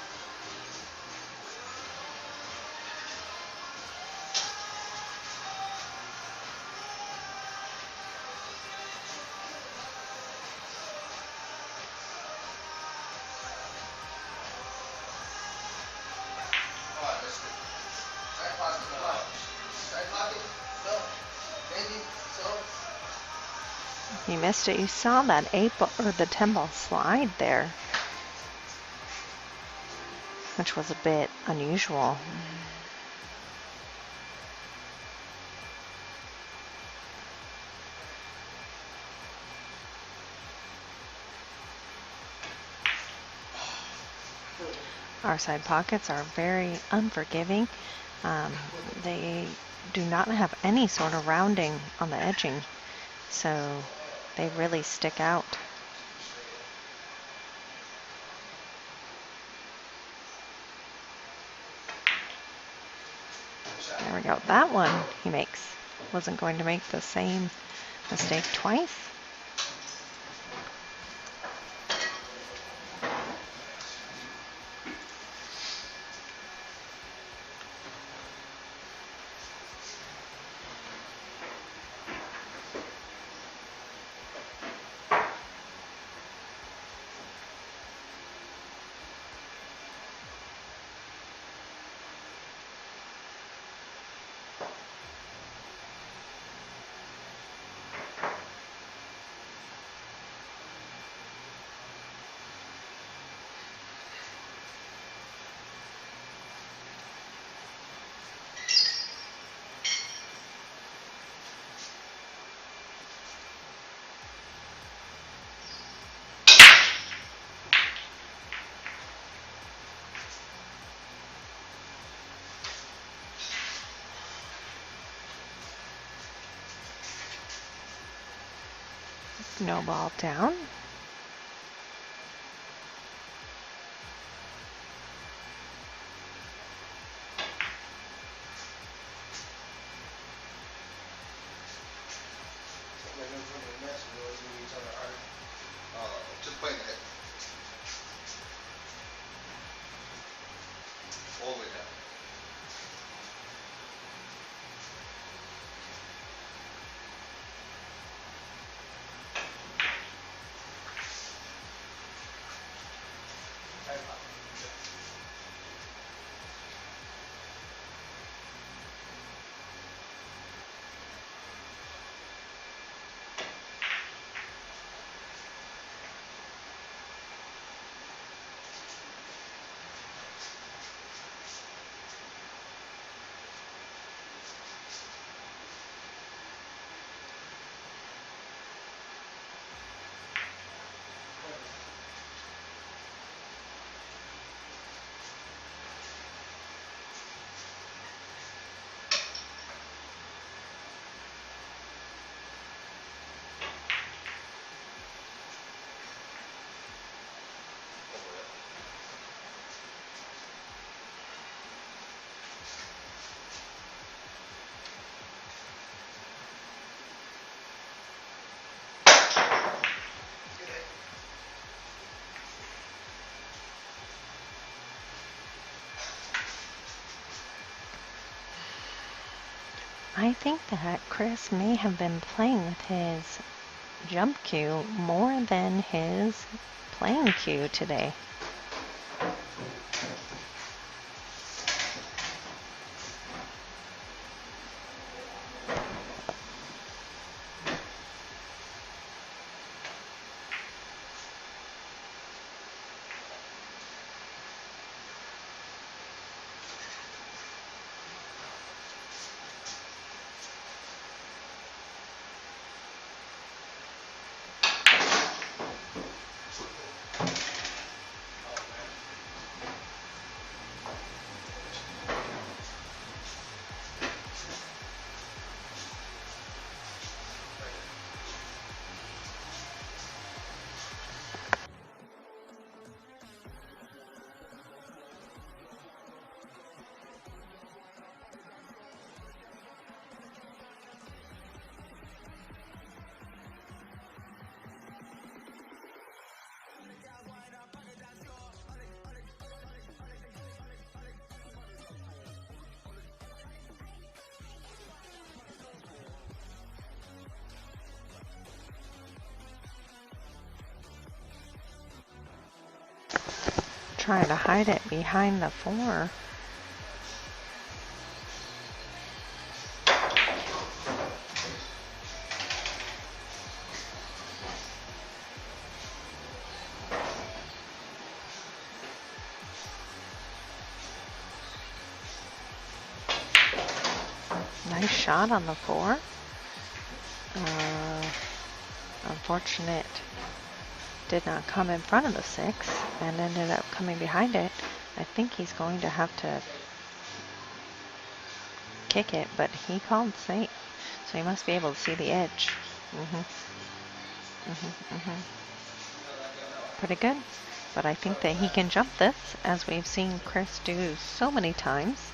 You missed it. You saw that 8 ball or the 10 ball slide there, which was a bit unusual. Our side pockets are very unforgiving. They do not have any sort of rounding on the edging, so they really stick out. There we go. That one he makes. Wasn't going to make the same mistake twice. No ball down. I think that Chris may have been playing with his jump cue more than his playing cue today. Trying to hide it behind the 4. Nice shot on the 4. Unfortunate. Did not come in front of the 6 and ended up coming behind it. I think he's going to have to kick it, but he called safe. So he must be able to see the edge. Pretty good. But I think that he can jump this, as we've seen Chris do so many times.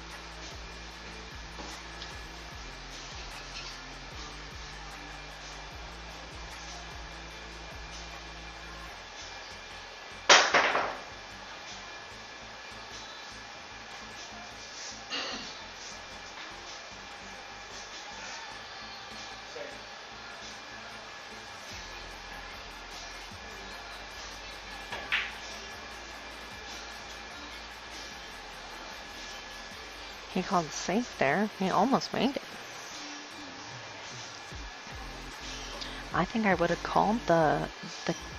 He called safe there. He almost made it. I think I would have called the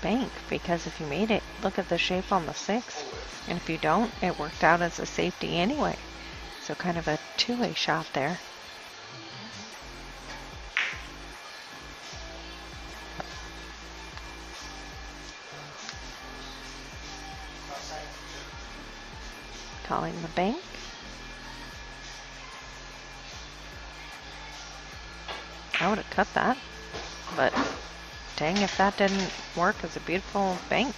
bank, because if you made it, look at the shape on the 6. And if you don't, it worked out as a safety anyway. So kind of a two-way shot there. Calling the bank. I would have cut that, but dang if that didn't work as a beautiful bank.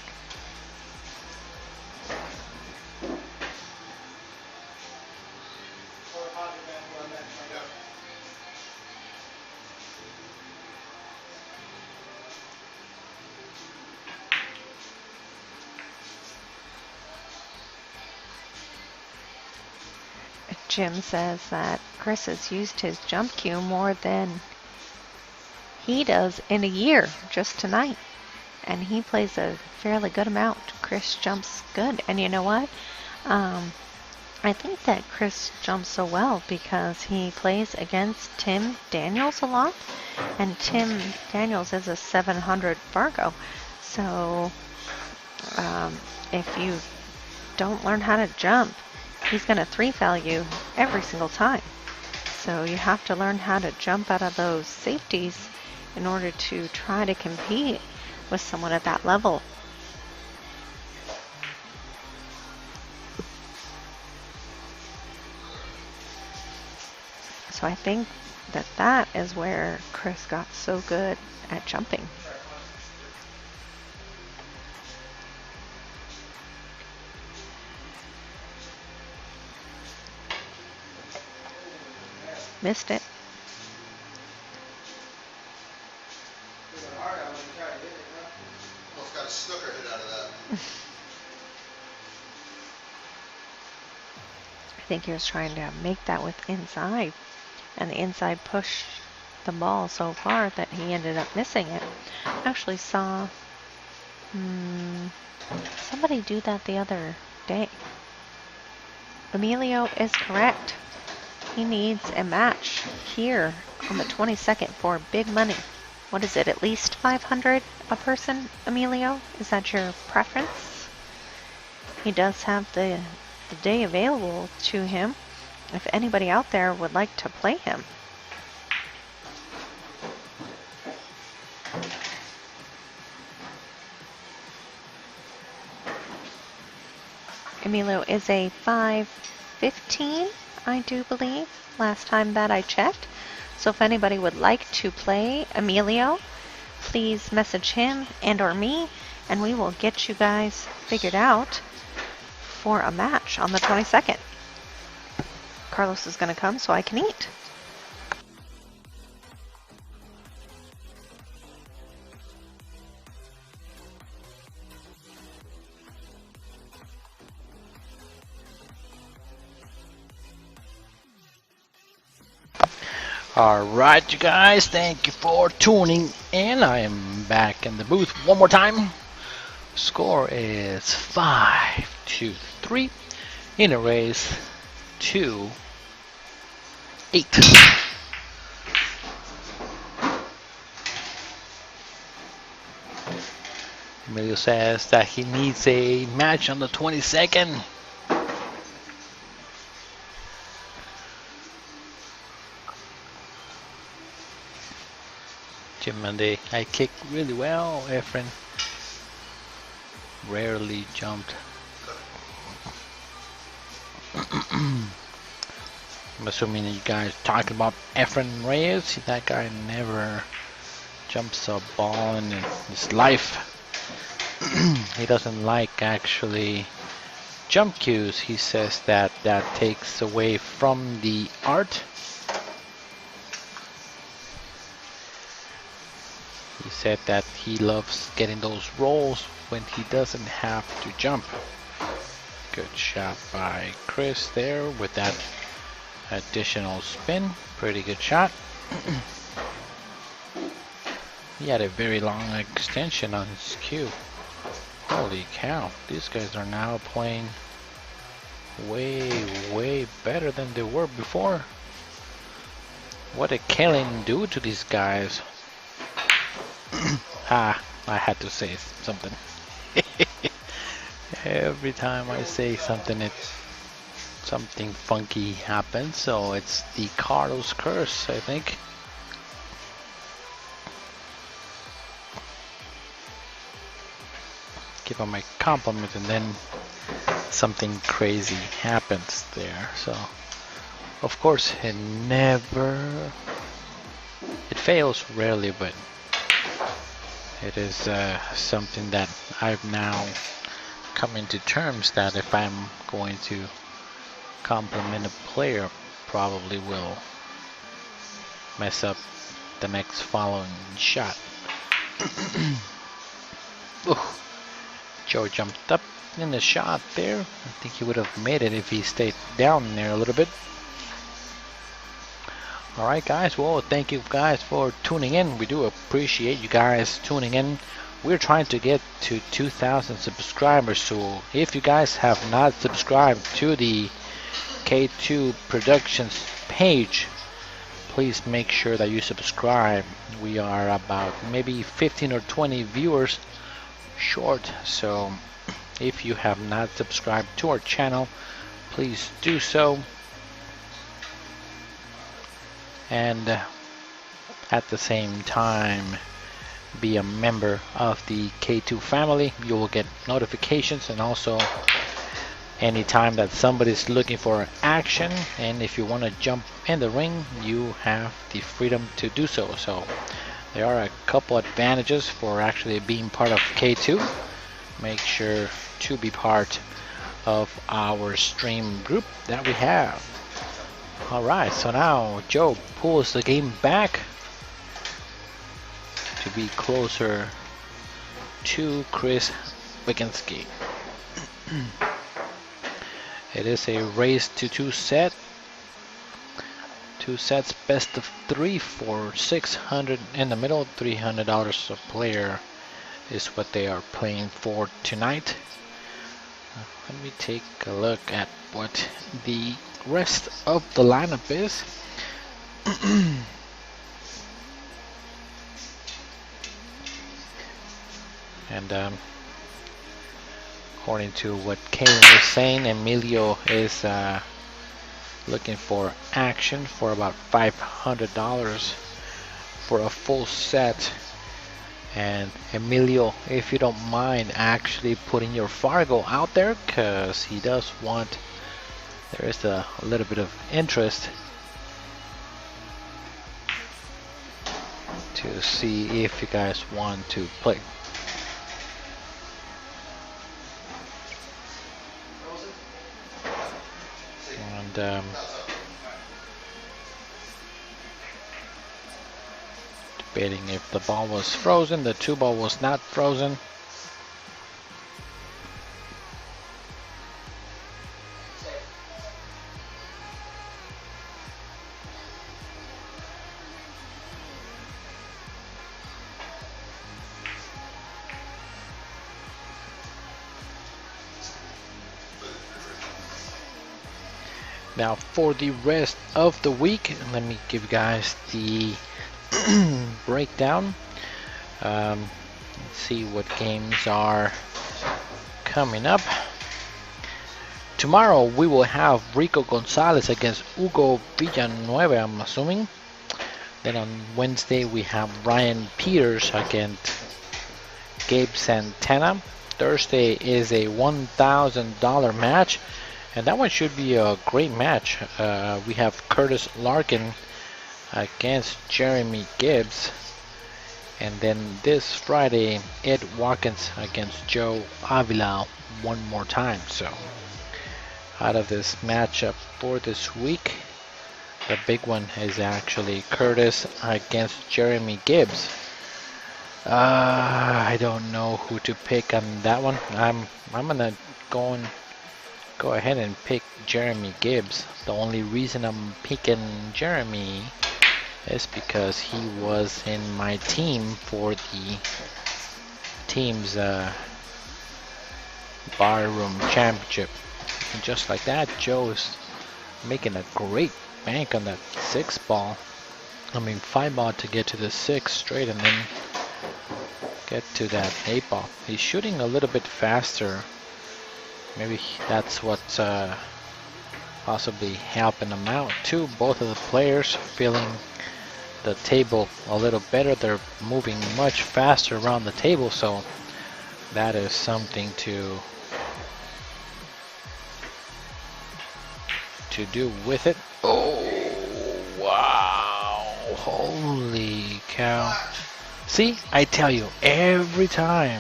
Jim says that Chris has used his jump cue more than he does in a year, just tonight. And he plays a fairly good amount. Chris jumps good. And you know what? I think that Chris jumps so well because he plays against Tim Daniels a lot. And Tim Daniels is a 700 Fargo. So if you don't learn how to jump, he's going to 3-foul you every single time. So you have to learn how to jump out of those safeties in order to try to compete with someone at that level. So I think that that is where Chris got so good at jumping. Missed it. Almost got a snooker hit out of that. I think he was trying to make that with inside. and the inside pushed the ball so far that he ended up missing it. I actually saw somebody do that the other day. Emilio is correct. He needs a match here on the 22nd for big money. What is it, at least 500 a person, Emilio? Is that your preference? He does have the day available to him if anybody out there would like to play him. Emilio is a 515, I do believe, last time that I checked. So if anybody would like to play Emilio, please message him and or me, and we will get you guys figured out for a match on the 22nd. Carlos is going to come so I can eat. Alright, you guys, thank you for tuning in. I am back in the booth one more time. Score is 5-3 in a race 2-8. Emilio says that he needs a match on the 22nd. Jim Monday, I kick really well. Efren rarely jumped. I'm assuming you guys talking about Efren Reyes. That guy never jumps a ball in his life. He doesn't like actually jump cues. He says that that takes away from the art. He said that he loves getting those rolls when he doesn't have to jump. Good shot by Chris there with that additional spin. Pretty good shot. He had a very long extension on his cue. Holy cow, these guys are now playing way better than they were before. What did Kellen do to these guys? I had to say something. Every time I say something, something funky happens. So it's the Carlos curse, I think. Give him my compliment, and then something crazy happens there. So, of course, it fails rarely, but it is something that I've now come into terms that if I'm going to compliment a player, probably will mess up the next following shot. Ooh. Joe jumped up in the shot there. I think he would have made it if he stayed down there a little bit. Alright guys, well thank you guys for tuning in. We do appreciate you guys tuning in. We're trying to get to 2,000 subscribers, so if you guys have not subscribed to the K2 Productions page, please make sure that you subscribe. We are about maybe 15 or 20 viewers short, so if you have not subscribed to our channel, please do so. And at the same time, be a member of the K2 family. You will get notifications, and also anytime that somebody's looking for action, and if you want to jump in the ring, you have the freedom to do so. So there are a couple advantages for actually being part of K2. Make sure to be part of our stream group that we have. Alright, so now Joe pulls the game back to be closer to Chris Baginski. It is a race to 2 set 2 sets, best of 3 for 600 in the middle, $300 a player is what they are playing for tonight. Let me take a look at what the rest of the lineup is. And according to what Kane was saying, Emilio is looking for action for about $500 for a full set. And Emilio, if you don't mind actually putting your Fargo out there, because he does want, there is a little bit of interest to see if you guys want to play. And debating if the ball was frozen. The 2-ball was not frozen. Now for the rest of the week, let me give you guys the breakdown. Let's see what games are coming up. Tomorrow we will have Rico Gonzalez against Hugo Villanueva, I'm assuming. Then on Wednesday we have Ryan Peters against Gabe Santana. Thursday is a $1,000 match, and that one should be a great match. We have Curtis Larkin against Jeremy Gibbs, and then this Friday Ed Watkins against Joe Avila one more time. So out of this matchup for this week, the big one is actually Curtis against Jeremy Gibbs. I don't know who to pick on that one. I'm gonna go ahead and pick Jeremy Gibbs. The only reason I'm picking Jeremy is because he was in my team for the team's barroom championship. And just like that, Joe is making a great bank on that 6-ball. I mean 5-ball to get to the 6 straight and then get to that 8-ball. He's shooting a little bit faster. Maybe that's what's possibly helping them out too. Both of the players feeling the table a little better. They're moving much faster around the table, so that is something to do with it. Oh wow, holy cow. See, I tell you, every time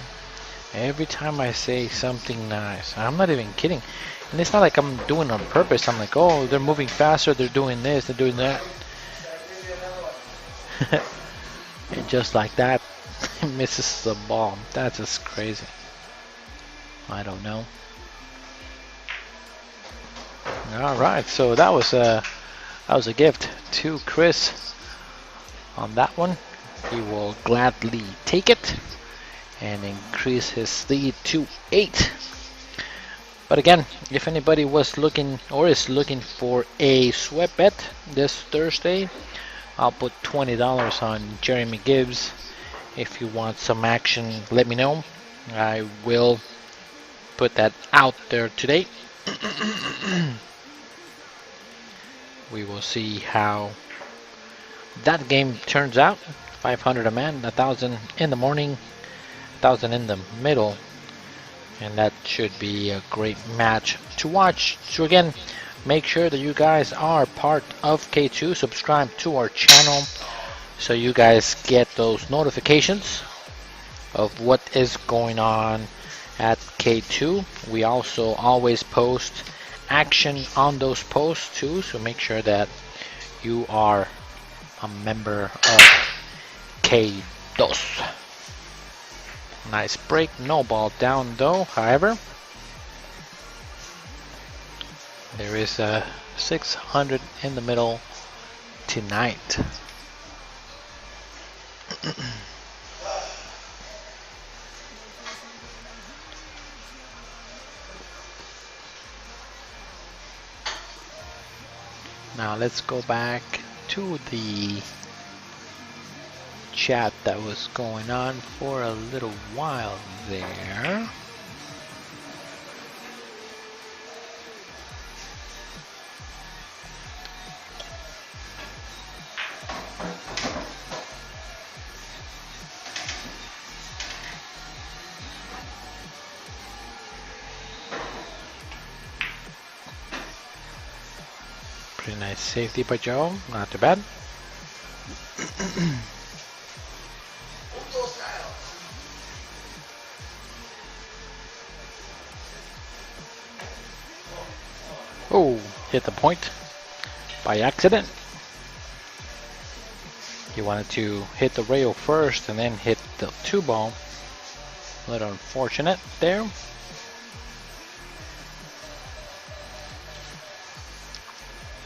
I say something nice, I'm not even kidding, and it's not like I'm doing it on purpose. I'm like, oh, they're moving faster, they're doing this, they're doing that. And just like that, it misses the ball. That's just crazy. I don't know. All right, so that was a gift to Chris on that one. He will gladly take it and increase his lead to 8. But again, if anybody was looking or is looking for a sweat bet this Thursday, I'll put $20 on Jeremy Gibbs. If you want some action, let me know. I will put that out there today. We will see how that game turns out. 500 a man, 1,000 in the morning, 1,000 in the middle, and that should be a great match to watch. So again, make sure that you guys are part of K2. Subscribe to our channel so you guys get those notifications of what is going on at K2. We also always post action on those posts too, so make sure that you are a member of K2. Nice break, no ball down though. However, there is a 600 in the middle tonight. Now let's go back to the chat that was going on for a little while there. Pretty nice safety by Joe, not too bad. Oh, hit the point by accident. He wanted to hit the rail first and then hit the 2-ball. A little unfortunate there.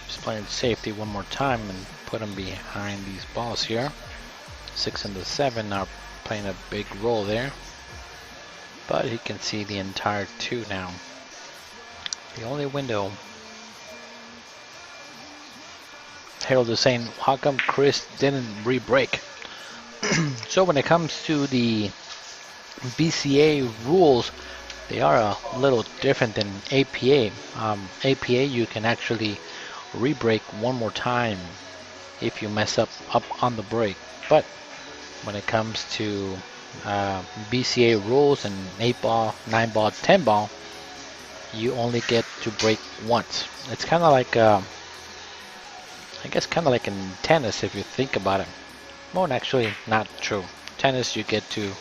Just playing safety one more time and put him behind these balls here. 6 and the 7 are playing a big role there. But he can see the entire 2 now. The only window. Harold is saying, how come Chris didn't re-break? So when it comes to the BCA rules, they are a little different than APA. APA, you can actually re-break one more time if you mess up on the break. But when it comes to BCA rules and 8-ball, 9-ball, 10-ball, you only get to break once. It's kind of like I guess kind of like in tennis if you think about it. Well, actually not true. Tennis you get 2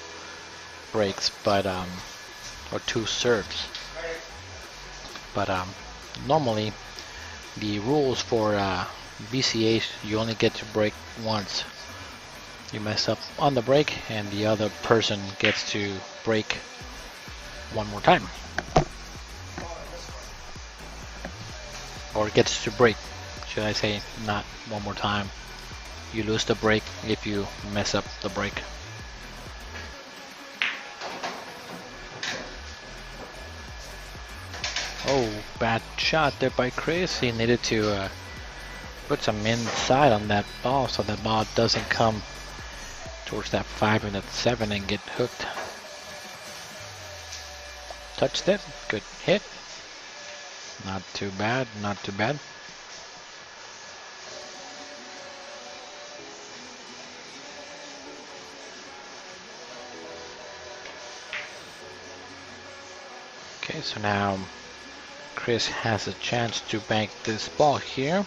breaks, but or 2 serves. But normally the rules for BCA, you only get to break once. You mess up on the break and the other person gets to break one more time. Or gets to break. Should I say not one more time. You lose the break if you mess up the break. Oh, bad shot there by Chris. He needed to put some inside on that ball so that ball doesn't come towards that 5 and that 7 and get hooked. Touched it. Good hit. Not too bad, not too bad. Okay, so now Chris has a chance to bank this ball here.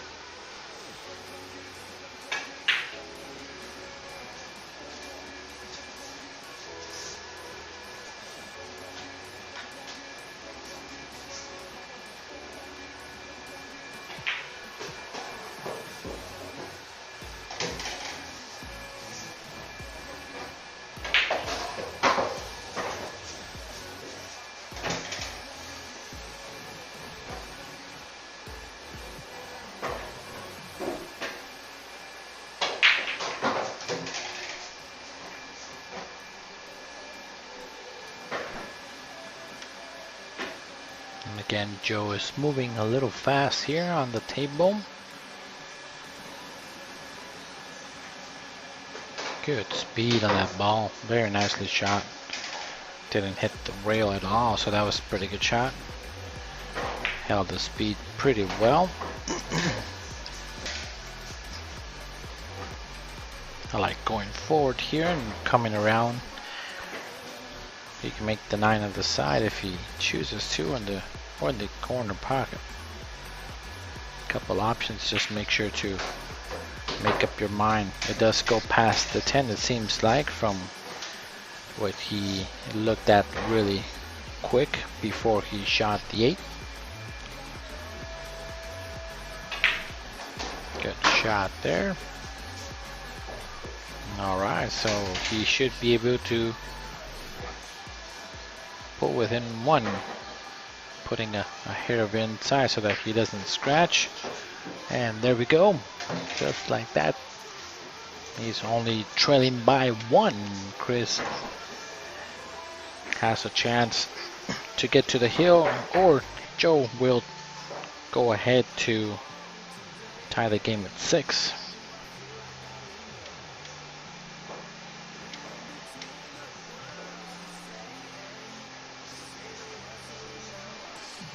Again, Joe is moving a little fast here on the table. Good speed on that ball. Very nicely shot. Didn't hit the rail at all, so that was a pretty good shot. Held the speed pretty well. I like going forward here and coming around. He can make the 9 on the side if he chooses to, or in the corner pocket. Couple options, just make sure to make up your mind. It does go past the 10, it seems like, from what he looked at really quick before he shot the 8. Good shot there. Alright, so he should be able to put putting a hair of inside so that he doesn't scratch. And there we go, just like that. He's only trailing by 1. Chris has a chance to get to the hill, or Joe will go ahead to tie the game at 6.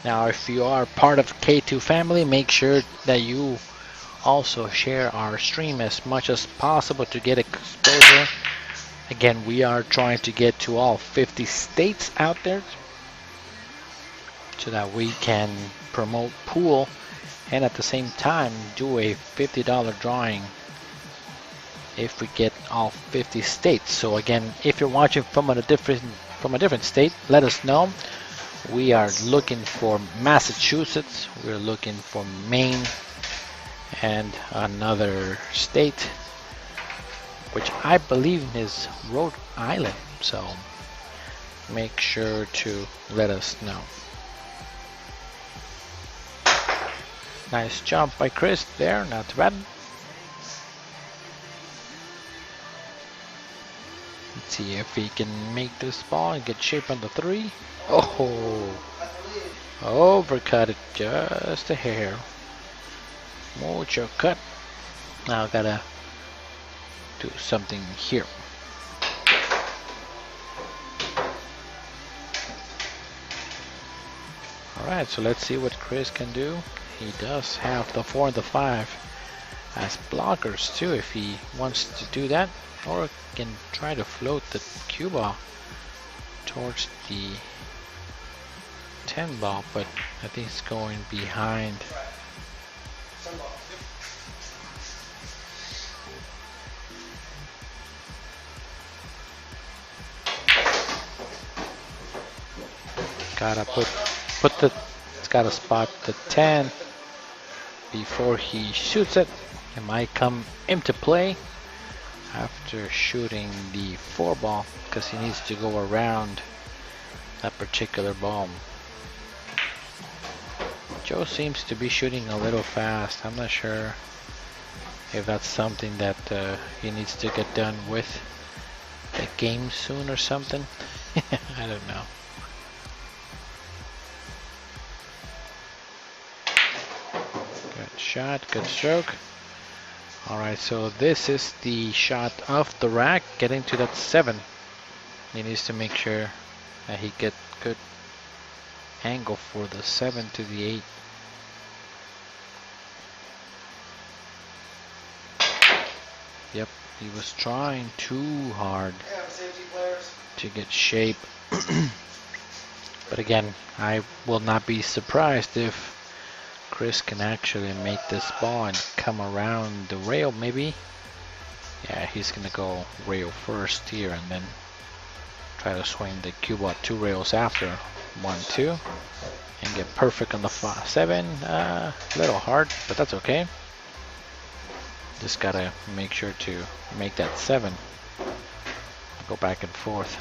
Now, if you are part of K2 family, make sure that you also share our stream as much as possible to get exposure. Again, we are trying to get to all 50 states out there so that we can promote pool and at the same time do a $50 drawing if we get all 50 states. So again, if you're watching from a different state, let us know. We are looking for Massachusetts, we're looking for Maine, and another state, which I believe is Rhode Island. So make sure to let us know. Nice jump by Chris there, not too bad. Let's see if he can make this ball and get shape on the 3. Oh, overcut it just a hair. Mucho cut. Now I gotta do something here. Alright, so let's see what Chris can do. He does have the 4 and the 5 as blockers too if he wants to do that, or can try to float the cue ball towards the 10 ball, but I think it's going behind. Gotta it's gotta spot the 10 before he shoots it. It might come into play after shooting the 4 ball because he needs to go around that particular ball. Joe seems to be shooting a little fast. I'm not sure if that's something that he needs to get done with the game soon or something. I don't know. Good shot, good stroke. Alright, so this is the shot off the rack, getting to that 7. He needs to make sure that he get good angle for the 7 to the 8. Yep, he was trying too hard to get shape. But again, I will not be surprised if Chris can actually make this ball and come around the rail maybe. Yeah, he's gonna go rail first here and then try to swing the cue ball 2 rails after 1, 2 and get perfect on the 7. A little hard, but that's okay. Just gotta make sure to make that 7. Go back and forth.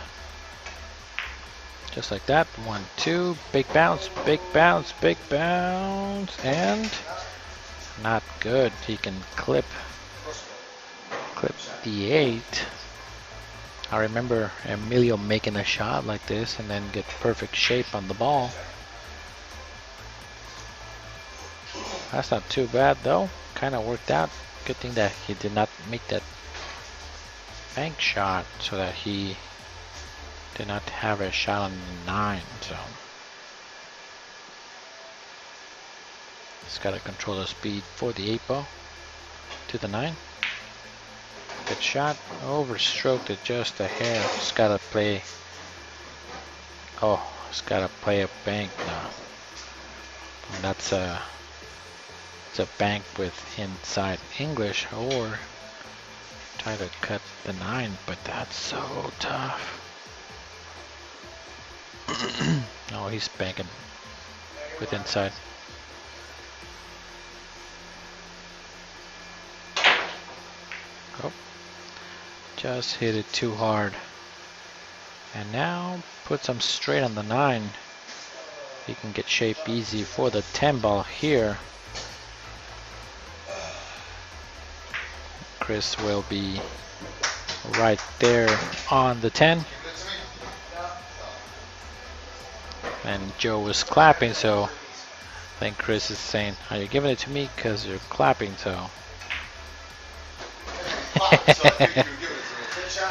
Just like that. 1, 2, big bounce, big bounce, big bounce, and not good. He can clip the 8. I remember Emilio making a shot like this and then get perfect shape on the ball. That's not too bad though. Kind of worked out. Good thing that he did not make that bank shot so that he did not have a shot on the 9. So just gotta control the speed for the 8 ball to the 9. Good shot. Overstroked it just a hair. Just gotta play. Oh, just gotta play a bank now. And that's it's a bank with inside English, or try to cut the 9, but that's so tough. No, he's banking with inside. Oh, just hit it too hard. And now puts him straight on the 9. He can get shape easy for the 10 ball here. Chris will be right there on the 10. And Joe was clapping, so I think Chris is saying, are you giving it to me because you're clapping? So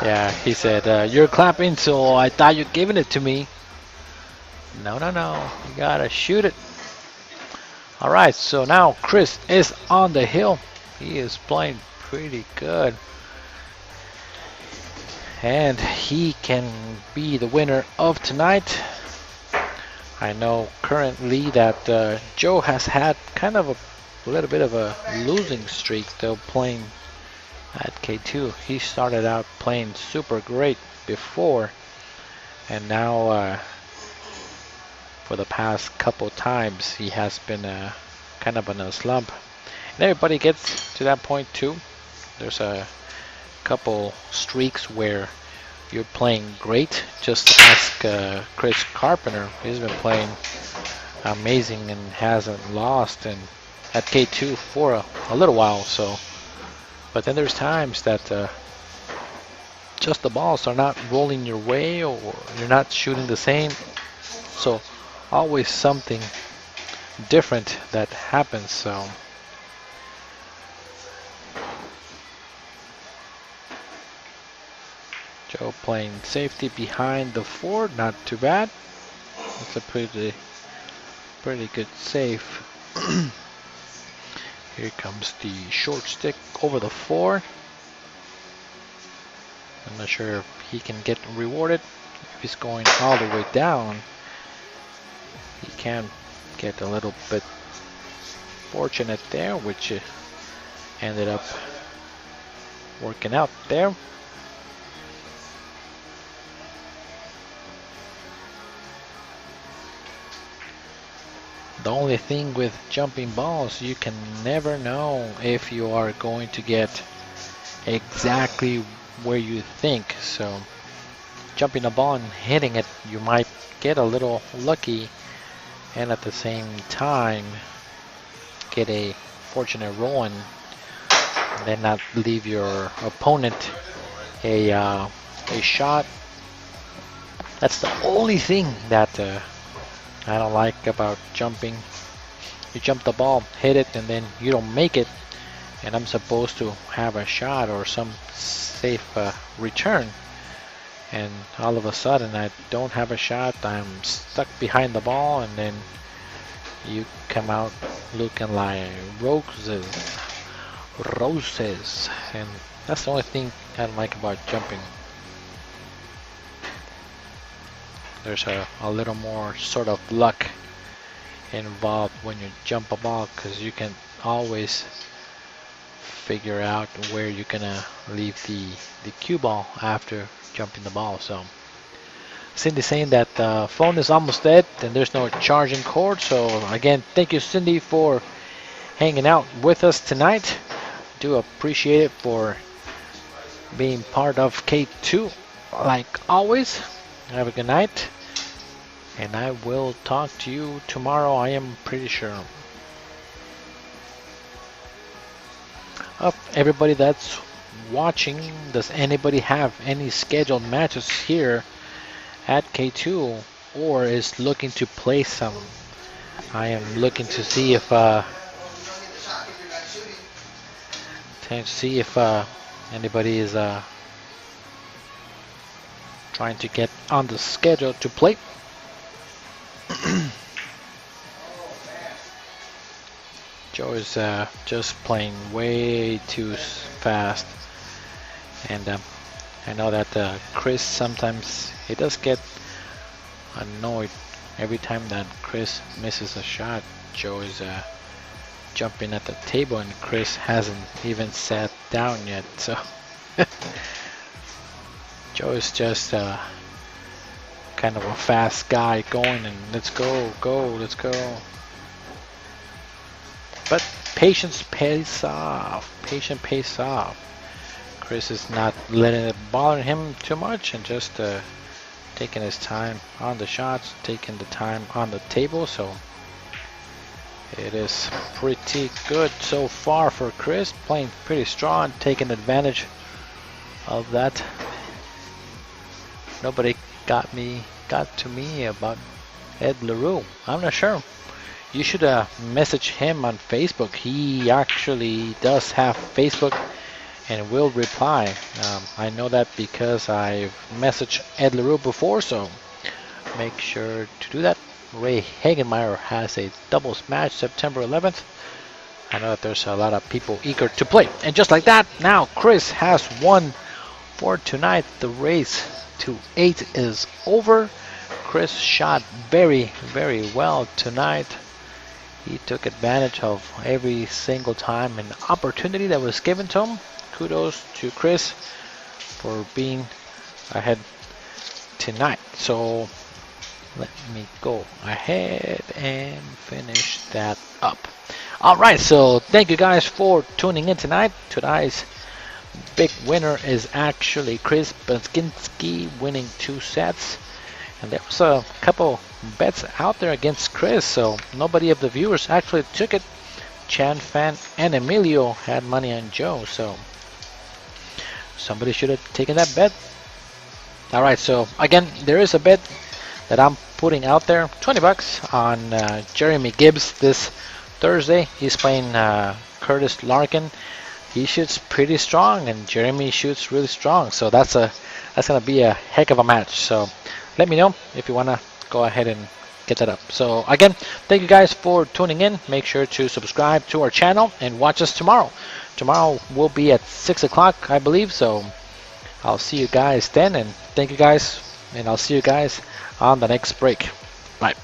yeah, he said, you're clapping, so I thought you're giving it to me. No, no, no, you gotta shoot it. All right, so now Chris is on the hill. He is playing pretty good, and he can be the winner of tonight. I know currently that Joe has had kind of a little bit of a losing streak though, playing at K2. He started out playing super great before, and now for the past couple times he has been kind of in a slump. And everybody gets to that point too. There's a couple streaks where you're playing great. Just ask Chris Carpenter. He's been playing amazing and hasn't lost and at K2 for a little while. So, but then there's times that just the balls are not rolling your way, or you're not shooting the same. So always something different that happens. So Joe playing safety behind the 4, not too bad. It's a pretty good save. Here comes the short stick over the 4. I'm not sure if he can get rewarded. If he's going all the way down, he can get a little bit fortunate there, which ended up working out there. The only thing with jumping balls, you can never know if you are going to get exactly where you think. So jumping a ball and hitting it, you might get a little lucky, and at the same time get a fortunate roll and then not leave your opponent a shot. That's the only thing that I don't like about jumping. You jump the ball, hit it, and then you don't make it, and I'm supposed to have a shot or some safe return, and all of a sudden I don't have a shot. I'm stuck behind the ball, and then you come out looking like roses, and that's the only thing I don't like about jumping. There's a little more sort of luck involved when you jump a ball, because you can always figure out where you're gonna leave the cue ball after jumping the ball. So Cindy saying that the phone is almost dead and there's no charging cord. So again, thank you, Cindy, for hanging out with us tonight. Do appreciate it for being part of K2 like always. Have a good night, and I will talk to you tomorrow, I am pretty sure. Everybody that's watching, does anybody have any scheduled matches here at K2 or is looking to play some? I am looking to see if anybody is trying to get on the schedule to play. Joe is just playing way too fast, and I know that Chris sometimes he does get annoyed every time that Chris misses a shot. Joe is jumping at the table and Chris hasn't even sat down yet, so Joe is just kind of a fast guy going and let's go, let's go. But patience pays off. Patience pays off. Chris is not letting it bother him too much and just taking his time on the shots, taking the time on the table. So it is pretty good so far for Chris, playing pretty strong, taking advantage of that. Nobody got to me about Ed LaRue. I'm not sure. You should message him on Facebook. He actually does have Facebook and will reply. I know that because I've messaged Ed LaRue before, so make sure to do that. Ray Hagenmeyer has a doubles match September 11th. I know that there's a lot of people eager to play. And just like that, now Chris has won for tonight. The race to 8 is over. Chris shot very, very well tonight. He took advantage of every single time and opportunity that was given to him. Kudos to Chris for being ahead tonight. So let me go ahead and finish that up. All right, so thank you guys for tuning in tonight. Tonight's big winner is actually Chris Baginski, winning 2 sets. And there was a couple bets out there against Chris, so nobody of the viewers actually took it. Chan Fan and Emilio had money on Joe, so somebody should have taken that bet. All right, so again, there is a bet that I'm putting out there, 20 bucks on Jeremy Gibbs this Thursday. He's playing Curtis Larkin. He shoots pretty strong, and Jeremy shoots really strong, so that's gonna be a heck of a match. So let me know if you wanna go ahead and get that up. So again, thank you guys for tuning in. Make sure to subscribe to our channel and watch us tomorrow. Tomorrow will be at 6 o'clock, I believe. So I'll see you guys then, and thank you guys, and I'll see you guys on the next break. Bye.